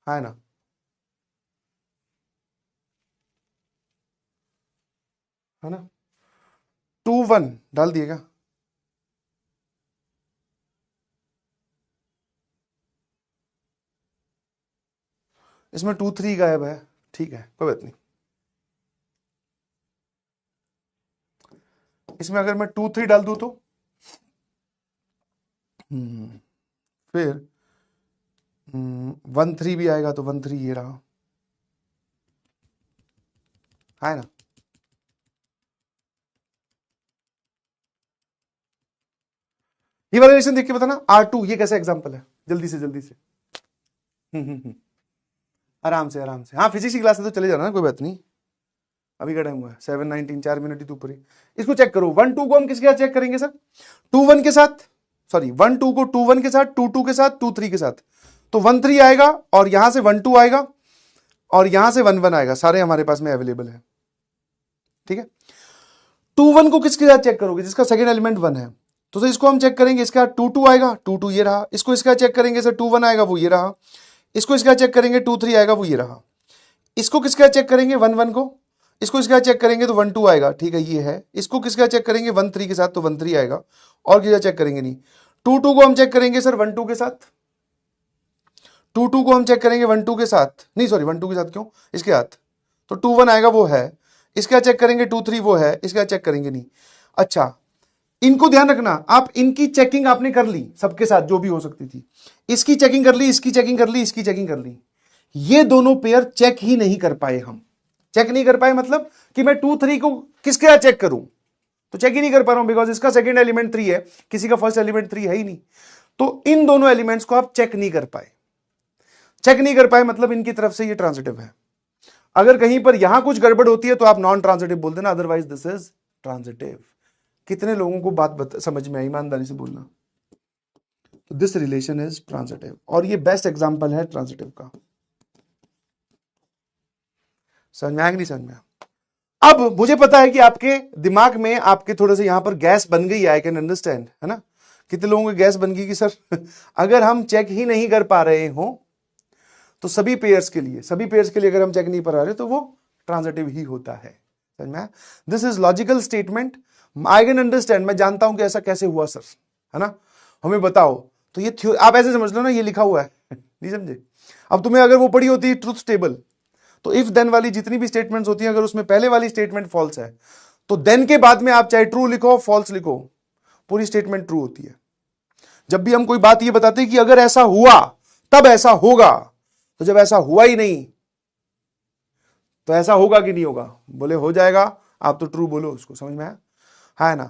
है ना। है ना, 2 1 डाल दिएगा, इसमें 2 3 गायब है, ठीक है, कोई बात नहीं। इसमें अगर मैं 2 3 डाल दूं तो फिर 1 3 भी आएगा, तो 1 3 ये रहा, है ना। ये वाला रिलेशन देख के बताना, R2 ये कैसा एग्जांपल है, जल्दी से जल्दी से। आराम से आराम से, हाँ फिजिक्स की क्लास में तो चले जाना ना, कोई बात नहीं, अभी का टाइम हुआ है 7:19, 4 मिनट ही तो ऊपर ही। इसको चेक करो, 1 2 को हम किसके साथ चेक करेंगे सर, 2 1 के साथ, सॉरी 1 2 को 2 1 के साथ, 2 2 के साथ, 2 3 के साथ, तो 1 3 आएगा और यहां से 1 2 आएगा और यहां से 1 1 आएगा, सारे हमारे पास में अवेलेबल है, ठीक है। 2 1 को किसके साथ चेक करोगे, जिसका सेकंड एलिमेंट 1 है, तो सर इसको हम चेक करेंगे, इसका 2 2 आएगा, 2 2 ये रहा, इसको इसका चेक करेंगे सर 2 1 आएगा, वो ये रहा, इसको इसका चेक करेंगे 2 3 आएगा, वो ये रहा, इसको किसका चेक करेंगे 1 1 को, इसको इसका चेक करेंगे तो 1 2 आएगा, ठीक है ये है, इसको किसका चेक करेंगे 1 3 के साथ, तो 1 3 आएगा, और किसका चेक करेंगे नहीं। 2 2 को हम चेक करेंगे सर 1 2 के साथ, 2 2 को हम चेक करेंगे 1 2 के साथ, नहीं सॉरी 1 2 के साथ क्यों, इसके साथ, तो 2 1 आएगा वो है, इसका चेक करेंगे 2 3 वो है, इसका चेक करेंगे नहीं। अच्छा, इनको ध्यान रखना, आप इनकी चेकिंग आपने कर ली सबके साथ जो भी हो सकती थी, इसकी चेकिंग कर ली, इसकी चेकिंग कर ली, इसकी चेकिंग कर ली, ये दोनों पेयर चेक ही नहीं कर पाए, हम चेक नहीं कर पाए, मतलब कि मैं 2 3 को किसके साथ चेक करूं, तो चेक ही नहीं कर पा रहा हूं, बिकॉज इसका सेकंड एलिमेंट 3 है, किसी का फर्स्ट एलिमेंट 3 है ही नहीं, तो इन दोनों एलिमेंट्स को आप चेक नहीं कर पाए, चेक नहीं कर पाए मतलब इनकी तरफ से ये ट्रांजिटिव है। अगर कहीं पर यहां कुछ गड़बड़ होती है तो आप नॉन ट्रांजिटिव बोल देना, अदरवाइज दिस इज ट्रांजिटिव। कितने लोगों को बात समझ में आई, ईमानदारी से बोलना। तो दिस रिलेशन इज ट्रांजिटिव, और ये बेस्ट एग्जांपल है ट्रांजिटिव का। समझ में आया कि नहीं समझ में आया? अब मुझे पता है कि आपके दिमाग में आपके थोड़े से यहां पर गैस बन गई, आई कैन अंडरस्टैंड, है ना। कितने लोगों की गैस बन गई कि सर अगर हम चेक ही नहीं कर पा रहे हो तो सभी पेयर्स के लिए अगर हम चेक नहीं कर पा रहे तो वो ट्रांजिटिव ही होता है। समझ में आया? This is logical statement, I can understand, मैं जानता हूं कि ऐसा कैसे हुआ सर, है ना, हमें बताओ। तो ये आप ऐसे समझ लो ना, ये लिखा हुआ है नहीं समझे। अब तुम्हें अगर वो पढ़ी होती है ट्रुथ टेबल, तो इफ देन वाली जितनी भी स्टेटमेंट्स होती हैं, अगर उसमें पहले वाली स्टेटमेंट फॉल्स है तो देन के बाद में आप चाहे ट्रू लिखो फॉल्स लिखो, पूरी स्टेटमेंट ट्रू होती है। जब भी हम कोई बात ये बताते हैं कि अगर ऐसा हुआ तब ऐसा होगा, तो जब ऐसा हुआ ही नहीं तो ऐसा होगा कि नहीं होगा, बोले हो जाएगा, आप तो ट्रू बोलो उसको। समझ में आया? है ना,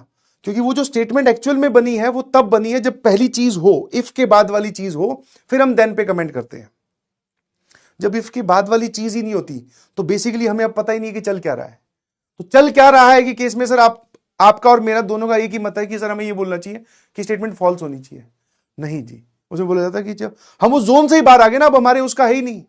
क्योंकि वो जो स्टेटमेंट एक्चुअल में बनी है वो तब बनी है जब पहली चीज हो, इफ के बाद वाली चीज हो, फिर हम देन पे कमेंट करते हैं। जब इफ के बाद वाली चीज ही नहीं होती तो बेसिकली हमें अब पता ही नहीं कि चल क्या रहा है। तो चल क्या रहा है कि केस में सर आपका और मेरा दोनों का एक ही मत है कि सर हमें ये बोलना चाहिए कि स्टेटमेंट फॉल्स होनी चाहिए। नहीं जी, उसे बोला जाता है कि जब हम उस जोन से ही बाहर आ गए ना, अब हमारे उसका है ही नहीं।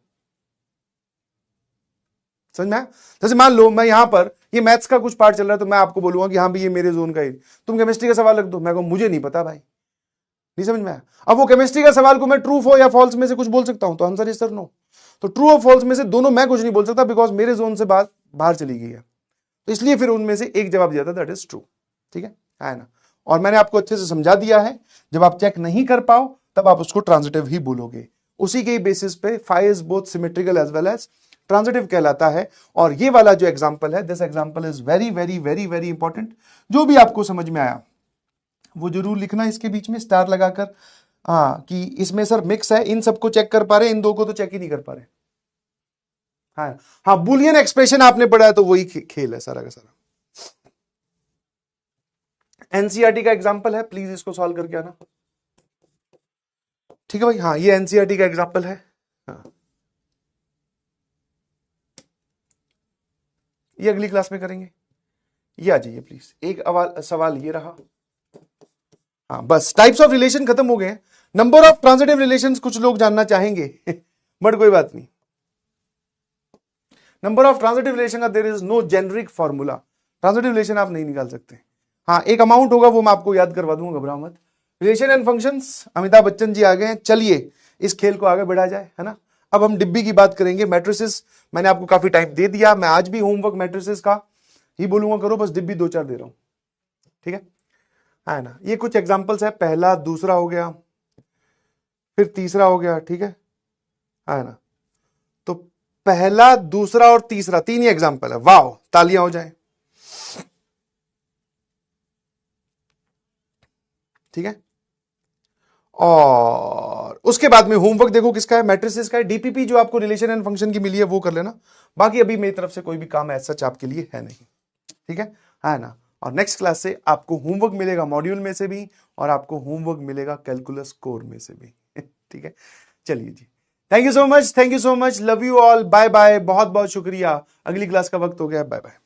समझ में? जैसे मान लो मैं यहां पर ये मैथ्स का कुछ पार्ट चल रहा है, तो मैं आपको बोलूंगा कि हाँ भाई ये मेरे जोन का ही, तुम केमिस्ट्री का सवाल रख दो, मैं कहूं मुझे नहीं पता भाई, नहीं समझ में आया। अब वो केमिस्ट्री का सवाल को मैं ट्रू हो या फॉल्स में से कुछ बोल सकता हूं, तो आंसर इज सर नो। तो ट्रू और फॉल्स में से दोनों मैं कुछ नहीं बोल सकता, बिकॉज मेरे जोन से बाहर चली गई है, तो इसलिए फिर उनमें से एक जवाब दिया था, दैट इज ट्रू। ठीक है ना। और मैंने आपको अच्छे से समझा दिया है, जब आप चेक नहीं कर पाओ तब आप उसको ट्रांजिटिव ही बोलोगे। उसी के बेसिस पे phi is both symmetrical as well as transitive कहलाता है। और ये वाला जो एग्जांपल है, this example is very very very very important. जो भी आपको समझ में आया वो जरूर लिखना इसके बीच में स्टार लगाकर, हाँ, कि इसमें सर मिक्स है, इन सबको चेक कर पा रहे, इन दो को तो चेक ही नहीं कर पा रहे। हाँ हाँ, बुलियन एक्सप्रेशन आपने पढ़ा है तो वही खेल है सारा का सारा। एनसीईआरटी का एग्जांपल है, प्लीज इसको सॉल्व करके आना। ठीक है भाई, हाँ ये एनसीईआरटी का एग्जांपल है। हाँ, ये अगली क्लास में करेंगे। ये आ जाइए प्लीज। एक सवाल ये रहा। हाँ बस, टाइप्स ऑफ रिलेशन खत्म हो गए। नंबर ऑफ ट्रांजिटिव रिलेशंस कुछ लोग जानना चाहेंगे बट कोई बात नहीं। नंबर ऑफ ट्रांजिटिव रिलेशन का there is no generic formula. Transitive relation आप नहीं निकाल सकते। हाँ एक अमाउंट होगा, वो मैं आपको याद करवा दूंगा, घबराओ मत। Relation and functions, Amitabh Bachchan ji आ गए हैं। चलिए इस खेल को आगे बढ़ा जाए, है ना। अब हम डिब्बी की बात करेंगे। मैट्रिसेस मैंने आपको काफी टाइम दे दिया, मैं आज भी होमवर्क मैट्रिसेस का ही बोलूंगा करो, बस डिब्बी 2-4 दे रहा हूं, ठीक है ना। ये कुछ एग्जांपल्स है, पहला दूसरा हो गया, फिर तीसरा हो गया, ठीक है ना। तो पहला दूसरा और तीसरा, 3 ही एग्जांपल है। वाह, तालियां हो जाए, ठीक है। और उसके बाद में होमवर्क देखो किसका है, मैट्रिसेस का है। डीपीपी जो आपको रिलेशन एंड फंक्शन की मिली है वो कर लेना। बाकी अभी मेरी तरफ से कोई भी काम ऐसा सच आपके लिए है नहीं, ठीक है ना। और नेक्स्ट क्लास से आपको होमवर्क मिलेगा मॉड्यूल में से भी, और आपको होमवर्क मिलेगा कैलकुलस कोर में से भी ठीक है। चलिए जी, thank you so much, thank you so much, love you all, bye bye, बहुत बहुत शुक्रिया। अगली क्लास का वक्त हो गया, बाय बाय।